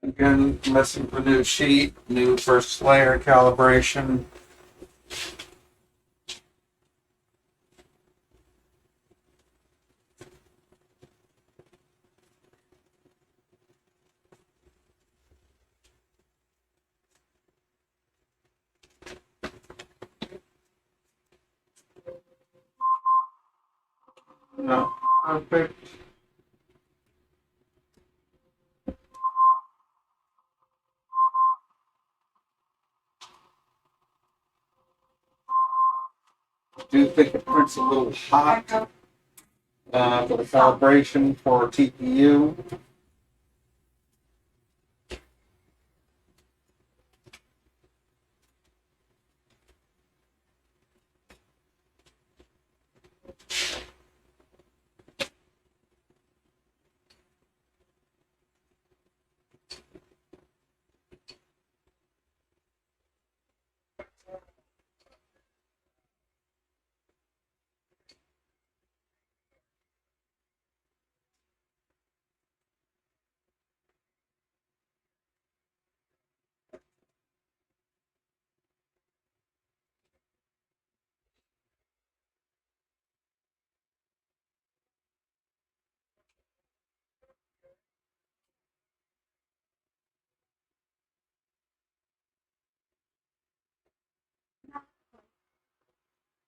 A: Again, messing with a new sheet, new first layer calibration. No, perfect. Do think it prints a little hot for the calibration for TPU.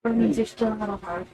C: But means you're still a little hard.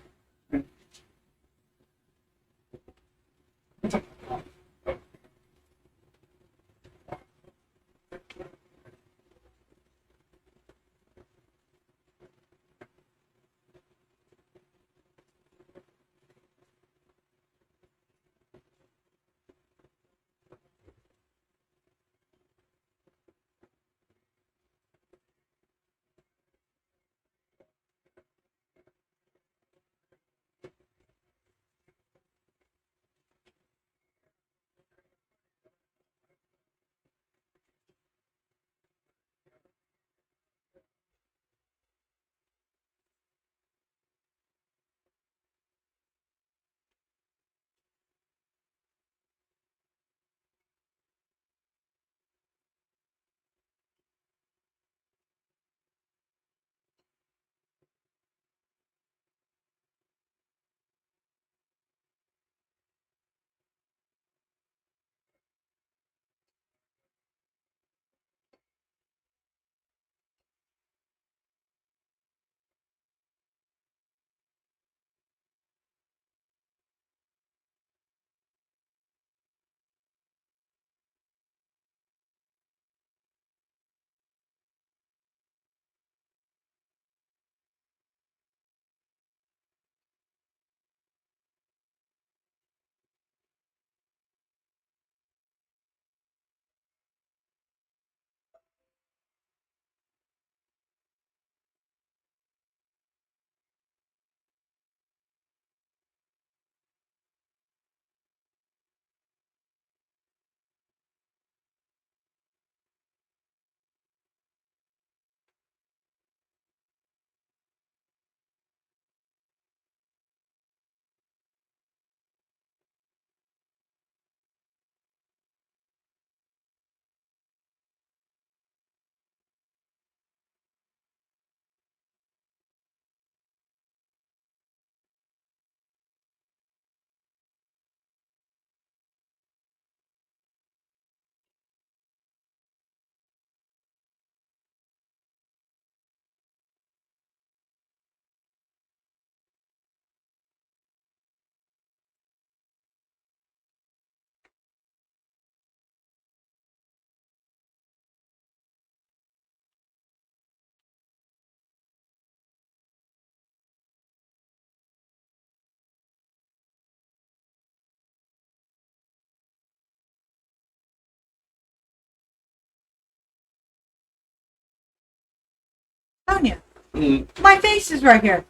B: Sonia,
A: Mm.
B: my face is right here.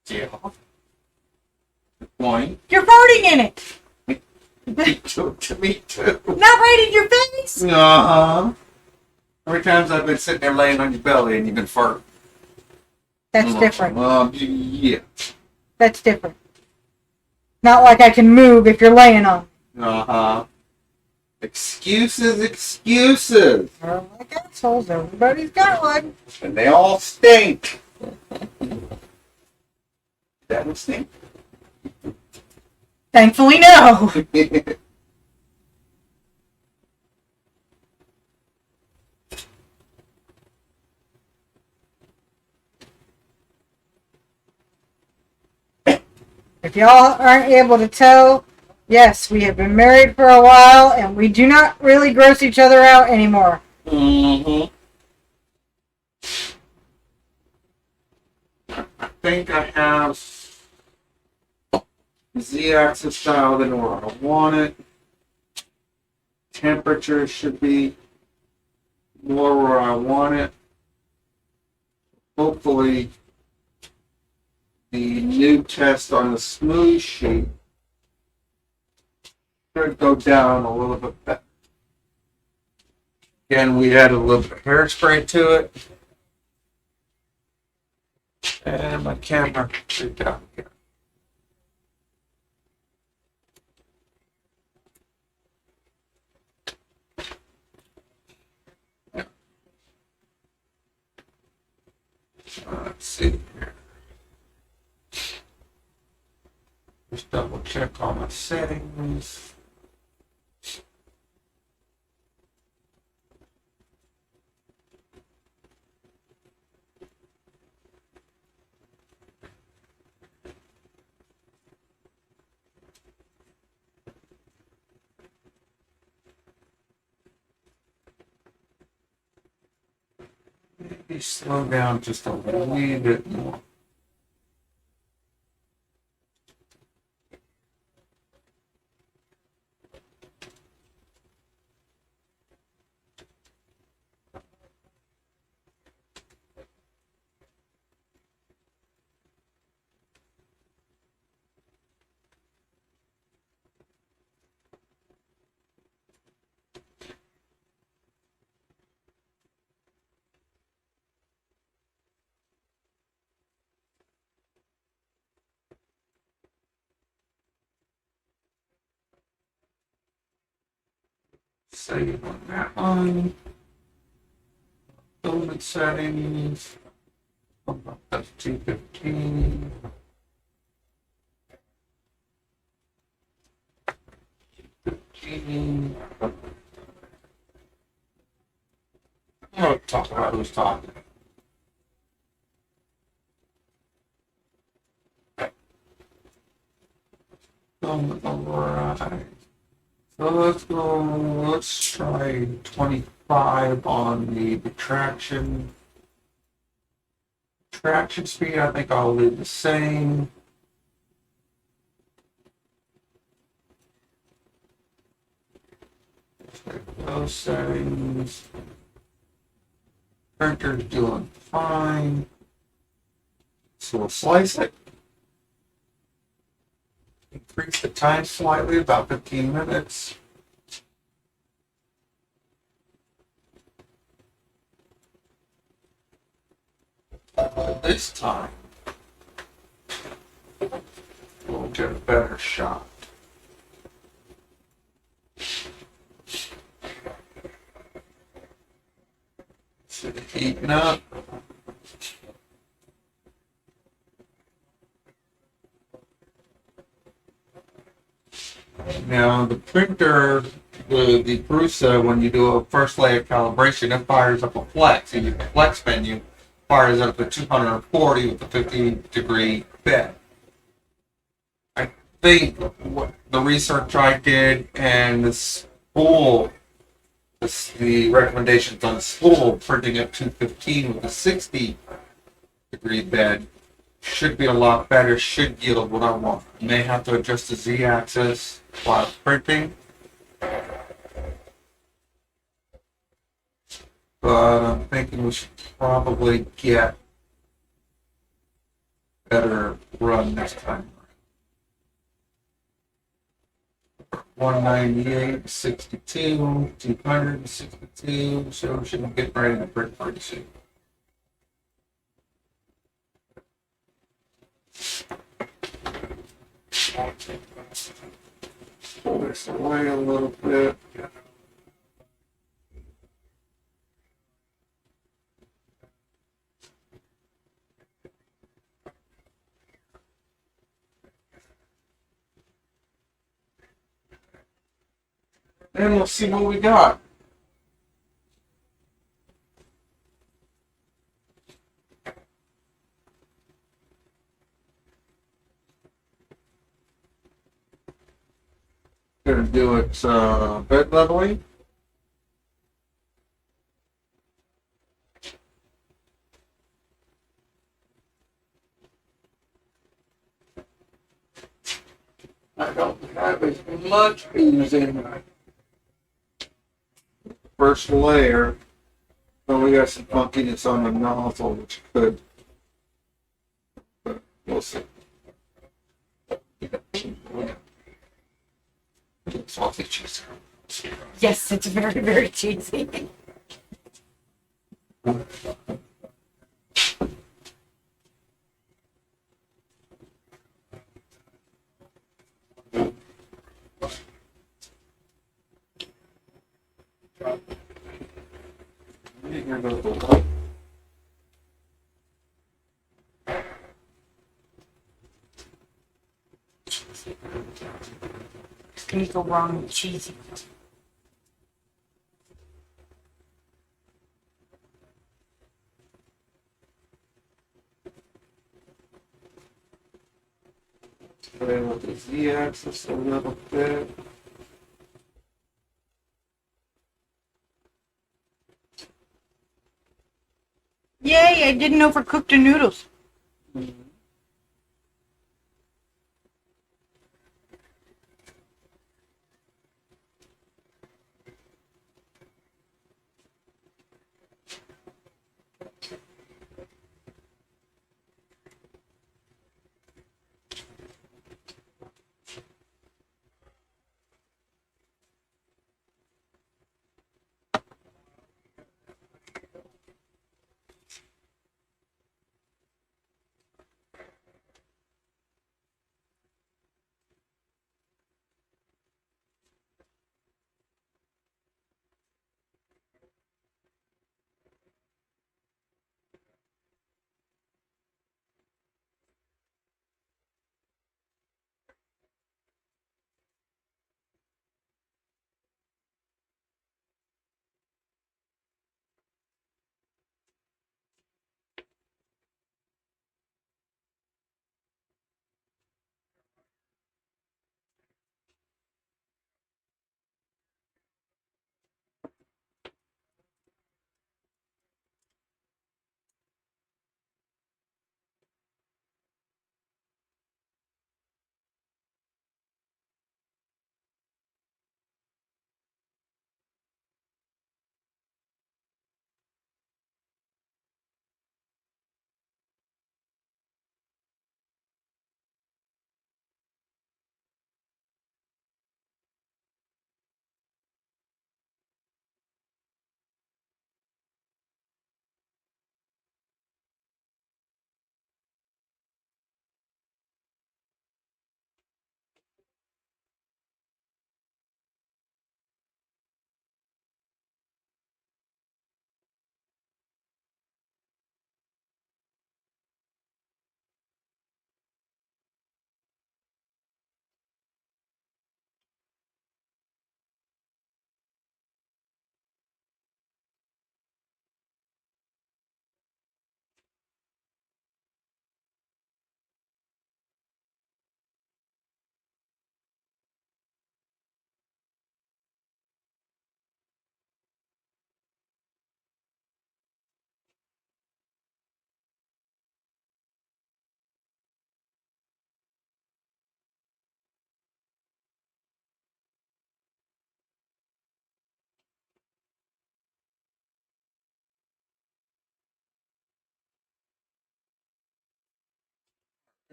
A: Yeah. Good point.
B: You're farting in it.
A: To me too.
B: Not right in your face.
A: Uh-huh. How many times I've been sitting there laying on your belly and you've been farting?
B: That's different.
A: Yeah.
B: That's different. Not like I can move if you're laying on me.
A: Uh-huh. Excuses, excuses.
B: They're like assholes. Everybody's got one.
A: And they all stink. That would stink?
B: Thankfully, no. If y'all aren't able to tell, yes, we have been married for a while, and we do not really gross each other out anymore.
A: Mm-hmm. I think I have Z-axis dialed in where I want it. Temperature should be more where I want it. Hopefully, the new test on the smooth sheet should go down a little bit better. Again, we add a little bit of hairspray to it. And my camera should down again. Let's see here. Just double check all my settings. maybe slow down just a wee bit more. Save on that one. Filament settings. That's 215. Talk about who's talking. Alright. So let's try 25 on the traction. Traction speed, I think I'll leave the same. Those settings. Printer's doing fine. So we'll slice it. Increase the time slightly, about 15 minutes. This time, we'll get a better shot. So it's heating up. Now the printer, the Prusa, when you do a first layer calibration, it fires up a flex. And the flex menu fires up a 240 with a 50-degree bed. I think what the research I did and the spool, the recommendations on the spool printing at 215 with a 60-degree bed should be a lot better, should yield what I want. You may have to adjust the Z-axis while printing, but I'm thinking we should probably get better run this time. 198, 62, 262, so we should get ready to print pretty soon. Pull this away a little bit. And we'll see what we got. Gonna do it bed leveling. I don't have as much ooze in my first layer, but we got some funkiness on the nozzle, which could, but we'll see. It's awfully cheesy.
D: Yes, it's very, very cheesy. Can you go wrong with cheesy?
A: Play with the Z-axis a little bit.
B: I didn't overcook the noodles.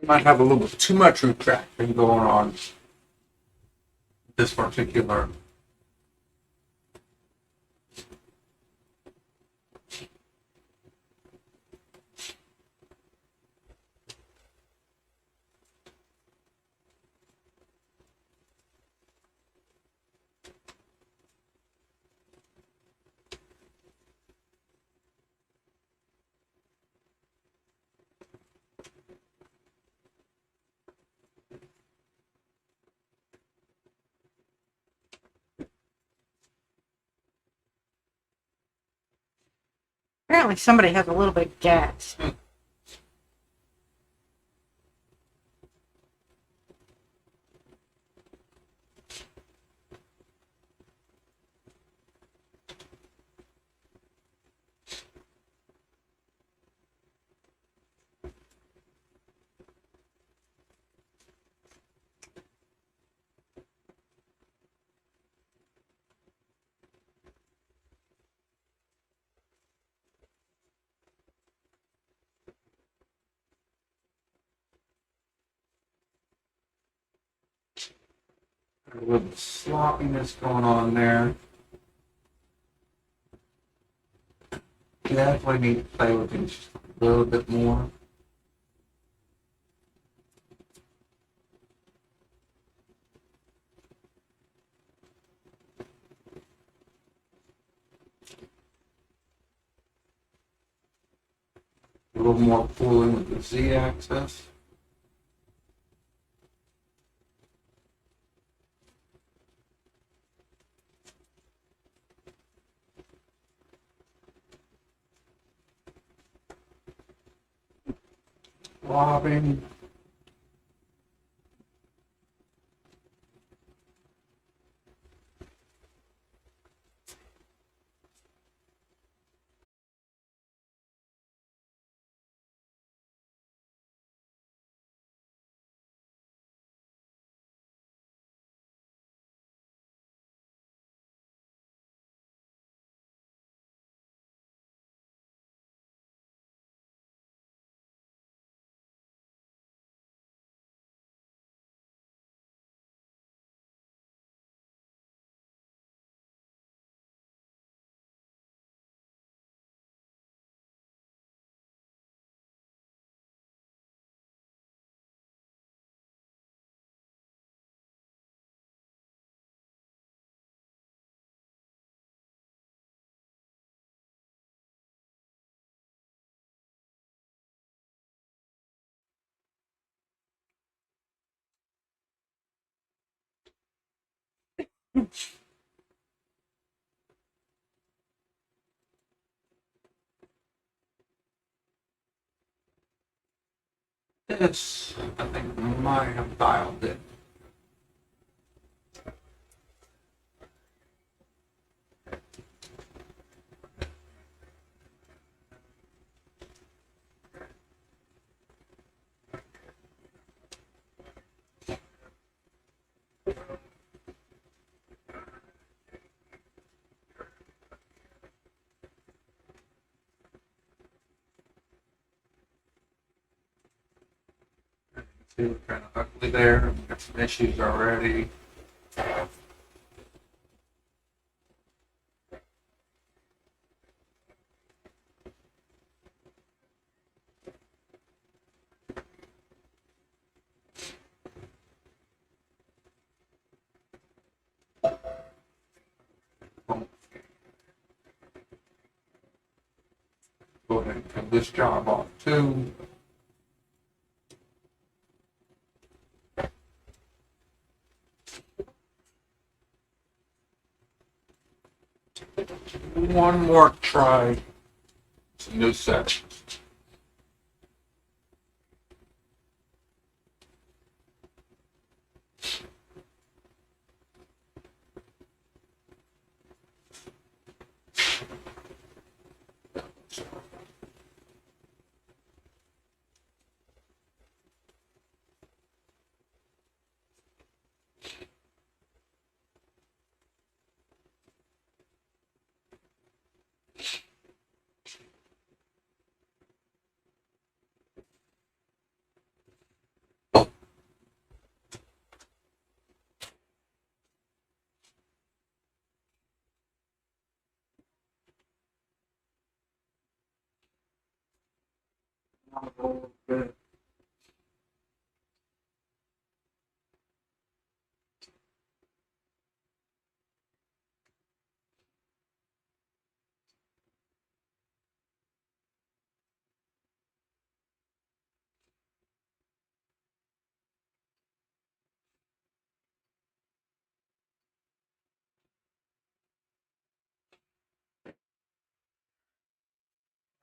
A: You might have a little bit too much retraction going on this particular.
B: Apparently somebody has a little bit of gas.
A: A little sloppiness going on there. You definitely need to play with these just a little bit more. A little more pulling with the Z-axis. Lobbing.
E: This, I think, might have dialed it. See, we're kind of ugly there. We got some issues already. Go ahead and turn this job off too. One more try. Some new settings.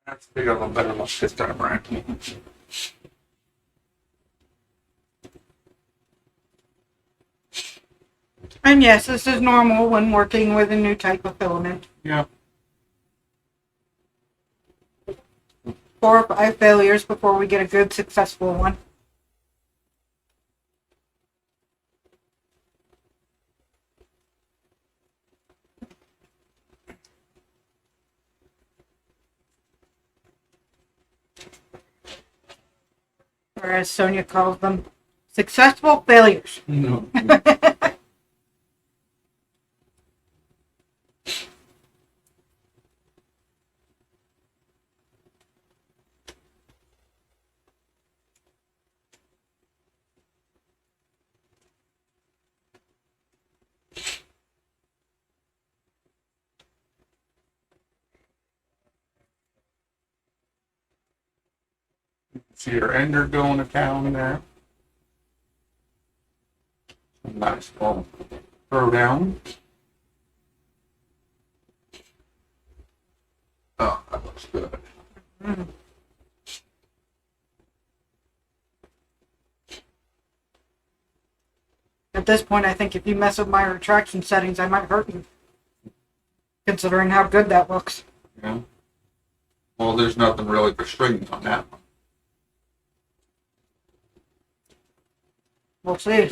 E: That's a little better luck this time around.
B: And yes, this is normal when working with a new type of filament.
E: Yeah.
B: 4 or 5 failures before we get a good successful one. Or as Sonia calls them, successful failures.
E: No. See your ender going to town there. Nice little throw down. Oh, that looks good.
B: Mm. At this point, I think if you mess with my retraction settings, I might hurt you. Considering how good that looks.
E: Yeah. Well, there's nothing really for strings on that one.
B: We'll see.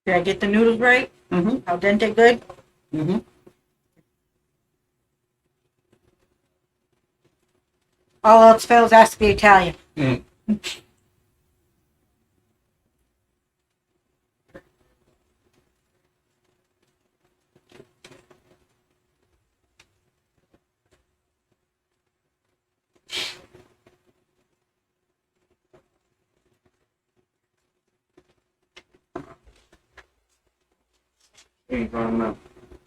B: Did I get the noodles right?
A: Mm-hmm.
B: Al dente good?
A: Mm-hmm.
B: All else fails has to be Italian.
A: Mm.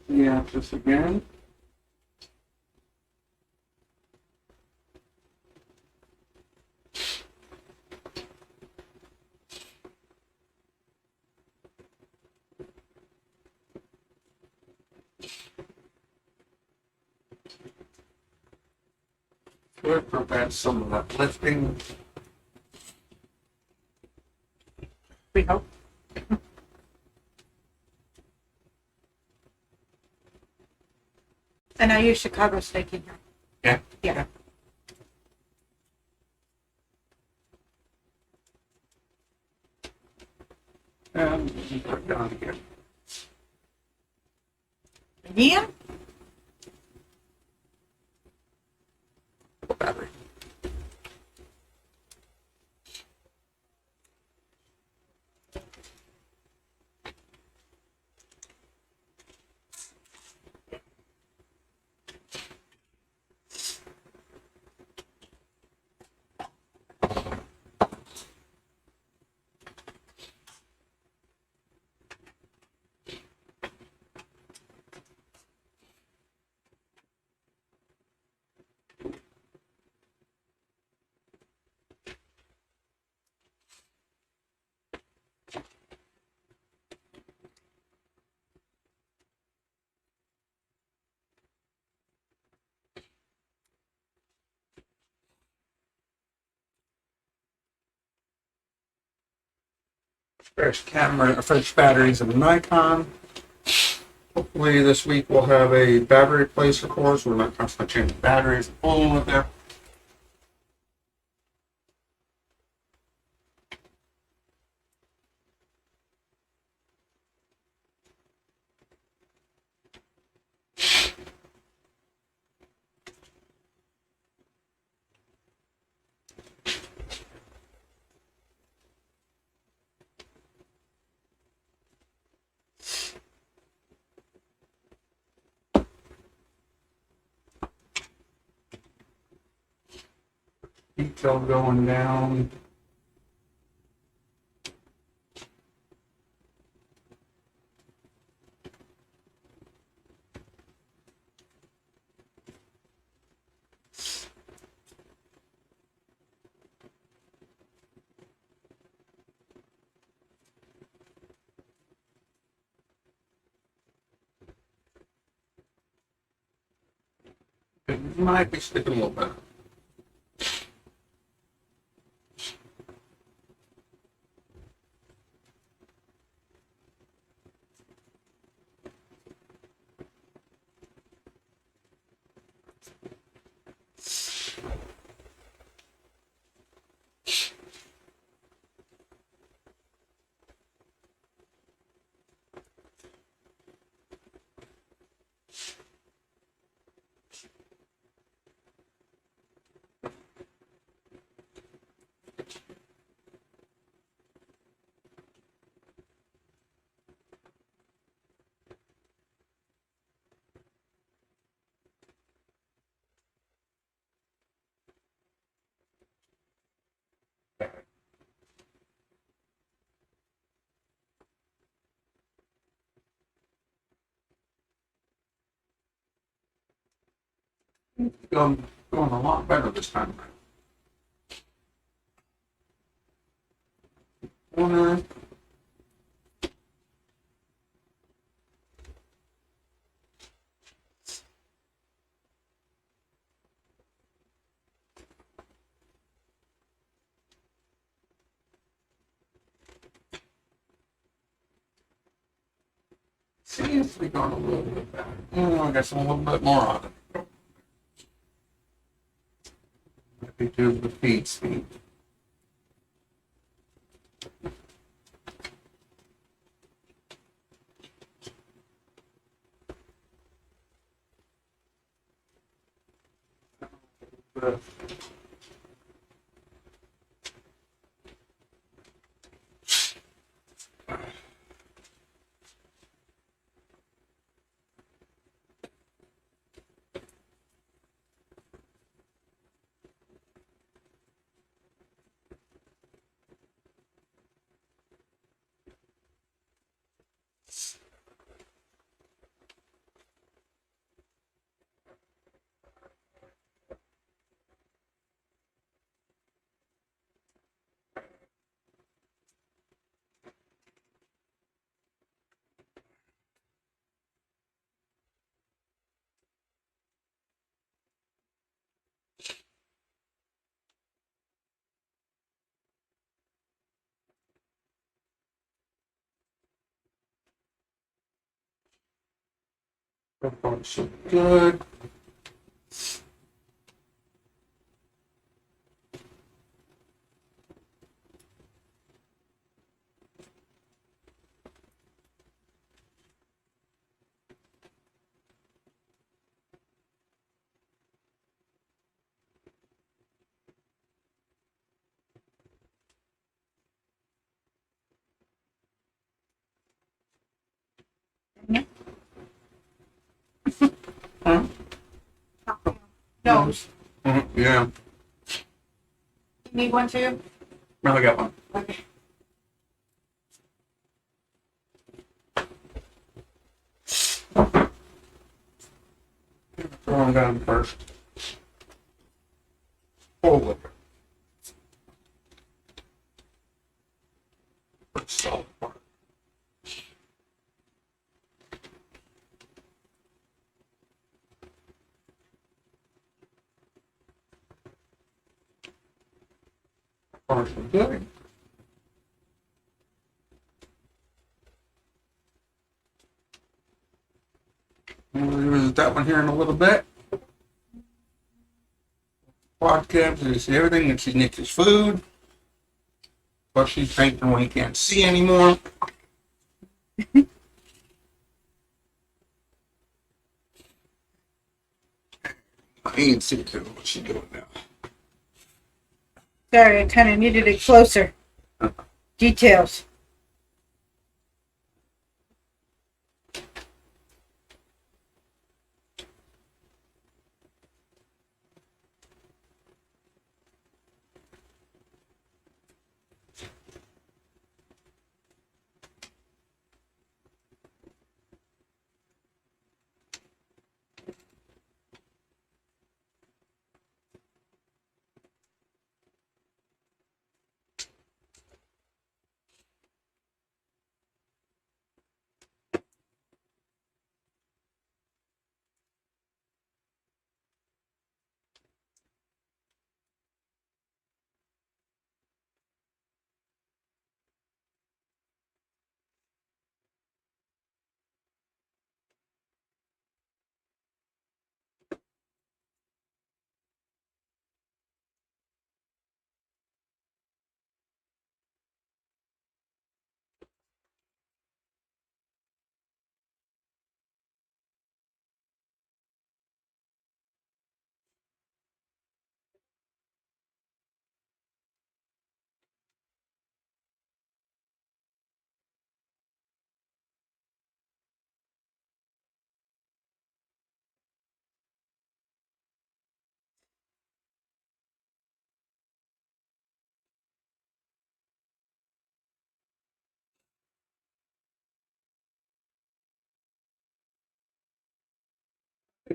A: Yeah, just again. Would prevent some of that lifting.
B: We hope. And I use Chicago steak in here.
A: Yeah.
B: Yeah.
A: And put it down again.
B: Again?
A: Battery. Fresh camera, fresh batteries in the Nikon. Hopefully this week we'll have a battery replacer course. We're not constantly changing batteries and fooling with them. Detail going down. It might be sticking a little better. Going a lot better this time around. Corner.
E: see if we got a little bit better. Oh, I got a little bit more on it. Maybe do the feed speed. But so far so good. Huh?
B: No.
E: Yeah,
B: You need one too?
E: no, I got one.
B: Okay.
E: Throw them down first. Hold it. Solid part. Partial good. We'll revisit that one here in a little bit. Quad cabs is everything that's in Nikki's food. But she's painting when he can't see anymore. I ain't see too what she's doing now.
B: Sorry, I kind of needed it closer. Details.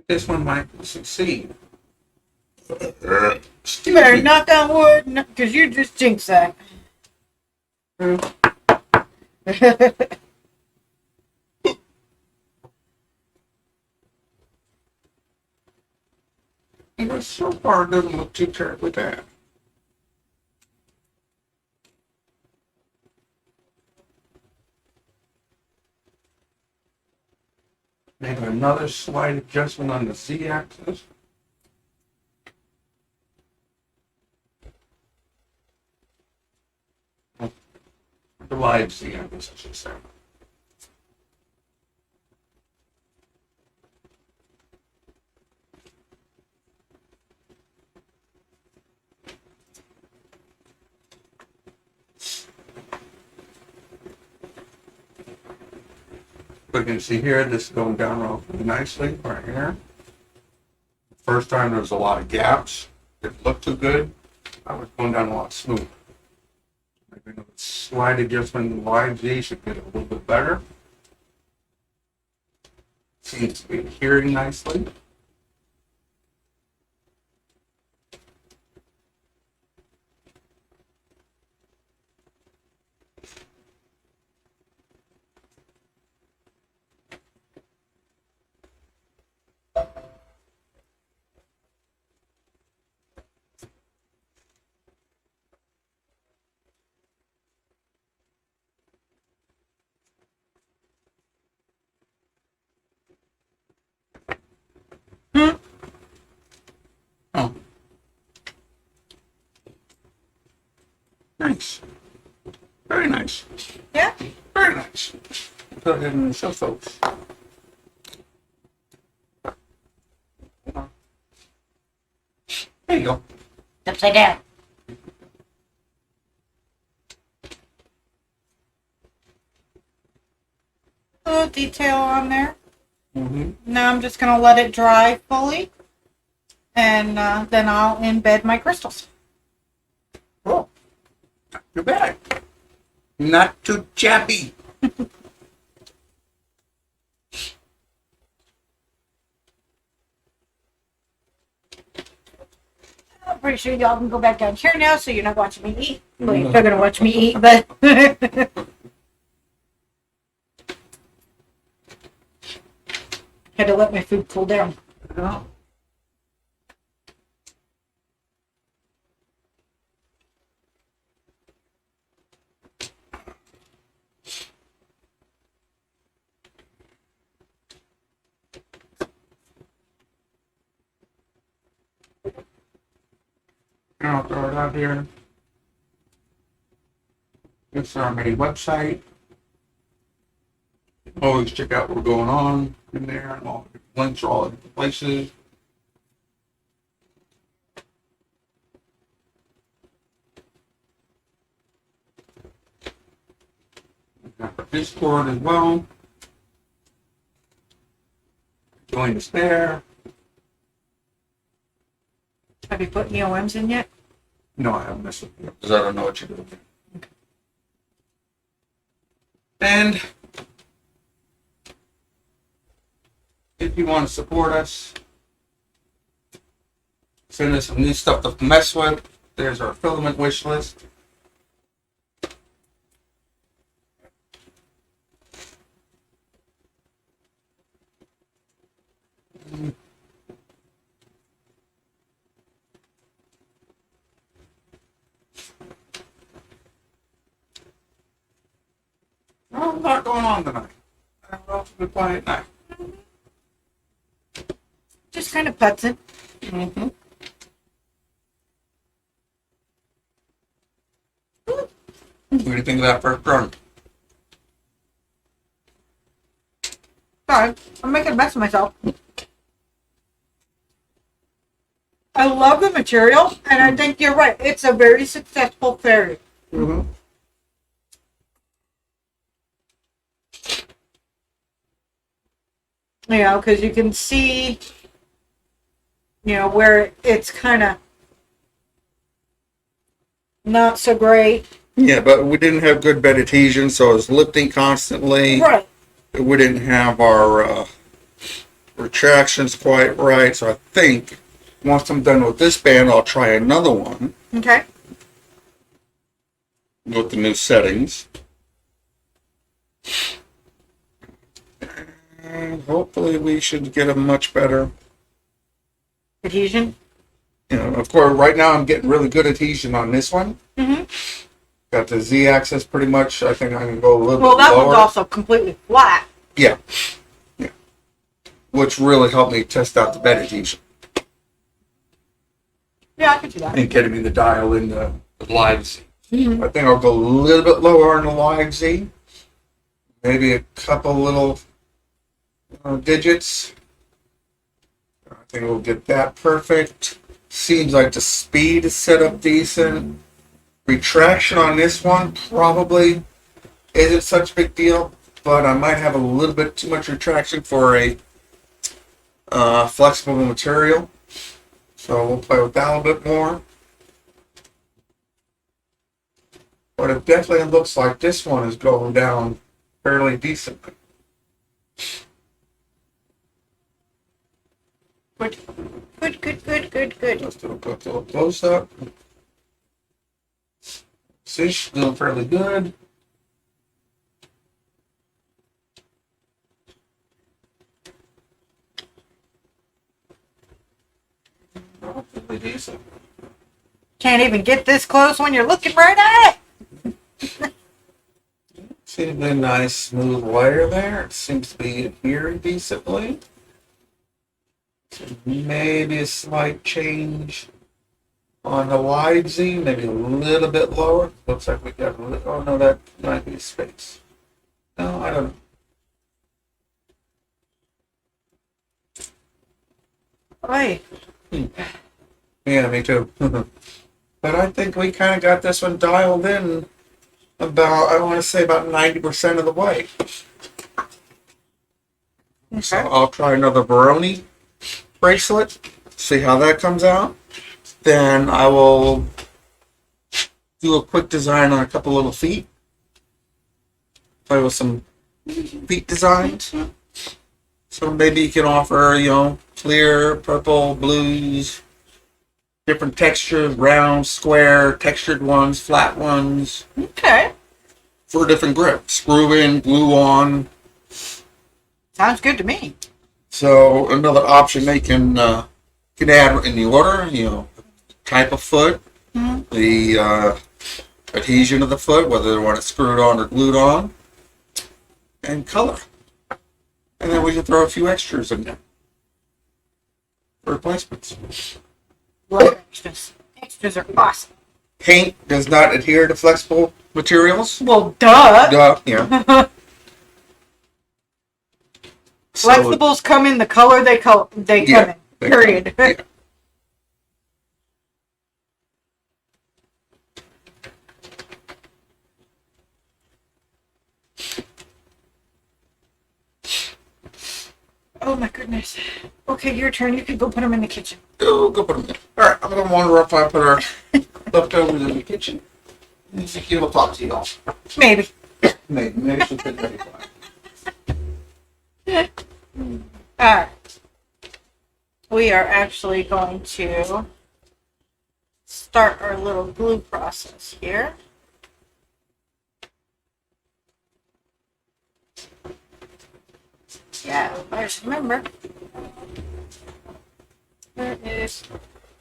E: This one might succeed.
B: You better knock on wood, because you just jinxed that.
E: But so far it doesn't look too terribly bad. Make another slight adjustment on the Z-axis. The live Z-axis, I should say. But you can see here, this is going down relatively nicely right here. First time there was a lot of gaps. Didn't look too good. I was going down a lot smoother. Maybe a slight adjustment in the live Z should get a little bit better. Seems to be adhering nicely. Oh. Nice. Very nice.
B: Yeah.
E: Very nice. Go ahead and show folks. There you go.
C: Upside down.
B: A little detail on there.
E: Mm-hmm.
B: Now I'm just going to let it dry fully. And then I'll embed my crystals.
E: Cool. Not too bad. Not too chappy.
C: I'm pretty sure y'all can go back down here now, so you're not watching me eat. Well, you're still gonna watch me eat, but had to let my food cool down.
E: Yeah. I'll throw it out here. This is our main website. Always check out what's going on in there, and all the links are all in different places. We got our Discord as well. Join us there.
B: Have you put NeoMs in yet?
E: No, I haven't messed with you because I don't know what you're doing. And if you want to support us, send us some new stuff to mess with. There's our filament wish list. Well, a lot going on tonight. A relatively quiet night.
B: Just kind of putzing.
E: Mm-hmm. What do you think of that first run?
B: Sorry, I'm making a mess of myself. I love the material, and I think you're right. It's a very successful fairy.
E: Mm-hmm.
B: You know, because you can see, you know, where it's kind of not so great.
A: Yeah, but we didn't have good bed adhesion, so it was lifting constantly.
B: Right.
A: We didn't have our retractions quite right, so I think once I'm done with this band, I'll try another one
B: Okay.
A: with the new settings. And hopefully we should get a much better,
B: Adhesion.
A: you know, of course, right now I'm getting really good adhesion on this one.
B: Mm-hmm.
A: Got the Z-axis pretty much. I think I can go a little
B: Well,
A: bit
B: that
A: lower.
B: one's also completely flat.
A: Yeah. Yeah. which really helped me test out the bed adhesion
B: Yeah, I could do that.
A: and getting me the dial in the live Z.
B: Mhm.
A: I think I'll go a little bit lower on the live Z, maybe a couple little digits. I think we'll get that perfect. Seems like the speed is set up decent. Retraction on this one probably isn't such a big deal, but I might have a little bit too much retraction for a flexible material. So we'll play with that a little bit more. But it definitely looks like this one is going down fairly decently.
B: Good. Good.
A: Let's do a quick little close up. See, she's doing fairly good. Relatively decent.
B: Can't even get this close when you're looking right at it.
A: Seems to be a nice smooth layer there. It seems to be adhering decently. So maybe a slight change on the wide Z, maybe a little bit lower. Looks like we got a little, oh no, that might be space. No, I don't.
B: Oi.
A: Yeah, me too. But I think we kind of got this one dialed in about, I want to say about 90% of the way. So I'll try another Baroni bracelet, see how that comes out. Then I will do a quick design on a couple little feet. Play with some feet designs. So maybe you can offer, clear, purple, blues, different textures, round, square, textured ones, flat ones,
B: Okay.
A: for different grip. Screw in, glue on.
B: Sounds good to me.
A: So another option they can add in the order, type of foot, the adhesion of the foot, whether they want it screwed on or glued on, and color. And then we can throw a few extras in there for replacements.
B: Love extras. Extras are awesome.
A: Paint does not adhere to flexible materials.
B: Well, duh.
A: Yeah. So,
B: Flexibles come in the color they come in. Period.
A: yeah.
B: Oh my goodness. Okay, your turn. You can go put them in the kitchen.
A: Go put them in. All right, I'm gonna wander up. I put our leftovers in the kitchen. And Nikki will talk to you all.
B: Maybe.
A: Maybe she'll fit ready for
B: Alright. We are actually going to start our little glue process here. Yeah, I just remember. There it is.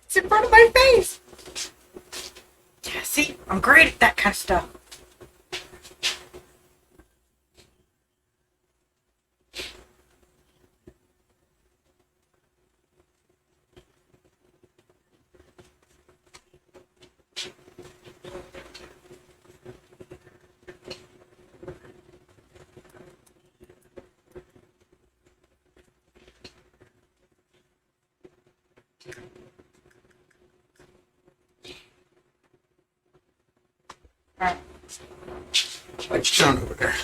B: It's in front of my face. Yeah, see, I'm great at that kind of stuff. Alright.
A: Like Sean over there.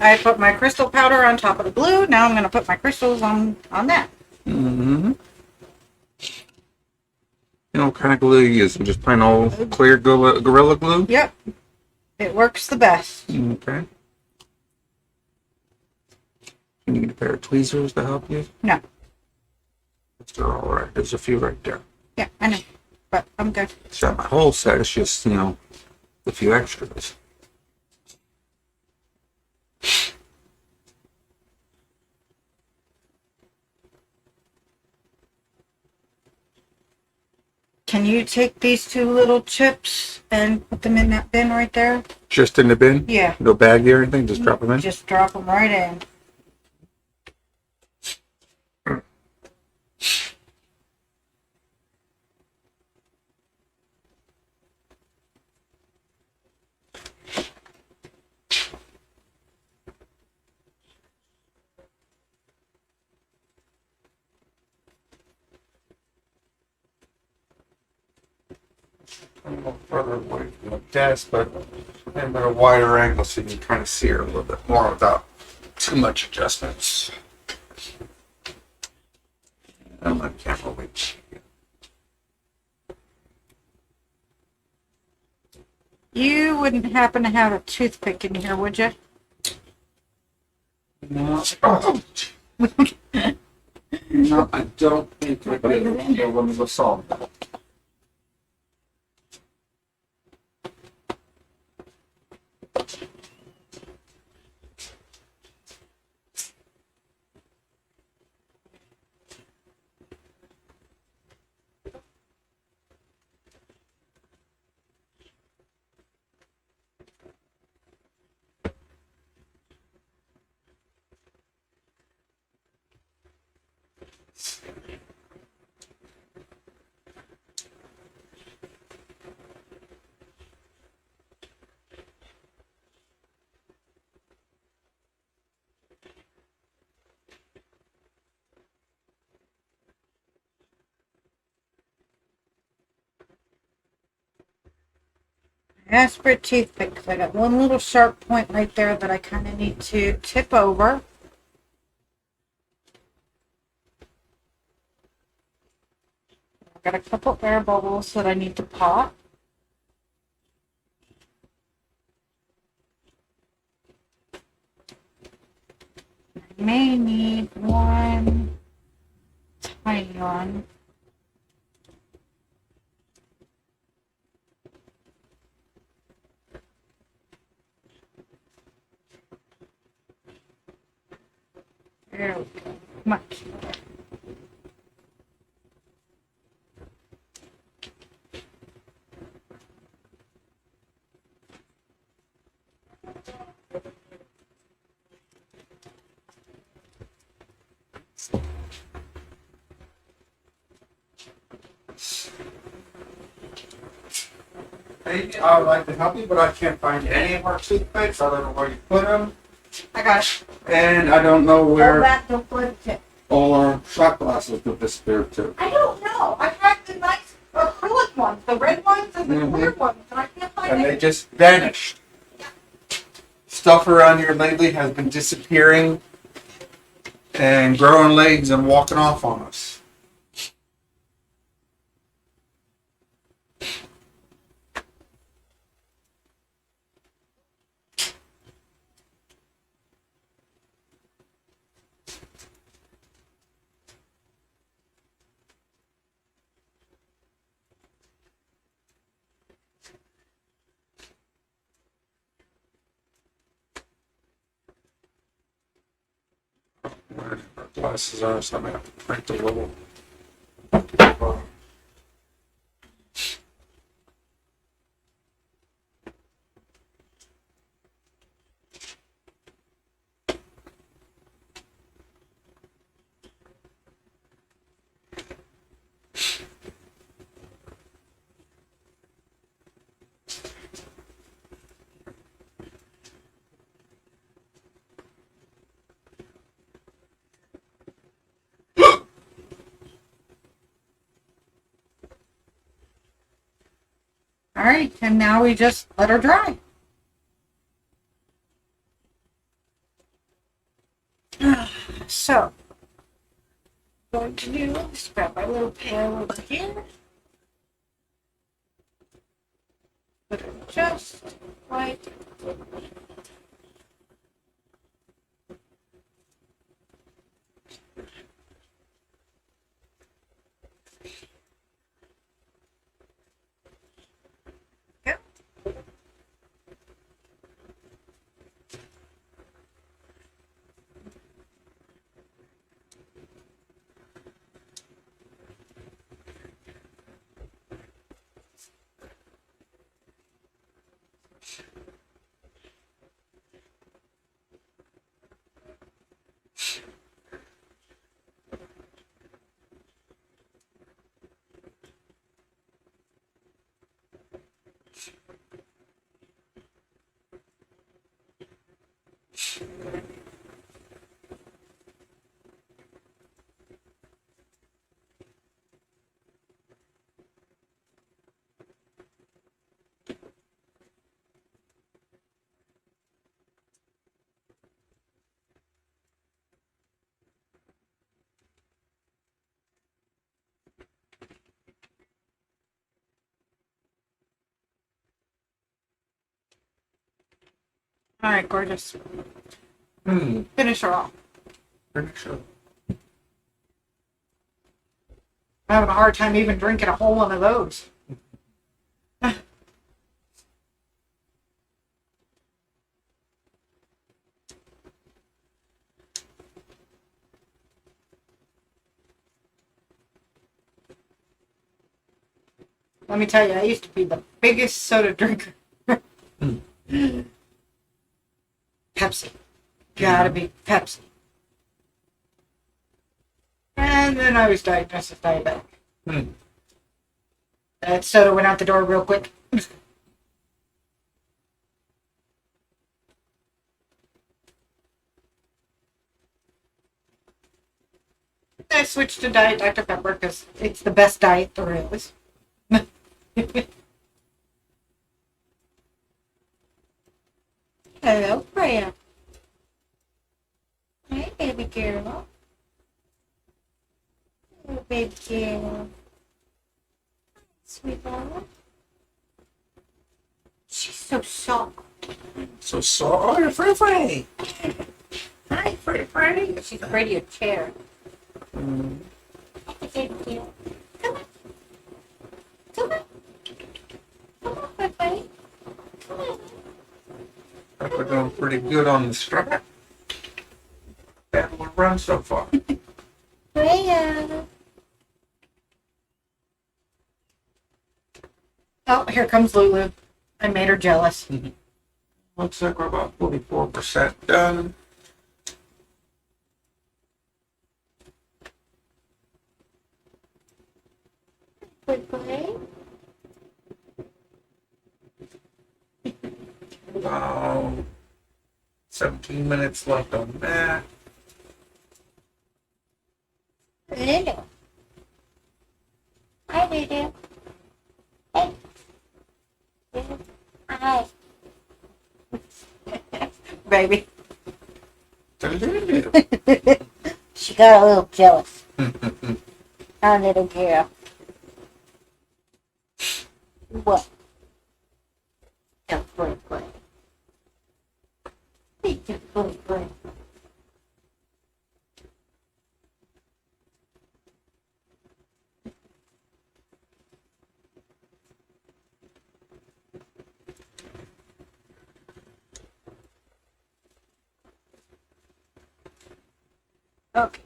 B: I put my crystal powder on top of the glue. Now I'm going to put my crystals on that.
A: Mm-hmm. What kind of glue you using? Just plain old clear Gorilla Glue?
B: Yep. It works the best.
A: Okay. You need a pair of tweezers to help you?
B: No.
A: They're all right. There's a few right there.
B: Yeah, I know. But I'm good.
A: So my whole set is just, a few extras.
B: Can you take these two little chips and put them in that bin right there?
A: Just in the bin?
B: Yeah.
A: No baggie or anything? Just drop them in?
B: Just drop them right in.
E: little further away from the desk, but maybe at a wider angle so you can kind of see her a little bit more without too much adjustments. And my camera weight.
B: You wouldn't happen to have a toothpick in here, would you?
E: No. Oh. No, I don't think I do. So let me go solve that.
B: Ask for a toothpick because I got one little sharp point right there that I kind of need to tip over. I've got a couple air bubbles that I need to pop. I may need one tiny one. There we go. Much better.
E: Hey, I would like to help you, but I can't find any of our toothpicks. I don't know where you put them,
B: I got it.
E: and I don't know
B: Hold
E: where
B: that, don't put it tip.
E: all our shot glasses have disappeared to.
B: I don't know. I tried the nice acrylic ones, the red ones and the clear ones, and I can't find
E: And
B: any.
E: they just vanished. Stuff around here lately has been disappearing and growing legs and walking off on us. Where our glasses are, so I'm gonna have to print a little.
B: All right, and now we just let her dry. So, what I'm going to do is grab my little pail over here. Put it just right. Yep.
C: All right, gorgeous.
E: Hmm.
C: Finish her off.
E: Pretty sure.
C: I'm having a hard time even drinking a whole one of those. Let me tell you, I used to be the biggest soda drinker. Pepsi. Gotta be Pepsi. And then I was diagnosed as diabetic.
E: Hmm.
C: That soda went out the door real quick. I switched to Diet Dr. Pepper because it's the best diet there is. Hello, Freya. Hey, baby girl. Hey, baby girl. Sweetheart. She's so soft.
E: So sorry, Free. Hi, Free.
C: She's afraid of your chair.
E: Hmm.
C: Hey, baby girl. Come on. Come on. Come on, baby. Come on.
E: We're doing pretty good on the strap. Bad one run so far.
C: Freya. Oh, here comes Lulu. I made her jealous.
E: Looks like we're about 44% done.
C: Good boy.
E: About 17 minutes left on that.
C: Lulu. Hi, Lulu. Hey. Lulu. Hi. Baby. She got a little jealous. Our little girl. What? Just play. Just play. Okay.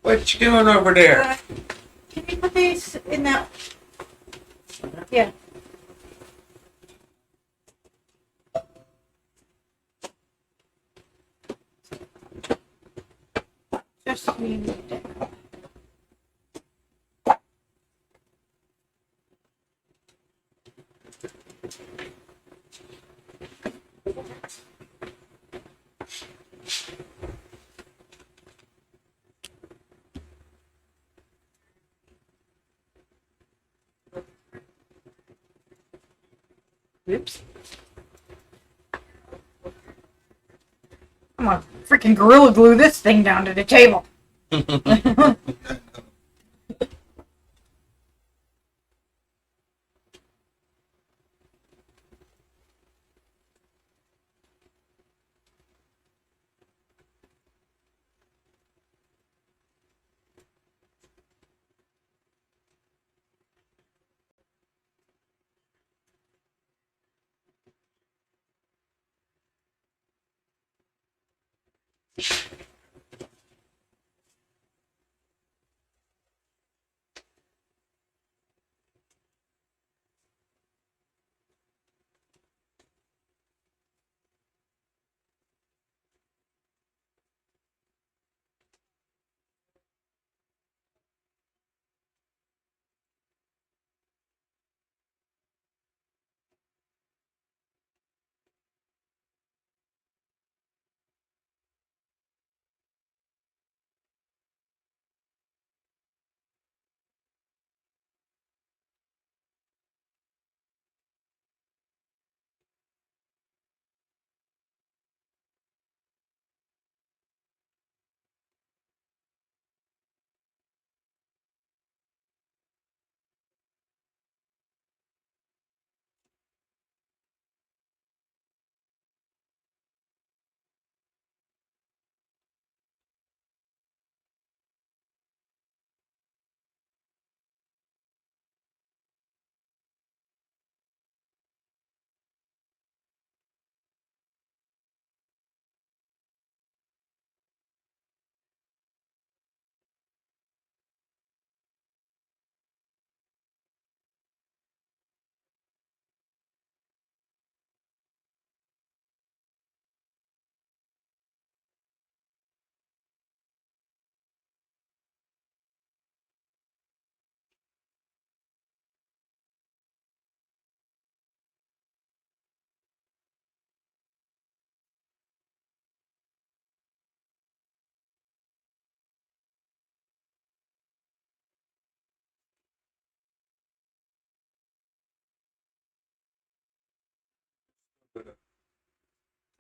E: What you doing over there?
C: Can you put these in that? Yeah. Just need it. Oops. I'm gonna freaking gorilla glue this thing down to the table.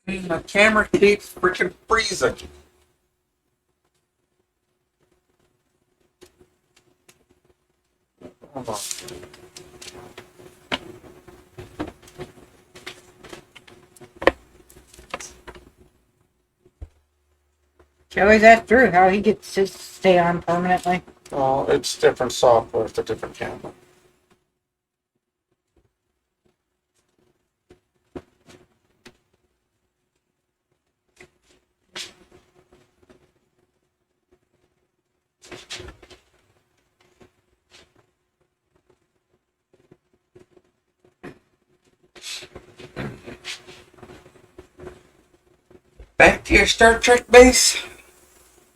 E: My camera keeps freaking freezing. Hold on.
B: She always asks Drew how he gets to stay on permanently.
E: Oh, it's different software. It's a different camera. Back to your Star Trek base.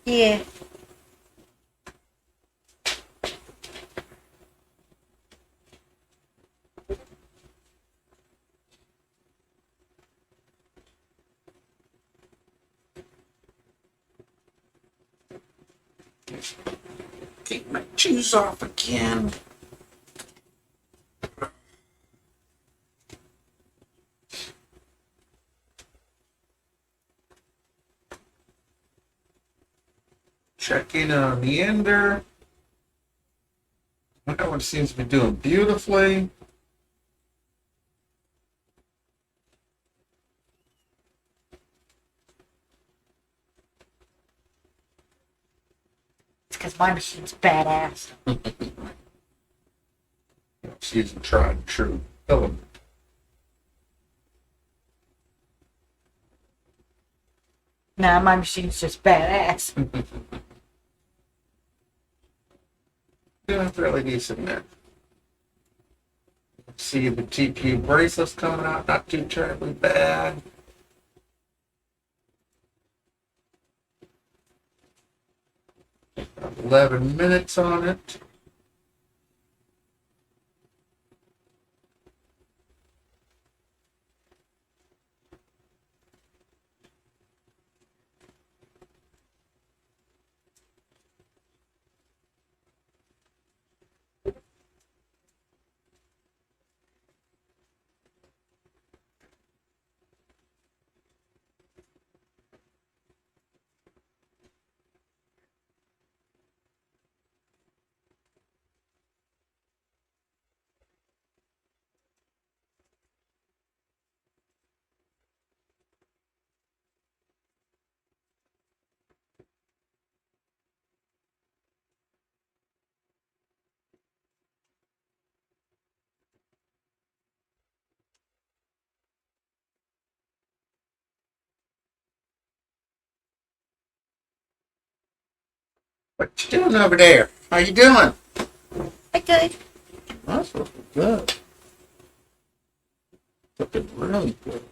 B: Yeah.
E: Take my shoes off again. Checking on the ender. That one seems to be doing beautifully.
B: It's because my machine's badass.
E: It's using tried and true filament.
B: Nah, my machine's just badass.
E: Doing fairly decent there. See the TPU bracelets coming out, not too terribly bad. About 11 minutes on it. What you doing over there? How you doing?
B: Okay.
E: That's looking good. Looking really good.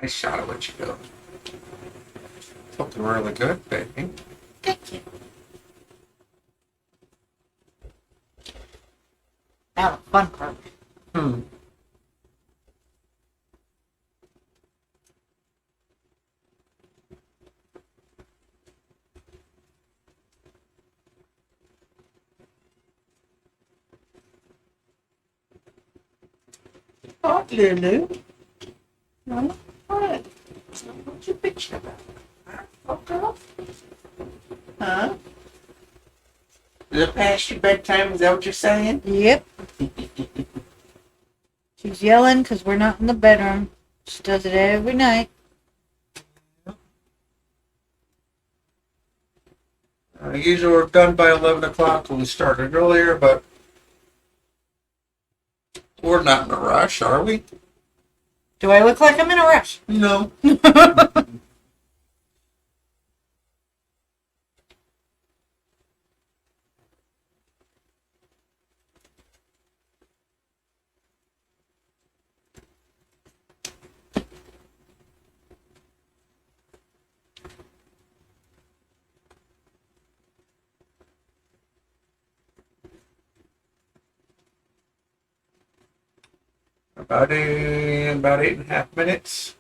E: Nice shot of what you do. Looking really good, baby.
B: Thank you. Now the fun part.
E: Hmm. Oh, Lulu. No, what? What you bitching about? Fuck off. Huh? Is it past your bedtime? Is that what you're saying?
B: Yep. She's yelling because we're not in the bedroom. She does it every night.
E: Usually we're done by 11 o'clock when we started earlier, but we're not in a rush, are we?
B: Do I look like I'm in a rush?
E: No. about 8.5 minutes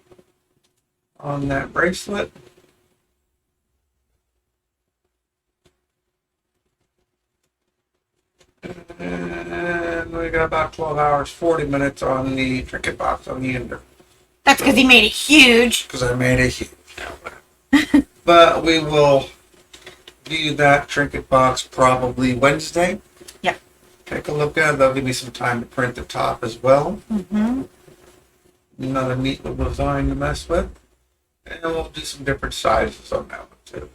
E: on that bracelet. And we got about 12 hours, 40 minutes on the trinket box on the ender.
B: That's because he made it huge.
E: Because I made a huge outlet. But we will view that trinket box probably Wednesday.
B: Yeah.
E: Take a look at it. That'll give me some time to print the top as well.
B: Mm-hmm.
E: Another neat little design to mess with. And we'll do some different sizes on that one too.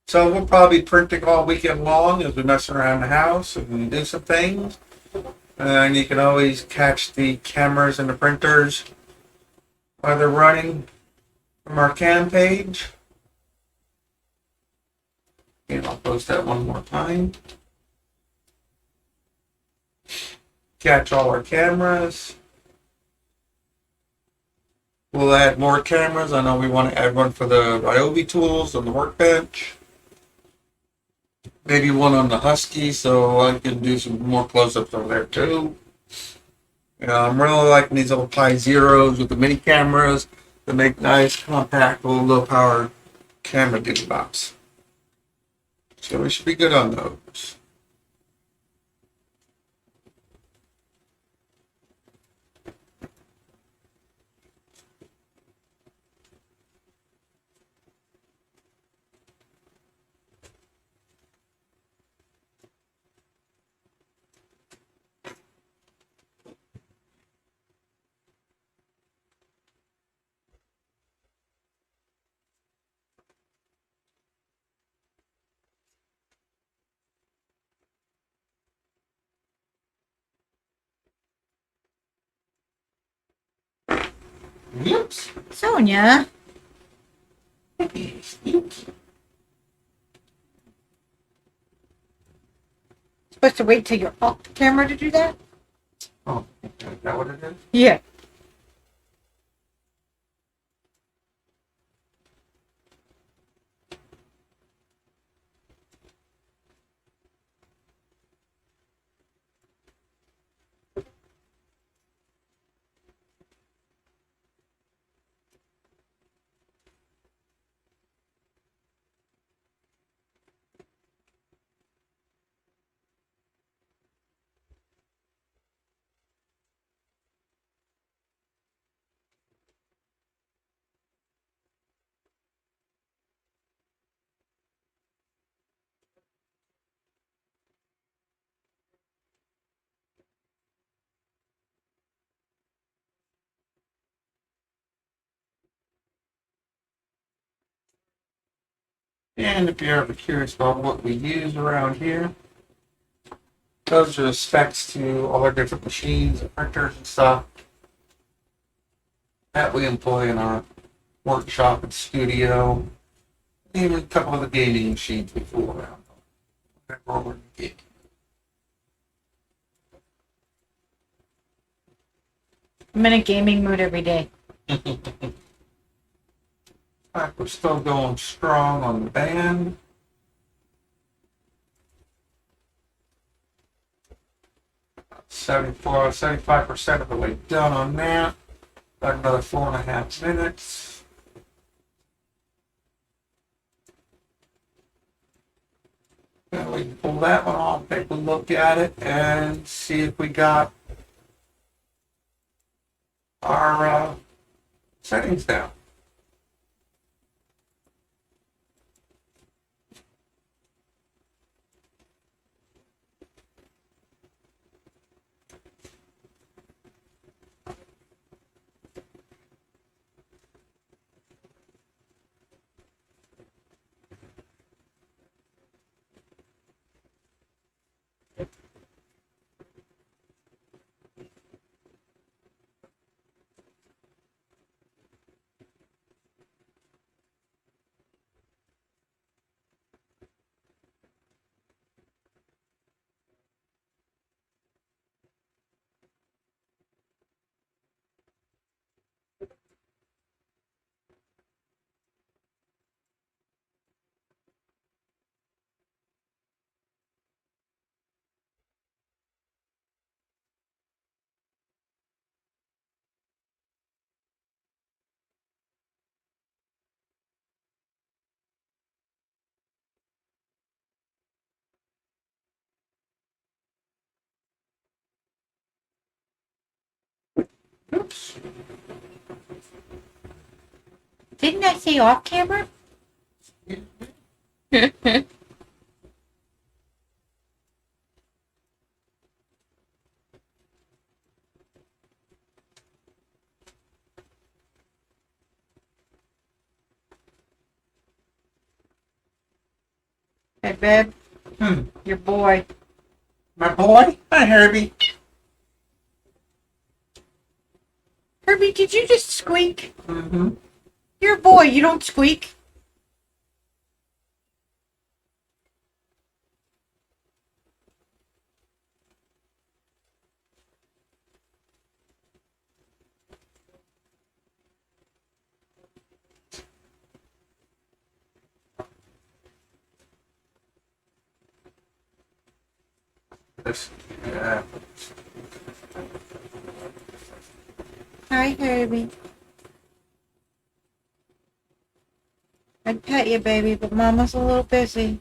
E: So we'll probably be printing all weekend long as we mess around the house and do some things. And you can always catch the cameras and the printers while they're running from our cam page. And I'll post that one more time. Catch all our cameras. We'll add more cameras. I know we want to add one for the Ryobi tools on the workbench. Maybe one on the Husky so I can do some more close-ups over there too. You know, I'm really liking these little Pi Zeros with the mini cameras that make nice, compact, low power camera duty box. So we should be good on those. Oops.
B: Sonia.
E: Oops.
B: Supposed to wait till you're off the camera to do that?
E: Oh, is that what it is?
B: Yeah.
E: And if you're ever curious about what we use around here, those are the specs to all our different machines and printers and stuff that we employ in our workshop and studio. Even a couple of the gaming machines we fool around on. Whenever we're geeking.
B: I'm in a gaming mood every day.
E: We're still going strong on the band. About 75% of the way done on that. Got another 4.5 minutes. Then we can pull that one off, take a look at it, and see if we got our settings down.
B: Didn't I say off camera?
D: Hey, babe. Your boy.
E: My boy? Hi, Herbie.
B: Herbie, did you just squeak?
E: Mm-hmm.
B: You're a boy, you don't squeak.
E: Yeah.
B: Hi, Herbie. I'd pet you, baby, but Mama's a little busy.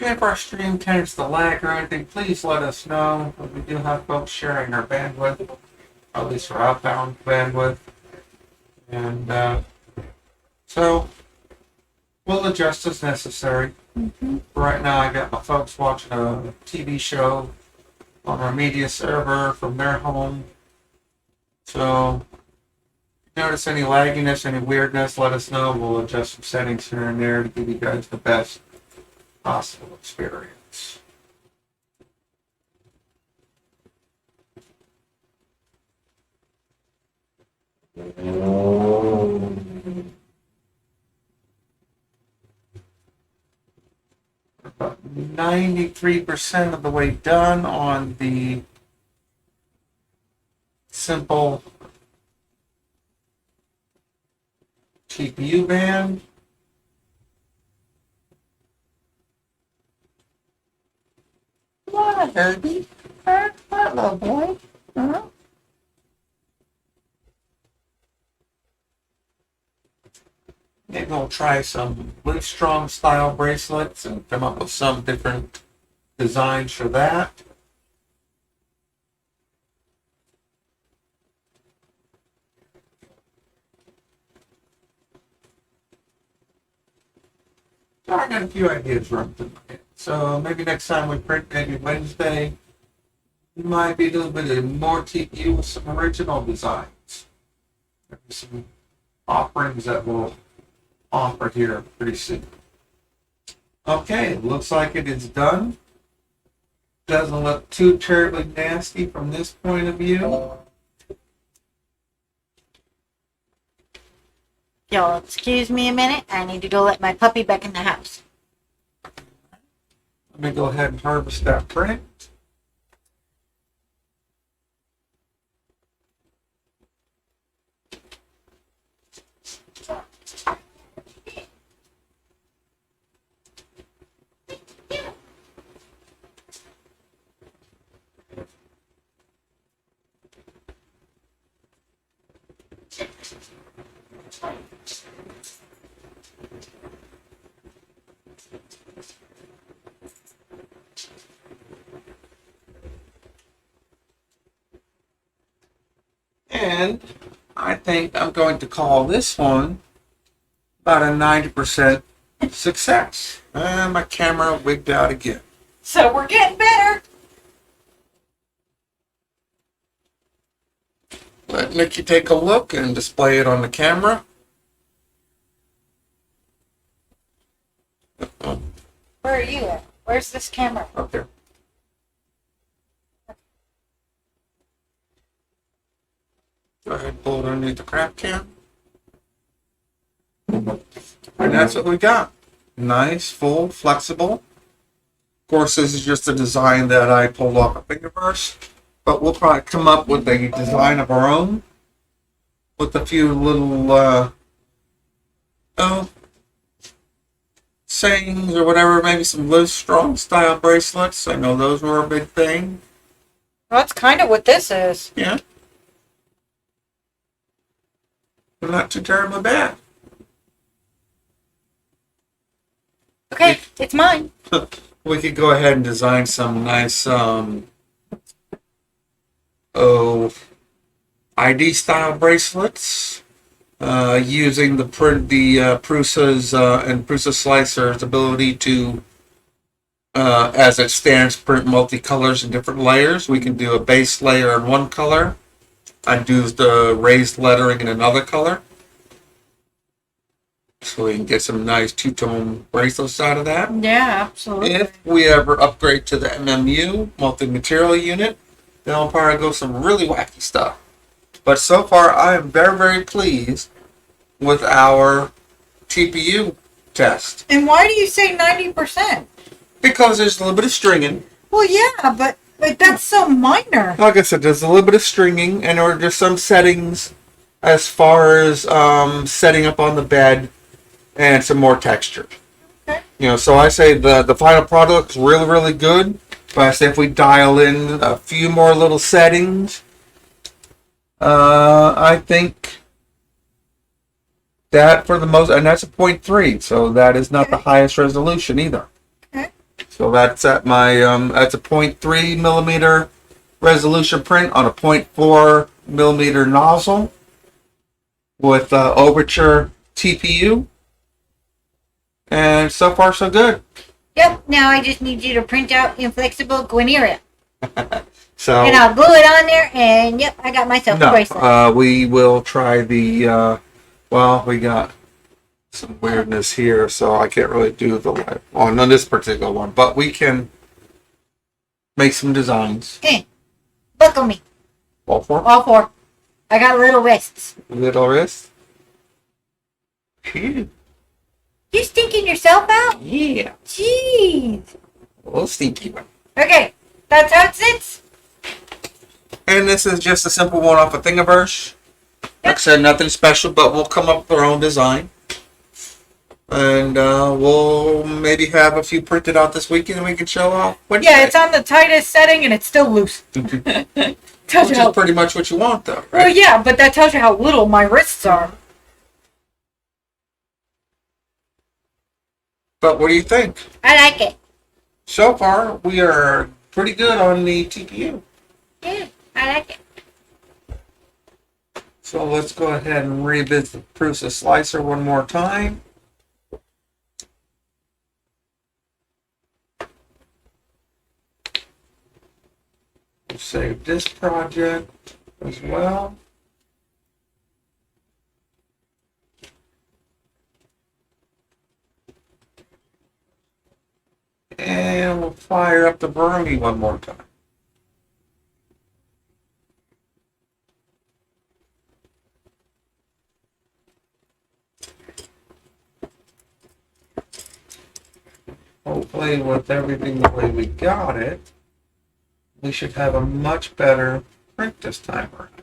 E: If our stream tends to lag or anything, please let us know. We do have folks sharing our bandwidth, at least our outbound bandwidth. And so we'll adjust as necessary. Right now, I got my folks watching a TV show on our media server from their home. So if you notice any lagginess, any weirdness, let us know. We'll adjust some settings here and there to give you guys the best possible experience. About 93% of the way done on the simple TPU band. What, Herbie? What, little boy? Huh? Maybe we'll try some Live Strong style bracelets and come up with some different designs for that. So I got a few ideas running through my head. So maybe next time we print, maybe Wednesday, might be a little bit more TPU with some original designs. Maybe some offerings that we'll offer here pretty soon. Okay, looks like it is done. Doesn't look too terribly nasty from this point of view.
B: Y'all excuse me a minute. I need to go let my puppy back in the house.
E: Let me go ahead and harvest that print. And I think I'm going to call this one about a 90% success. And my camera wigged out again.
B: So we're getting better.
E: Let Nikki take a look and display it on the camera.
B: Where are you at? Where's this camera?
E: Up there. Go ahead and pull it underneath the crap can. And that's what we got. Nice, full, flexible. Of course, this is just a design that I pulled off of Thingiverse, but we'll probably come up with a design of our own
A: with a few little oh sayings or whatever, maybe some Live Strong style bracelets. I know those were a big thing.
B: Well, that's kind of what this is.
A: Yeah. They're not too terribly bad.
B: Okay, it's mine.
A: We could go ahead and design some nice ID style bracelets using the Prusa's and Prusa Slicer's ability to as it stands print multicolors in different layers. We can do a base layer in one color and do the raised lettering in another color. So we can get some nice two-tone bracelets out of that.
B: Yeah, absolutely.
A: If we ever upgrade to the MMU, multi-material unit, then I'll probably go some really wacky stuff. But so far, I am very, very pleased with our TPU test.
B: And why do you say 90%?
A: Because there's a little bit of stringing.
B: Well, yeah, but that's so minor.
A: Like I said, there's a little bit of stringing, and there are just some settings as far as setting up on the bed and some more texture.
B: Okay.
A: You know, so I say the final product's really, really good. But I say if we dial in a few more little settings, I think that for the most, and that's a 0.3, so that is not the highest resolution either.
B: Okay.
A: So that's at my that's a 0.3 millimeter resolution print on a 0.4 millimeter nozzle with Overture TPU, and so far so good.
F: Yep, now I just need you to print out Inflexible Guinea.
A: So
F: And I'll glue it on there, and yep, I got myself a bracelet.
A: no, we will try the. Well, we got some weirdness here, so I can't really do the live on this particular one, but we can make some designs.
F: Buckle me.
A: All four
F: All four. I got little wrists.
A: little wrist. Phew.
F: You stinking yourself out?
A: Yeah,
F: Jeez.
A: a little stinky one.
F: Okay, that's how it sits.
A: And this is just a simple one off of Thingiverse. Like I said, nothing special, but we'll come up with our own design. And we'll maybe have a few printed out this weekend and we can show off.
B: Yeah, it's on the tightest setting and it's still loose. Tells
A: Which
B: you
A: is
B: how.
A: pretty much what you want, though,
B: Well,
A: right?
B: yeah, but that tells you how little my wrists are.
A: But what do you think?
F: I like it.
A: So far, we are pretty good on the TPU.
F: Yeah, I like it.
A: So let's go ahead and revisit the Prusa Slicer one more time. We'll save this project as well. And we'll fire up the Brony one more time. Hopefully with everything the way we got it, we should have a much better print this time around.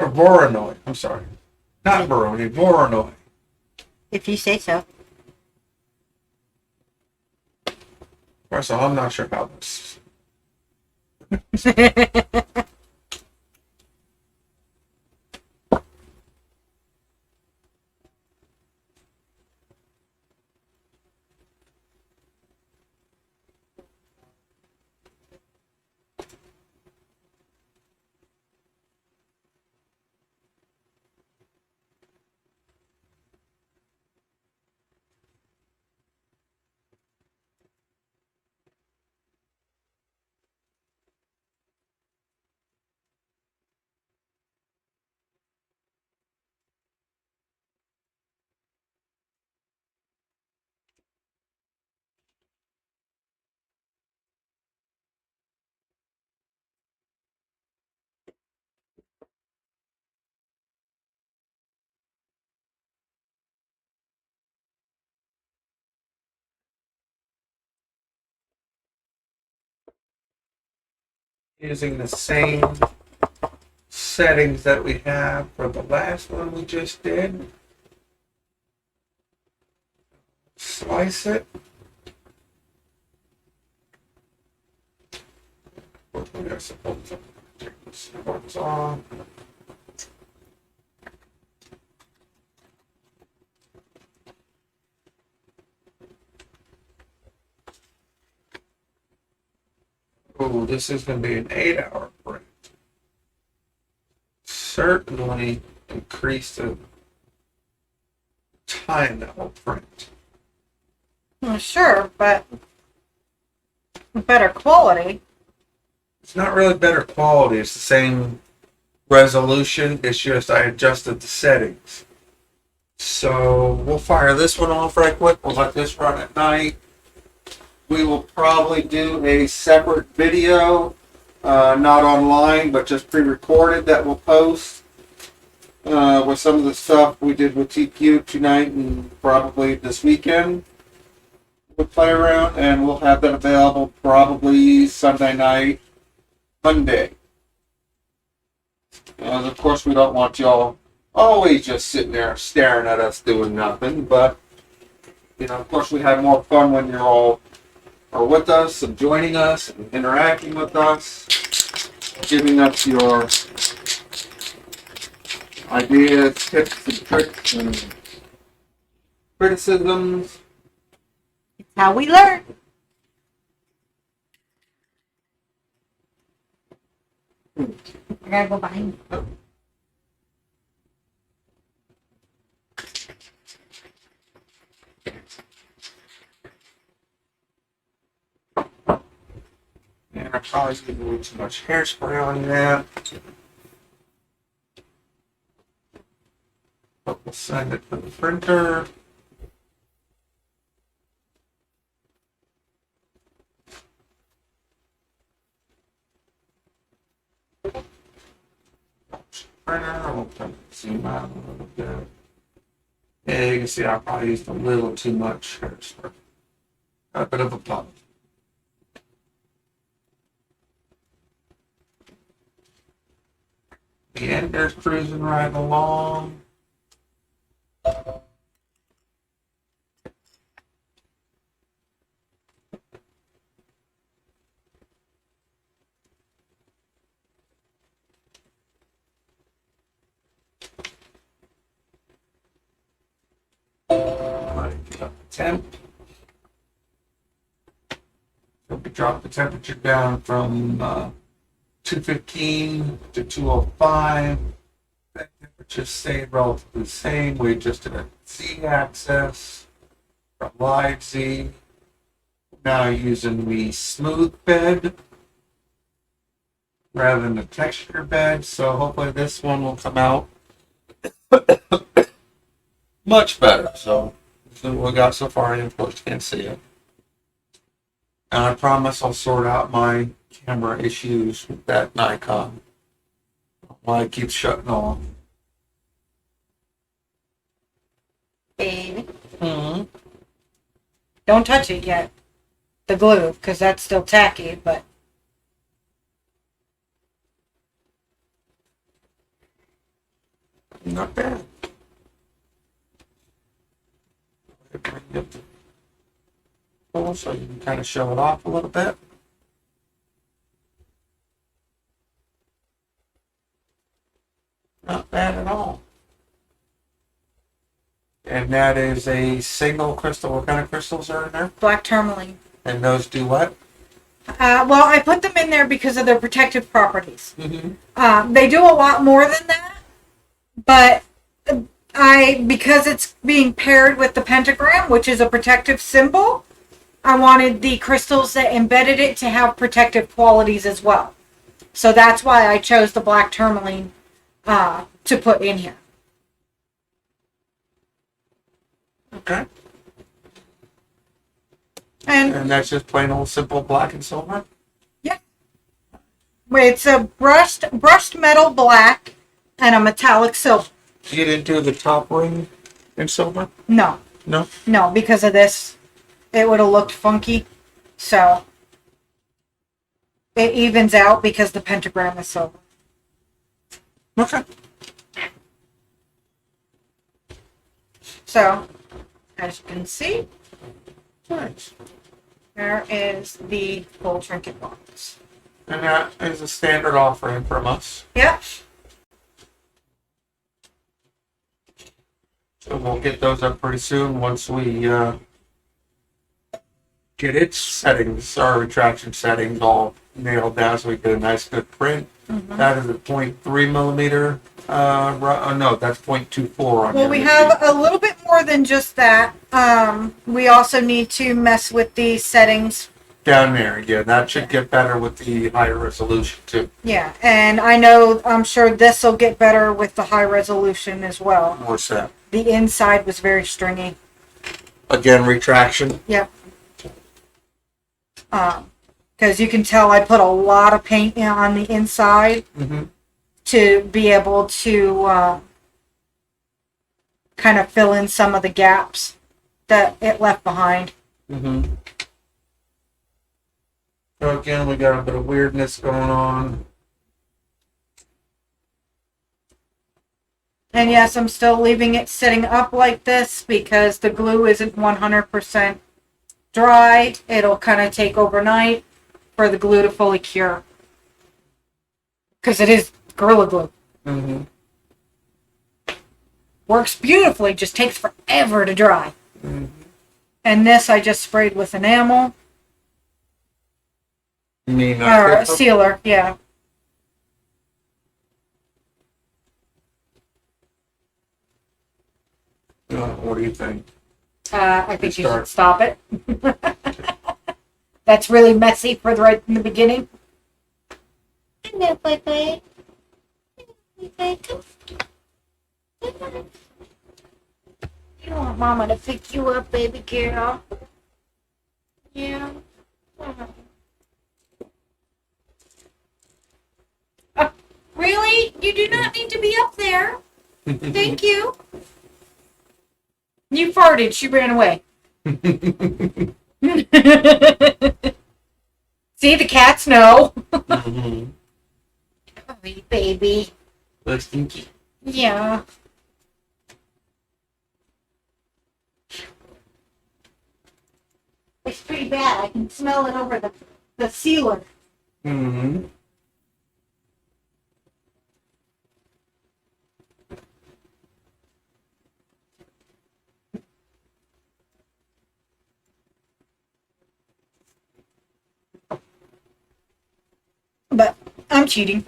A: Or Voronoi, I'm sorry. Not Voronoi, Voronoi.
F: If you say so.
A: First of all, I'm not sure how this.
E: Using the same settings that we have for the last one we just did. Slice it. We gotta support them. Take the supports off. Oh, this is going to be an 8-hour print. Certainly increase the time that will print.
B: Well, sure, but better quality.
E: It's not really better quality. It's the same resolution. It's just I adjusted the settings. So we'll fire this one off right quick. We'll let this run at night. We will probably do a separate video, not online, but just pre-recorded that we'll post with some of the stuff we did with TPU tonight and probably this weekend. We'll play around, and we'll have that available probably Sunday night, Monday. And of course, we don't want y'all always just sitting there staring at us doing nothing, but you know, of course, we have more fun when you're all are with us and joining us and interacting with us, giving us your ideas, tips, and tricks, and criticisms.
B: It's how we learn.
F: I gotta go behind you.
E: And I probably did a little too much hairspray on that. But we'll send it to the printer. Printer, we'll zoom out a little bit. Yeah, you can see I probably used a little too much hairspray. Got a bit of a pop. The ender's cruising right along. Get up the temp. So we drop the temperature down from 215 to 205. That temperature stayed relatively the same. We adjusted a Z-axis, a live Z. Now using the smooth bed rather than the texture bed. So hopefully this one will come out much better. So what we got so far, and of course you can't see it. And I promise I'll sort out my camera issues with that Nikon. Why it keeps shutting off.
B: Baby.
E: Mm-hmm.
B: Don't touch it yet. The glue, because that's still tacky, but
E: Not bad. Bring it up to full so you can kind of show it off a little bit. Not bad at all. And that is a single crystal. What kind of crystals are in there?
B: black tourmaline.
E: And those do what?
B: Well, I put them in there because of their protective properties.
E: Mm-hmm.
B: They do a lot more than that, but because it's being paired with the pentagram, which is a protective symbol, I wanted the crystals that embedded it to have protective qualities as well. So that's why I chose the black tourmaline to put in here.
E: Okay.
B: And
E: And that's just plain old simple black and silver?
B: it's a brushed metal black and a metallic silver.
E: You didn't do the top ring in silver?
B: No,
E: No?
B: because of this, it would have looked funky. So it evens out because the pentagram is silver.
A: Okay.
B: So, as you can see,
A: Nice.
B: there is the full trinket box.
A: And that is a standard offering from us.
B: Yep.
A: So we'll get those up pretty soon once we get its settings, our retraction settings all nailed down so we get a nice good print. That is a 0.3 millimeter. No, that's 0.24 on
B: Well,
A: your
B: we
A: machine.
B: have a little bit more than just that. We also need to mess with the settings.
A: Down there, yeah, that should get better with the higher resolution too.
B: Yeah, and I'm sure this will get better with the high resolution as well.
A: More set.
B: The inside was very stringy.
A: Again, retraction.
B: Yep. Because you can tell I put a lot of paint on the inside
A: Mm-hmm.
B: to be able to kind of fill in some of the gaps that it left behind.
A: Mm-hmm. So again, we got a bit of weirdness going on.
B: And yes, I'm still leaving it sitting up like this because the glue isn't 100% dry. It'll kind of take overnight for the glue to fully cure. Because it is Gorilla Glue.
A: Mm-hmm.
B: Works beautifully, just takes forever to dry.
A: Mm-hmm.
B: And this I just sprayed with enamel.
A: You mean
B: Or a sealer, yeah.
A: what do you think?
B: I think you
A: Start.
B: should stop it. That's really messy for right in the beginning.
F: No, bye-bye. Bye-bye. You want Mama to pick you up, baby girl? Yeah. Really? You do not need to be up there. Thank you.
B: You farted, she ran away. See, the cats know.
A: Mm-hmm.
F: Oh, baby.
A: Looks stinky.
F: Yeah. It's pretty bad. I can smell it over the sealer.
A: Mm-hmm.
B: But I'm cheating.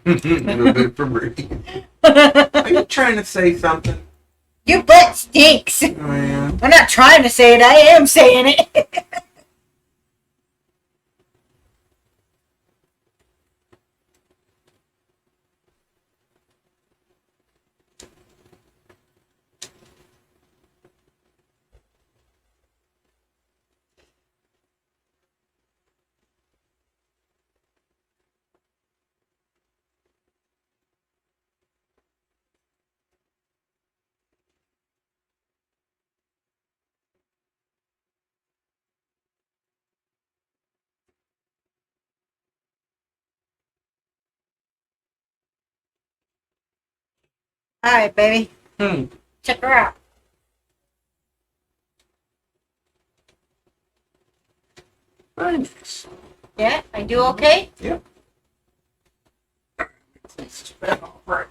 A: A little bit for breathing. Are you trying to say something?
B: Your butt stinks.
A: Oh, yeah.
B: I'm not trying to say it, I am saying it. Alright, baby. Check her out.
A: Nice.
F: Yeah, I do okay?
A: Yep. Right.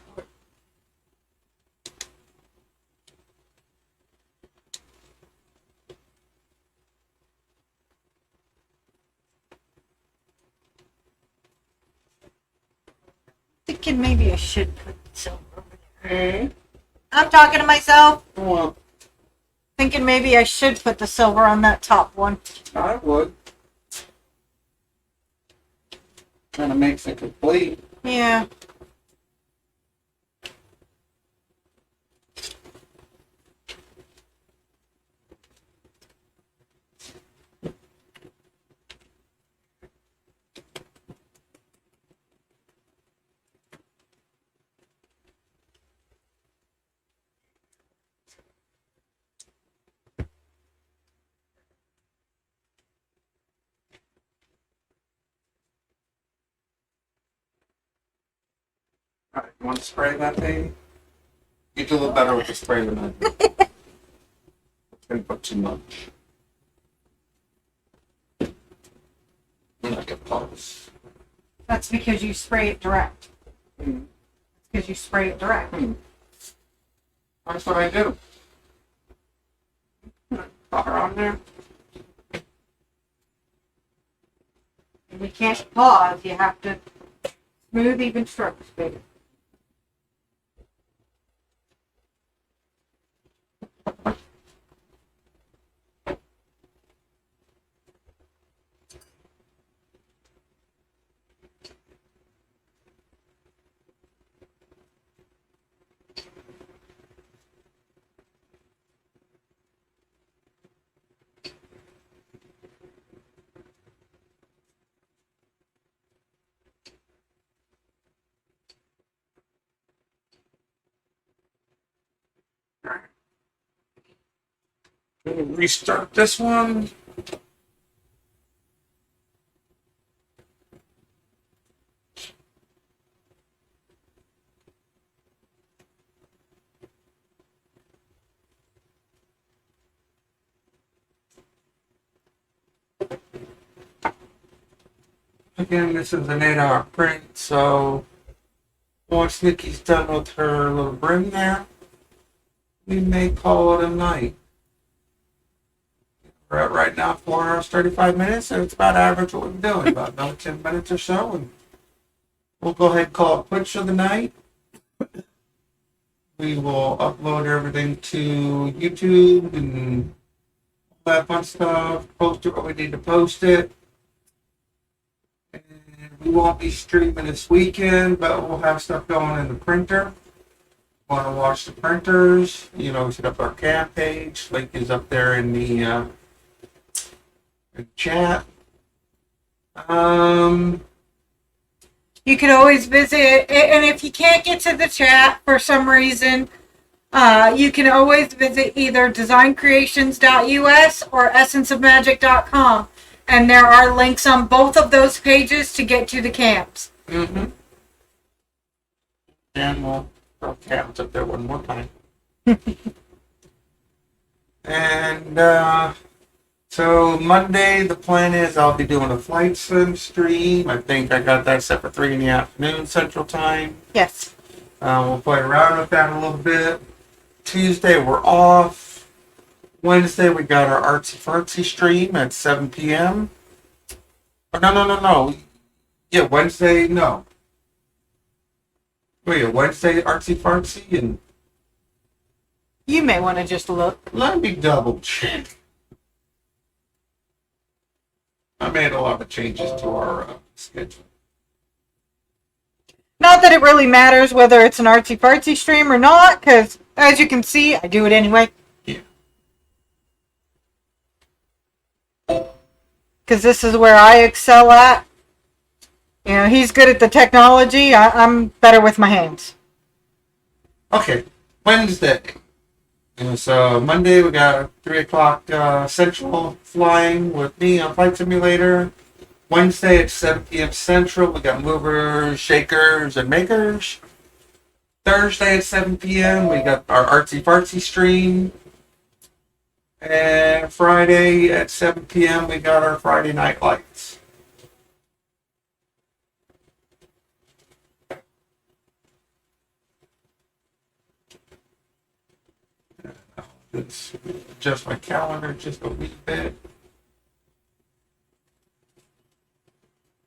B: Thinking maybe I should put silver over there. I'm talking to myself.
A: Well,
B: Thinking maybe I should put the silver on that top one.
A: I would. Kind of makes it complete.
B: Yeah.
E: You want to spray that thing? You do a little better with the spray than I do. Didn't put too much. Like a pulse.
B: That's because you spray it direct.
E: Mm.
B: Because you spray it direct.
E: That's what I do. Put her on there.
B: And you can't pause. You have to smooth, even strokes, baby.
E: Restart this one. Again, this is an 8-hour print, so once Nikki's done with her little brim there, we may call it a night. We're at right now 4 hours 35 minutes, so it's about average what we're doing, about another 10 minutes or so, and we'll go ahead and call it quits for the night. We will upload everything to YouTube and all that fun stuff, post it what we need to post it. And we won't be streaming this weekend, but we'll have stuff going in the printer. Want to watch the printers, set up our cam page. Link is up there in the chat.
B: You could always visit, and if you can't get to the chat for some reason, you can always visit either designcreations.us or essenceofmagic.com. And there are links on both of those pages to get to the camps.
E: Mm-hmm. And we'll throw cams up there one more time. And so Monday, the plan is I'll be doing a flight sim stream. I think I got that set for 3 in the afternoon Central Time.
B: Yes.
E: We'll play around with that a little bit. Tuesday, we're off. Wednesday, we got our artsy fartsy stream at 7 p.m. Oh, no. Yeah, Wednesday, no. Wait, Wednesday, artsy fartsy, and
B: You may want to just look.
E: let me double check. I made a lot of changes to our schedule.
B: Not that it really matters whether it's an artsy fartsy stream or not, because as you can see, I do it anyway.
E: Yeah.
B: Because this is where I excel at. He's good at the technology. I'm better with my hands.
E: Okay, Wednesday. So Monday we got 3 o'clock Central flying with me on Flight Simulator. Wednesday at 7 p.m. Central we got movers, shakers, and makers. Thursday at 7 p.m. we got our artsy fartsy stream. And Friday at 7 p.m. we got our Friday night lights. Let's adjust my calendar just a wee bit.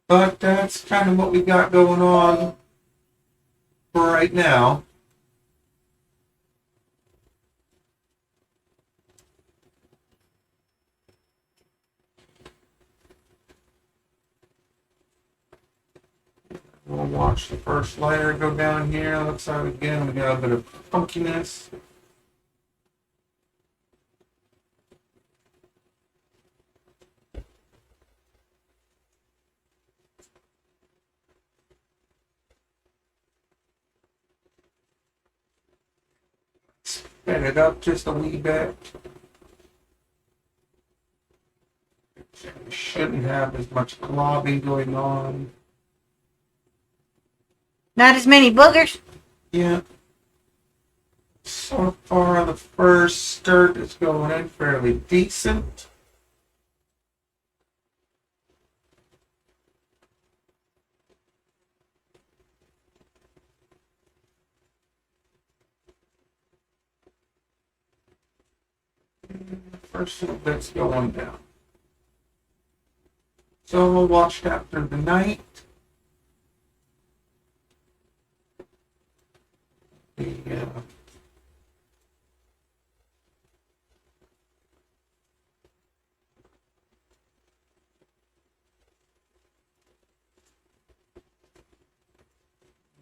E: But that's kind of what we got going on for right now. We'll watch the first layer go down here. Looks like again we got a bit of funkiness. Set it up just a wee bit. Shouldn't have as much globbing going on.
B: Not as many boogers.
E: Yeah. So far, the first skirt is going in fairly decent. First little bit's going down. So we'll watch that through the night. The,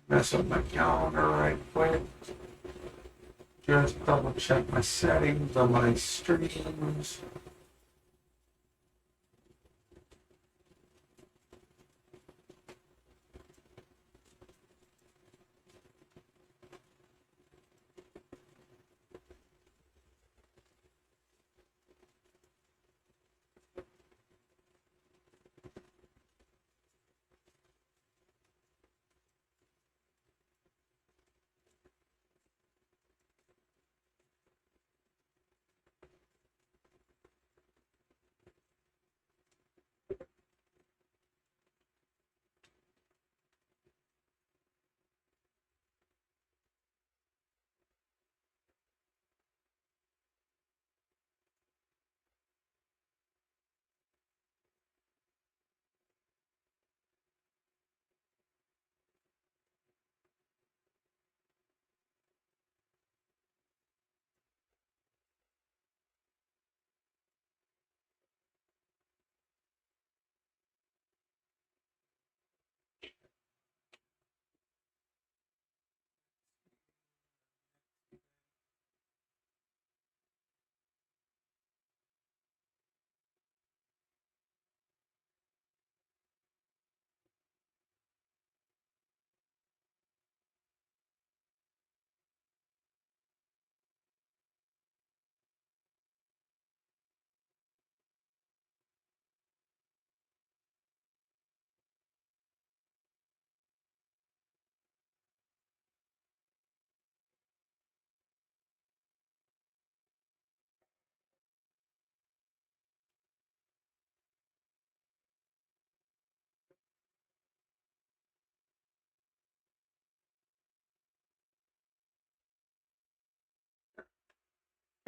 E: mess up my calendar right quick. Just double check my settings on my streams.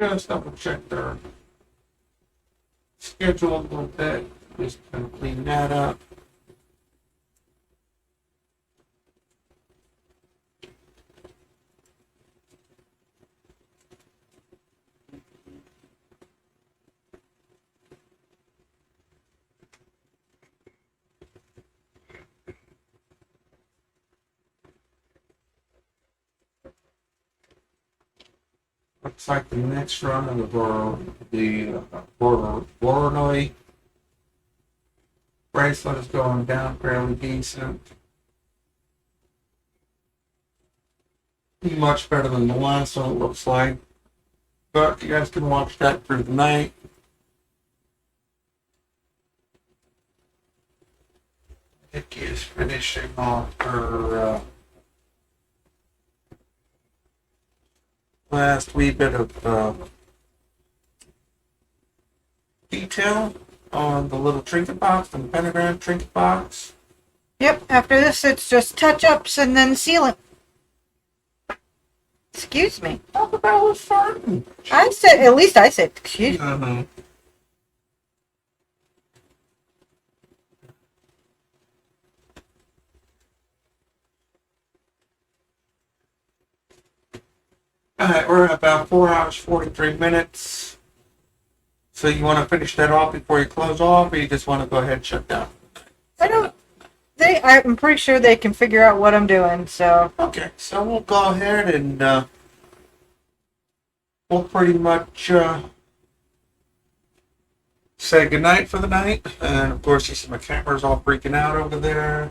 E: Just double check their schedule a little bit. Just kind of clean that up. Looks like the next run of the Voronoi bracelet is going down fairly decent. Much better than the last one, it looks like. But you guys can watch that through the night. Nikki is finishing off her last wee bit of detail on the little trinket box, and the pentagram trinket box.
B: Yep, after this it's just touch-ups and then sealing. Excuse me.
E: Talk about was farting.
B: At least I said, excuse me.
E: Alright, we're at about 4 hours, 43 minutes. So you want to finish that off before you close off, or you just want to go ahead and shut down?
B: I'm pretty sure they can figure out what I'm doing, so.
E: Okay, so we'll go ahead and we'll pretty much say goodnight for the night. And of course, you see my camera's all freaking out over there.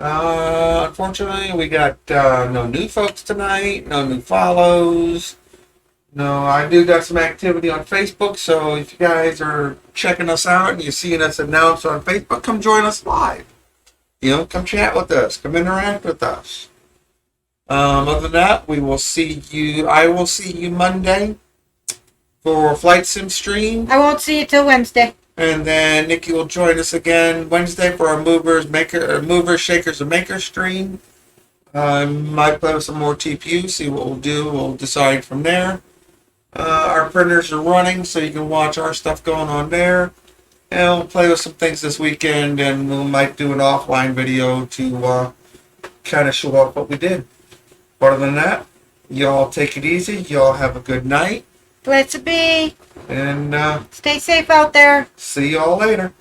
E: Unfortunately, we got no new folks tonight, no new follows. No, I do got some activity on Facebook, so if you guys are checking us out and you're seeing us announced on Facebook, come join us live. You know, come chat with us, come interact with us.
A: Other than that, we will see you. I will see you Monday for Flight Sim stream.
B: I won't see you till Wednesday.
A: And then Nikki will join us again Wednesday for our movers, shakers, and makers stream. Might play with some more TPU, see what we'll do. We'll decide from there. Our printers are running, so you can watch our stuff going on there. And we'll play with some things this weekend, and we might do an offline video to kind of show off what we did. Other than that, y'all take it easy. Y'all have a good night.
B: Blessed be.
A: And
B: Stay safe out there.
A: see y'all later.